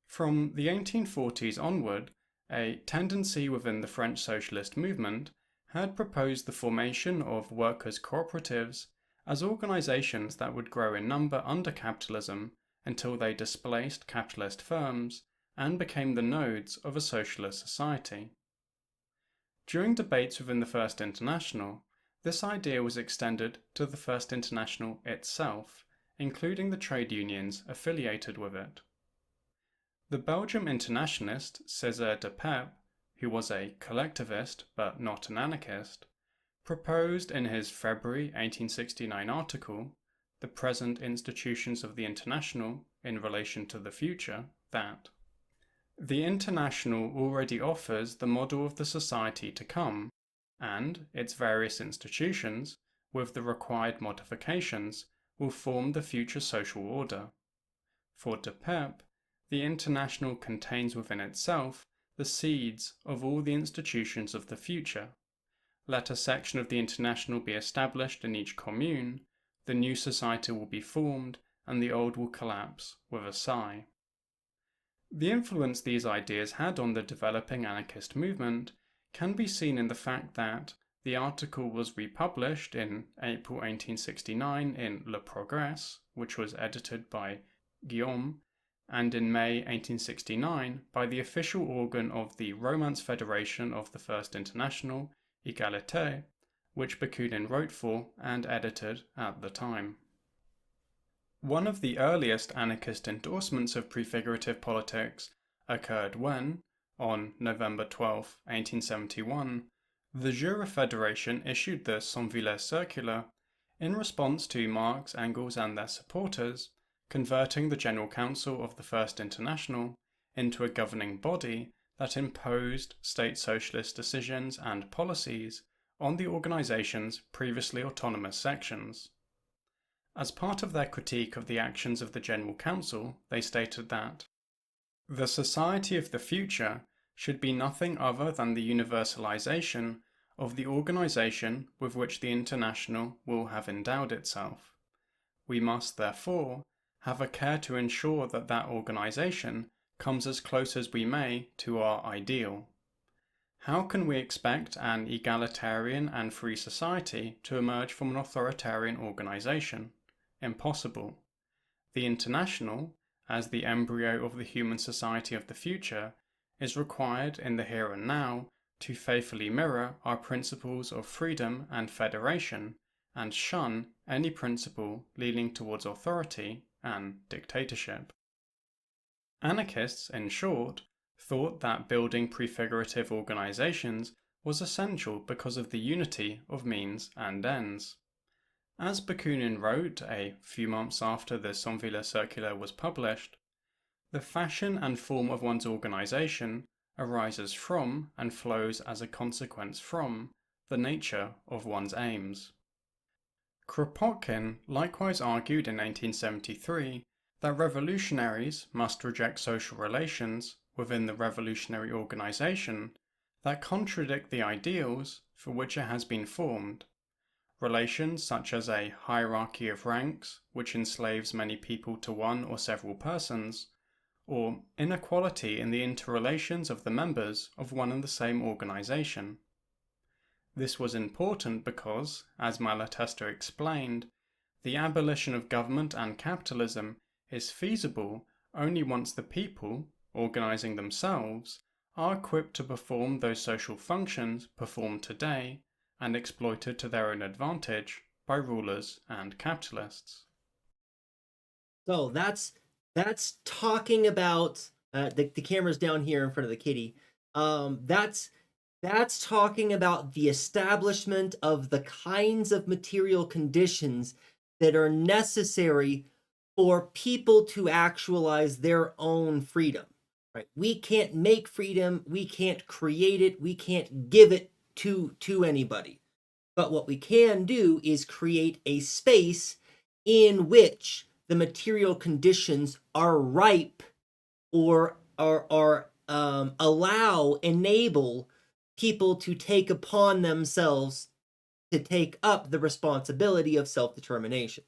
From the 1840s onward, a tendency within the French socialist movement had proposed the formation of workers' cooperatives as organizations that would grow in number under capitalism until they displaced capitalist firms and became the nodes of a socialist society. During debates within the First International, this idea was extended to the First International itself, including the trade unions affiliated with it. The Belgian internationalist César de Pep, who was a collectivist but not an anarchist, proposed in his February 1869 article, The Present Institutions of the International in Relation to the Future, that the International already offers the model of the society to come, and its various institutions, with the required modifications, will form the future social order. For de Pep, the International contains within itself the seeds of all the institutions of the future. Let a section of the International be established in each commune, the new society will be formed, and the old will collapse with a sigh. The influence these ideas had on the developing anarchist movement can be seen in the fact that the article was republished in April 1869 in Le Progrès, which was edited by Guillaume, and in May 1869 by the official organ of the Romance Federation of the First International, Égalité, which Bakunin wrote for and edited at the time. One of the earliest anarchist endorsements of prefigurative politics occurred when, on November 12, 1871, the Jura Federation issued the Saint-Villers Circular in response to Marx, Engels and their supporters converting the General Council of the First International into a governing body that imposed state socialist decisions and policies on the organization's previously autonomous sections. As part of their critique of the actions of the General Council, they stated that the society of the future should be nothing other than the universalization of the organization with which the International will have endowed itself. We must, therefore, have a care to ensure that that organization comes as close as we may to our ideal. How can we expect an egalitarian and free society to emerge from an authoritarian organization? Impossible. The International, as the embryo of the human society of the future, is required in the here and now to faithfully mirror our principles of freedom and federation and shun any principle leading towards authority and dictatorship. Anarchists, in short, thought that building prefigurative organizations was essential because of the unity of means and ends. As Bakunin wrote a few months after the Saint-Villers Circular was published, the fashion and form of one's organization arises from and flows as a consequence from the nature of one's aims. Kropotkin likewise argued in 1873 that revolutionaries must reject social relations within the revolutionary organization that contradict the ideals for which it has been formed. Relations such as a hierarchy of ranks, which enslaves many people to one or several persons, or inequality in the interrelations of the members of one and the same organization. This was important because, as Malatesta explained, the abolition of government and capitalism is feasible only once the people, organizing themselves, are equipped to perform those social functions performed today and exploited to their own advantage by rulers and capitalists. So that's talking about the camera's down here in front of the kitty. That's talking about the establishment of the kinds of material conditions that are necessary for people to actualize their own freedom. Right? We can't make freedom, we can't create it, we can't give it to anybody. But what we can do is create a space in which the material conditions are ripe or are enable people to take upon themselves to take up the responsibility of self-determination.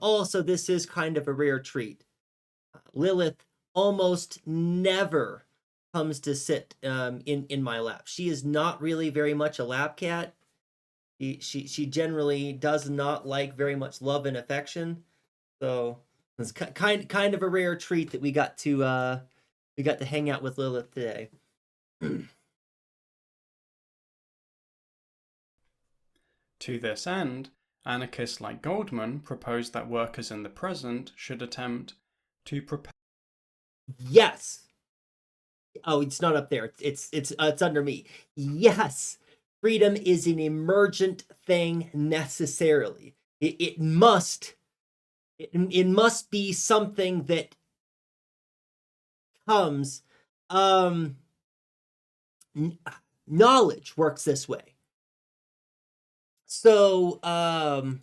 Also, this is kind of a rare treat. Lilith almost never comes to sit in my lap. She is not really very much a lap cat. She generally does not like very much love and affection. So it's kind of a rare treat that we got to hang out with Lilith today. To this end, anarchists like Goldman propose that workers in the present should attempt to prepare. Yes. Oh, it's not up there. It's under me. Yes. Freedom is an emergent thing necessarily. It must be something that comes. Knowledge works this way. So,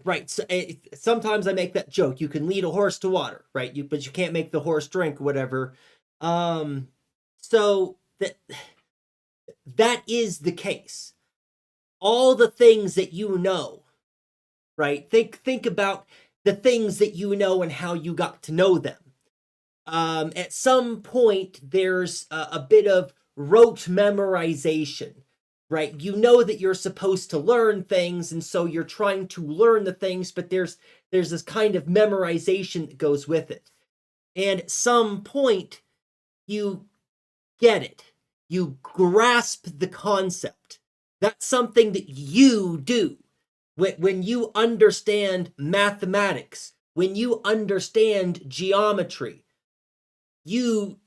right. So, sometimes I make that joke. You can lead a horse to water, right? But you can't make the horse drink, whatever. So that is the case. All the things that you know, right? Think about the things that you know and how you got to know them. At some point, there's a bit of rote memorization. Right? You know that you're supposed to learn things, and so you're trying to learn the things, but there's this kind of memorization that goes with it. And at some point, you get it. You grasp the concept. That's something that you do. When you understand mathematics, when you understand geometry, you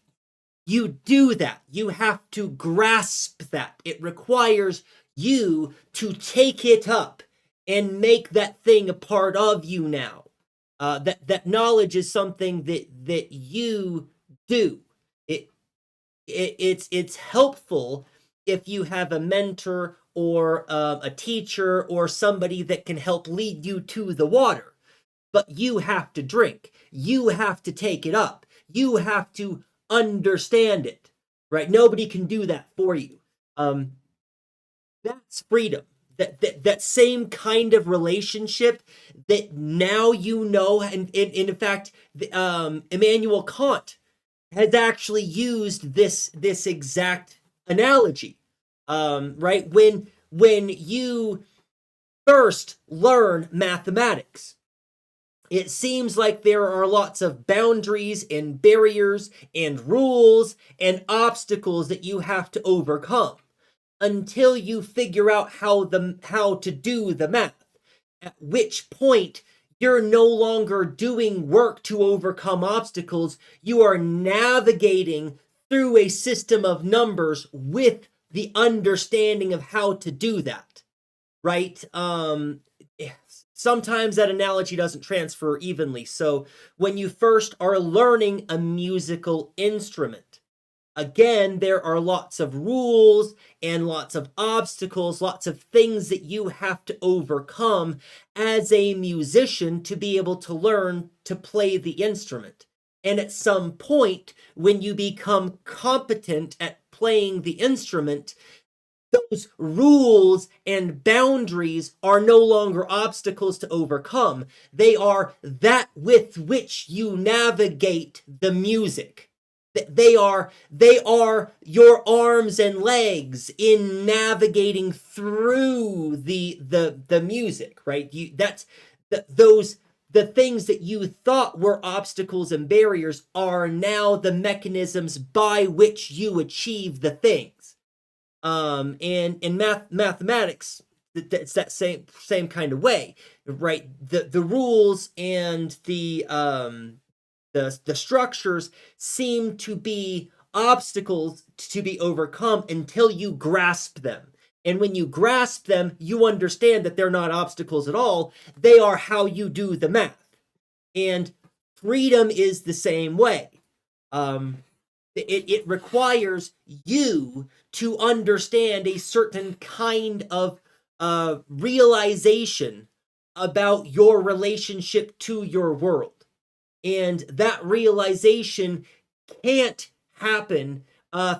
do that. You have to grasp that. It requires you to take it up and make that thing a part of you now. That knowledge is something that you do. It's helpful if you have a mentor or a teacher or somebody that can help lead you to the water. But you have to drink. You have to take it up. You have to understand it, right? Nobody can do that for you. That's freedom. That same kind of relationship that now you know, and in fact, Immanuel Kant has actually used this exact analogy, right? When you first learn mathematics, it seems like there are lots of boundaries and barriers and rules and obstacles that you have to overcome until you figure out how to do the math, at which point you're no longer doing work to overcome obstacles. You are navigating through a system of numbers with the understanding of how to do that, right? Sometimes that analogy doesn't transfer evenly. So when you first are learning a musical instrument, again, there are lots of rules and lots of obstacles, lots of things that you have to overcome as a musician to be able to learn to play the instrument. And at some point, when you become competent at playing the instrument, those rules and boundaries are no longer obstacles to overcome. They are that with which you navigate the music. They are your arms and legs in navigating through the music, right? The things that you thought were obstacles and barriers are now the mechanisms by which you achieve the things. And in mathematics, it's that same kind of way, right? The rules and the structures seem to be obstacles to be overcome until you grasp them. And when you grasp them, you understand that they're not obstacles at all. They are how you do the math. And freedom is the same way. It requires you to understand a certain kind of realization about your relationship to your world. And that realization can't happen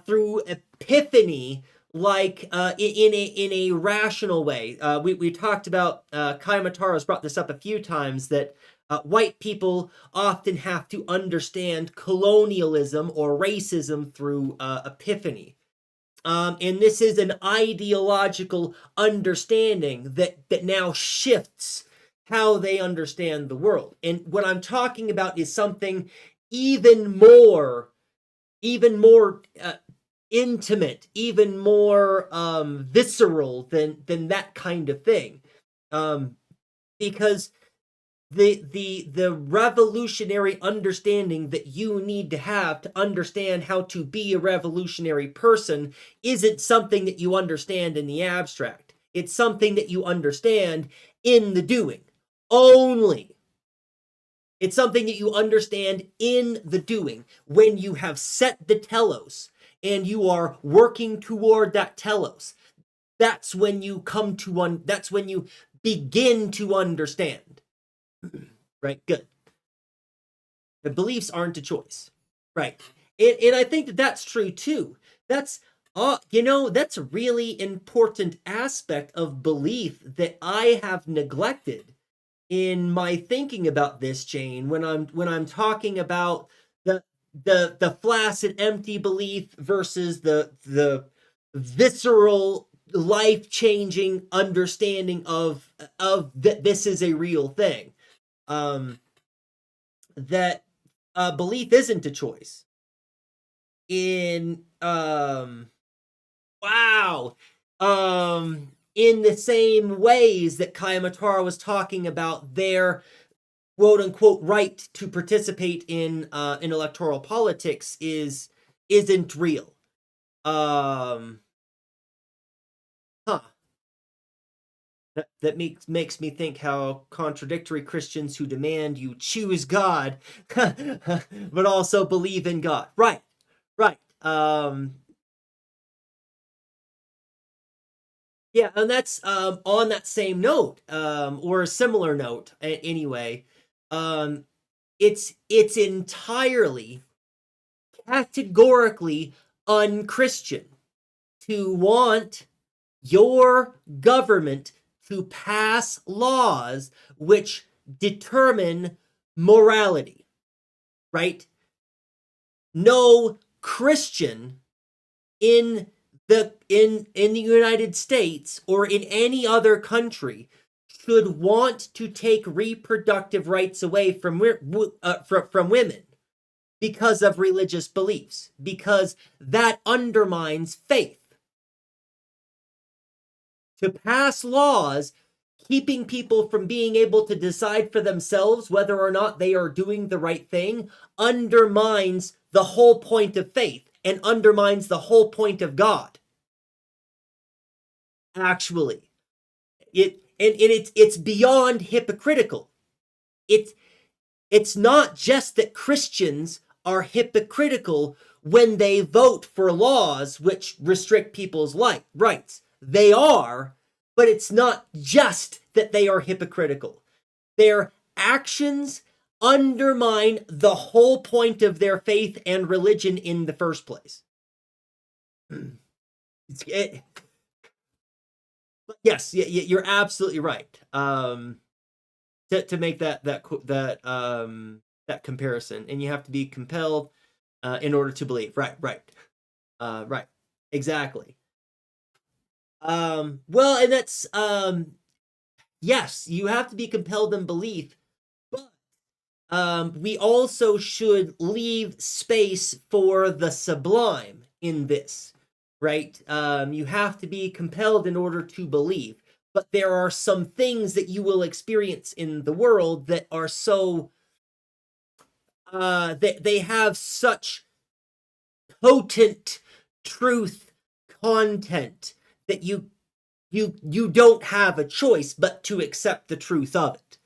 through epiphany, like in a rational way. We talked about, Kai Mataro's brought this up a few times, that white people often have to understand colonialism or racism through epiphany. And this is an ideological understanding that now shifts how they understand the world. And what I'm talking about is something even more intimate, even more visceral than that kind of thing, because the revolutionary understanding that you need to understand how to be a revolutionary person isn't something that you understand in the abstract. It's something that you understand in the doing only. It's something that you understand in the doing, when you have set the telos and you are working toward that telos. That's when you that's when you begin to understand. Right, good. The beliefs aren't a choice. Right. And I think that's true too. That's that's a really important aspect of belief that I have neglected in my thinking about this, Jane, when I'm talking about the flaccid, empty belief versus the visceral, life-changing understanding of that this is a real thing. That belief isn't a choice. In in the same ways that Kai Matara was talking about their quote unquote right to participate in electoral politics isn't real. That makes me think how contradictory Christians who demand you choose God, but also believe in God. Right. Yeah, and that's on that same note, or a similar note, anyway. It's entirely categorically unchristian to want your government to pass laws which determine morality, right? No Christian in the United States or in any other country should want to take reproductive rights away from women because of religious beliefs, because that undermines faith. To pass laws keeping people from being able to decide for themselves whether or not they are doing the right thing undermines the whole point of faith and undermines the whole point of God. Actually, it's beyond hypocritical. It's not just that Christians are hypocritical when they vote for laws which restrict people's rights. They are, but it's not just that they are hypocritical. Their actions undermine the whole point of their faith and religion in the first place. Yes, you're absolutely right. To make that comparison, and you have to be compelled in order to believe. Right. Exactly. Well, and that's yes, you have to be compelled in belief, but we also should leave space for the sublime in this, right? You have to be compelled in order to believe, but there are some things that you will experience in the world that are so they have such potent truth content that you don't have a choice but to accept the truth of it.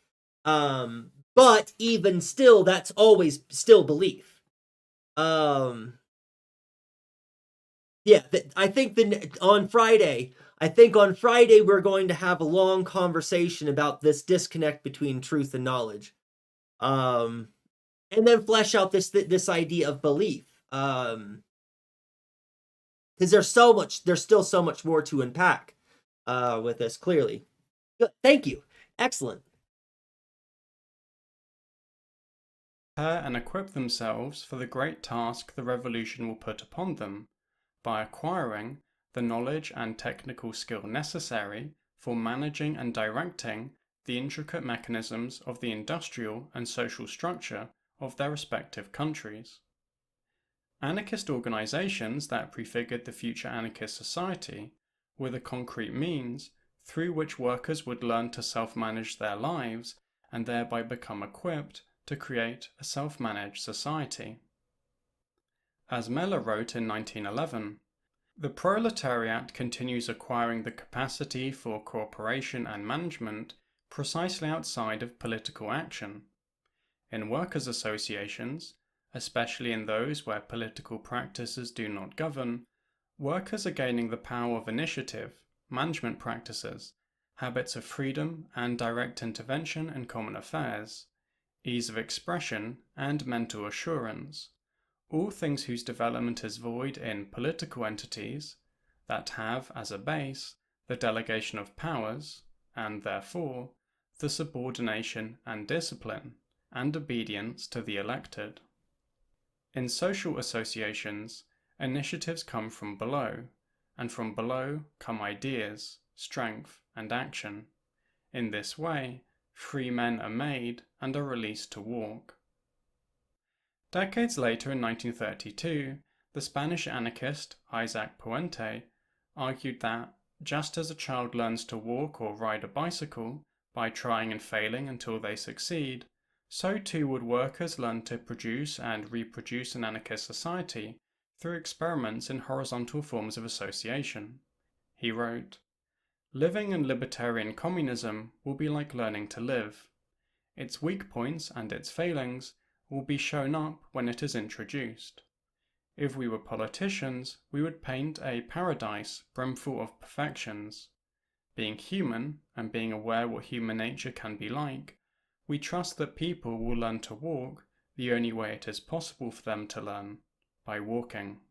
But even still, that's always still belief. Yeah, I think on Friday we're going to have a long conversation about this disconnect between truth and knowledge, and then flesh out this idea of belief. Because there's still so much more to unpack with this, clearly. Good. Thank you. Excellent. Prepare and equip themselves for the great task the revolution will put upon them by acquiring the knowledge and technical skill necessary for managing and directing the intricate mechanisms of the industrial and social structure of their respective countries. Anarchist organizations that prefigured the future anarchist society were the concrete means through which workers would learn to self-manage their lives and thereby become equipped to create a self-managed society. As Meller wrote in 1911, the proletariat continues acquiring the capacity for cooperation and management precisely outside of political action. In workers' associations, especially in those where political practices do not govern, workers are gaining the power of initiative, management practices, habits of freedom and direct intervention in common affairs, ease of expression and mental assurance, all things whose development is void in political entities that have as a base the delegation of powers and, therefore, the subordination and discipline and obedience to the elected. In social associations, initiatives come from below, and from below come ideas, strength, and action. In this way, free men are made and are released to walk. Decades later, in 1932, the Spanish anarchist Isaac Puente argued that, just as a child learns to walk or ride a bicycle by trying and failing until they succeed, so too would workers learn to produce and reproduce an anarchist society through experiments in horizontal forms of association. He wrote, "Living in libertarian communism will be like learning to live. Its weak points and its failings will be shown up when it is introduced. If we were politicians, we would paint a paradise brimful of perfections. Being human, and being aware what human nature can be like, we trust that people will learn to walk the only way it is possible for them to learn, by walking."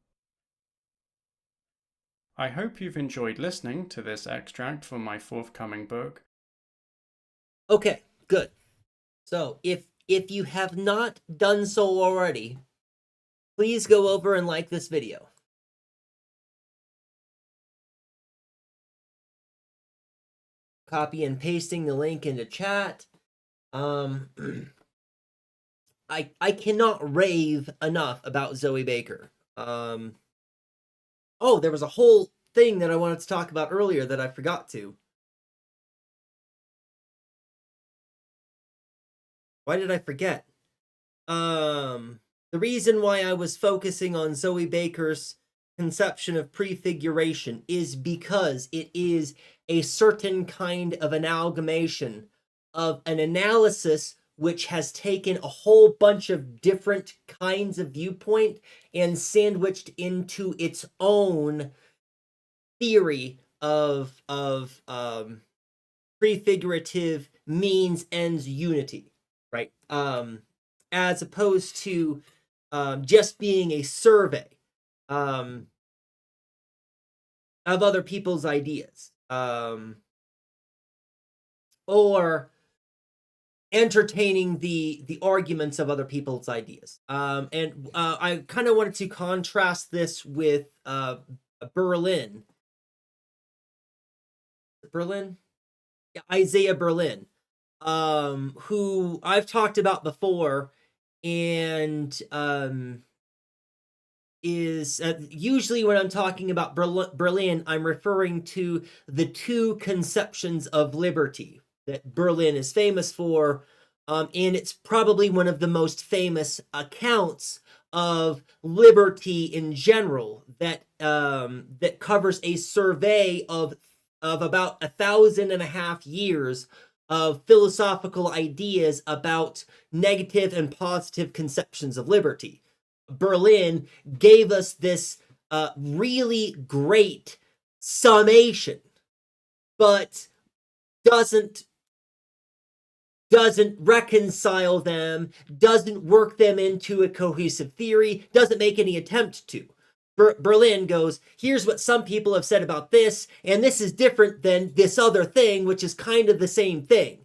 I hope you've enjoyed listening to this extract from my forthcoming book. Okay, good. So if you have not done so already, please go over and like this video. Copy and pasting the link into chat. I cannot rave enough about Zoe Baker. Oh, there was a whole thing that I wanted to talk about earlier that I forgot to. Why did I forget? The reason why I was focusing on Zoe Baker's conception of prefiguration is because it is a certain kind of amalgamation of an analysis which has taken a whole bunch of different kinds of viewpoint and sandwiched into its own theory of prefigurative means ends unity, right? As opposed to just being a survey of other people's ideas, or entertaining the arguments of other people's ideas. And I kind of wanted to contrast this with Berlin. Yeah, Isaiah Berlin, who I've talked about before, and is usually when I'm talking about Berlin, I'm referring to the two conceptions of liberty that Berlin is famous for, and it's probably one of the most famous accounts of liberty in general that that covers a survey of about 1,500 years of philosophical ideas about negative and positive conceptions of liberty. Berlin gave us this really great summation, but doesn't doesn't reconcile them, doesn't work them into a cohesive theory, doesn't make any attempt to. Berlin goes, here's what some people have said about this, and this is different than this other thing, which is kind of the same thing,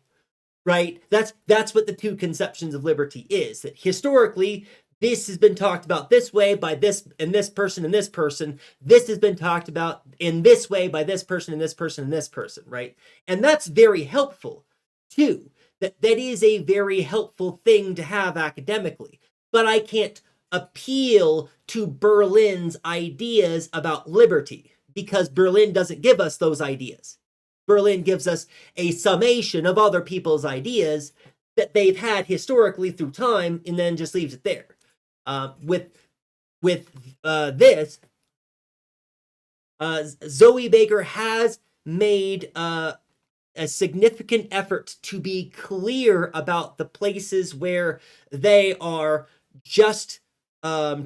right? That's what the two conceptions of liberty is. That historically, this has been talked about this way by this and this person and this person. This has been talked about in this way by this person and this person and this person, right? And that's very helpful, too. That is a very helpful thing to have academically. But I can't appeal to Berlin's ideas about liberty because Berlin doesn't give us those ideas. Berlin gives us a summation of other people's ideas that they've had historically through time and then just leaves it there. With this, Zoe Baker has made a significant effort to be clear about the places where they are just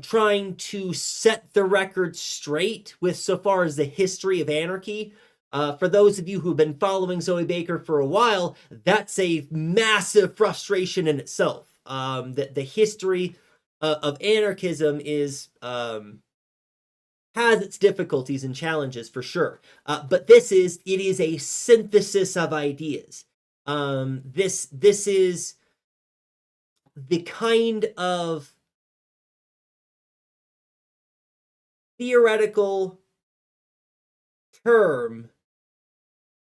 trying to set the record straight with so far as the history of anarchy. For those of you who've been following Zoe Baker for a while, that's a massive frustration in itself. That the history of anarchism is has its difficulties and challenges for sure. But it is a synthesis of ideas. This is the kind of theoretical term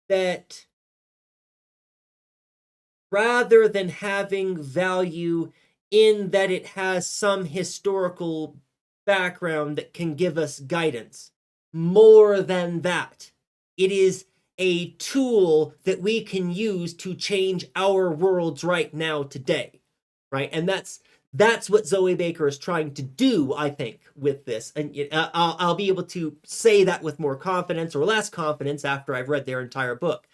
that, rather than having value in that it has some historical background that can give us guidance, more than that, it is a tool that we can use to change our worlds right now today, right? And that's what Zoe Baker is trying to do, I think, with this. And I'll be able to say that with more confidence or less confidence after I've read their entire book.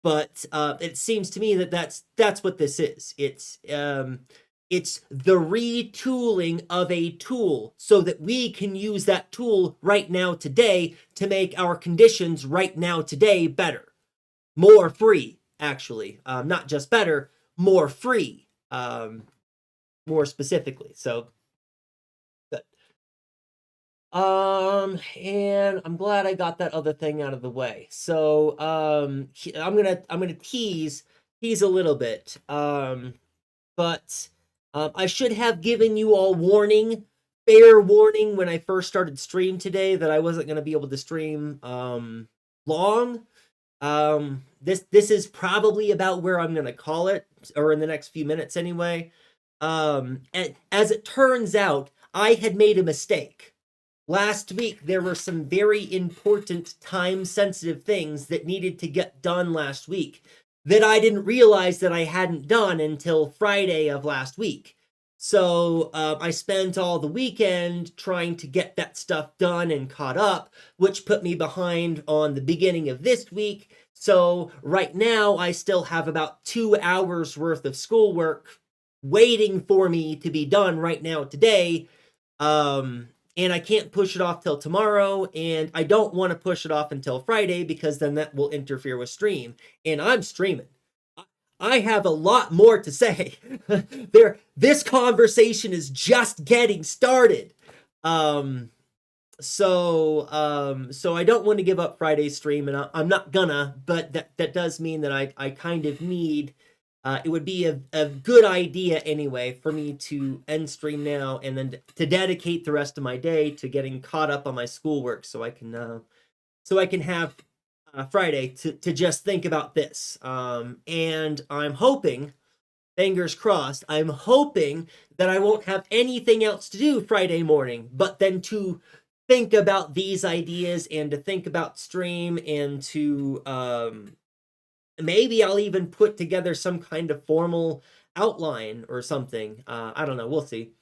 But it seems to me that that's what this is. It's the retooling of a tool so that we can use that tool right now today to make our conditions right now today better. More free, actually. Not just better, more free. More specifically. So good. And I'm glad I got that other thing out of the way. So I'm gonna tease a little bit. But I should have given you all fair warning when I first started stream today that I wasn't gonna be able to stream long. This is probably about where I'm gonna call it, or in the next few minutes anyway. And as it turns out, I had made a mistake. Last week, there were some very important time-sensitive things that needed to get done last week that I didn't realize that I hadn't done until Friday of last week. So I spent all the weekend trying to get that stuff done and caught up, which put me behind on the beginning of this week. So right now, I still have about 2 hours worth of schoolwork waiting for me to be done right now today. And I can't push it off till tomorrow, and I don't want to push it off until Friday because then that will interfere with stream. And I'm streaming. I have a lot more to say. This conversation is just getting started. So I don't want to give up Friday's stream, and I'm not gonna, but that does mean that I kind of need, it would be a good idea anyway for me to end stream now and then to dedicate the rest of my day to getting caught up on my schoolwork so I can have Friday to just think about this. And I'm hoping, fingers crossed, I'm hoping that I won't have anything else to do Friday morning, but then to think about these ideas and to think about stream and to maybe I'll even put together some kind of formal outline or something. I don't know. We'll see.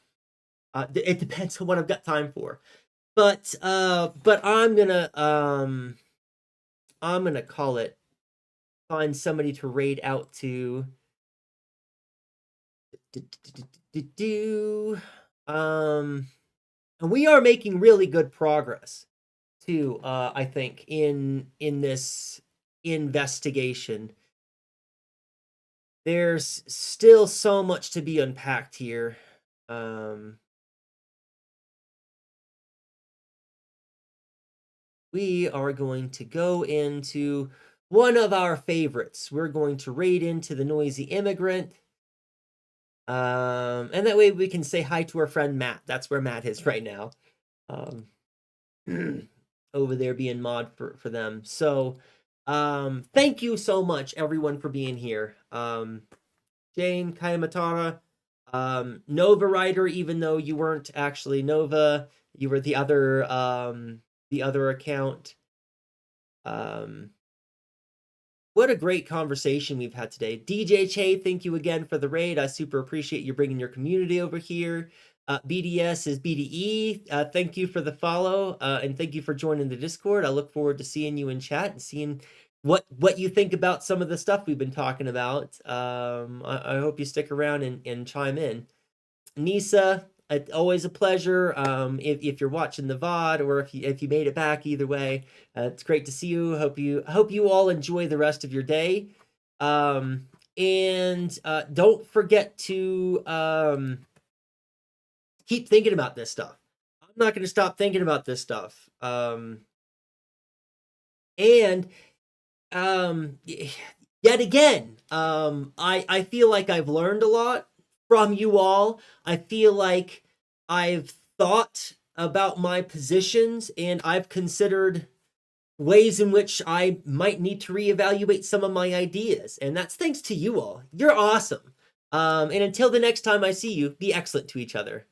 It depends on what I've got time for. But I'm gonna call it. Find somebody to raid out to. And we are making really good progress too. I think in this investigation. there's still so much to be unpacked here. We are going to go into one of our favorites. We're going to raid into the noisy immigrant. And that way we can say hi to our friend Matt. That's where Matt is right now. Over there being mod for them. So thank you so much everyone for being here. Jane, Kayamatara, Nova Rider, even though you weren't actually Nova, you were the other account. What a great conversation we've had today. DJ Che, thank you again for the raid. I super appreciate you bringing your community over here. BDS is BDE. Thank you for the follow, and thank you for joining the Discord. I look forward to seeing you in chat and seeing what you think about some of the stuff we've been talking about. I hope you stick around and chime in. Nisa, always a pleasure. If you're watching the VOD or if you made it back, either way, it's great to see you. Hope you all enjoy the rest of your day. And don't forget to keep thinking about this stuff. I'm not going to stop thinking about this stuff. And yet again, I feel like I've learned a lot from you all. I feel like I've thought about my positions and I've considered ways in which I might need to reevaluate some of my ideas. And that's thanks to you all. You're awesome. And until the next time I see you, be excellent to each other.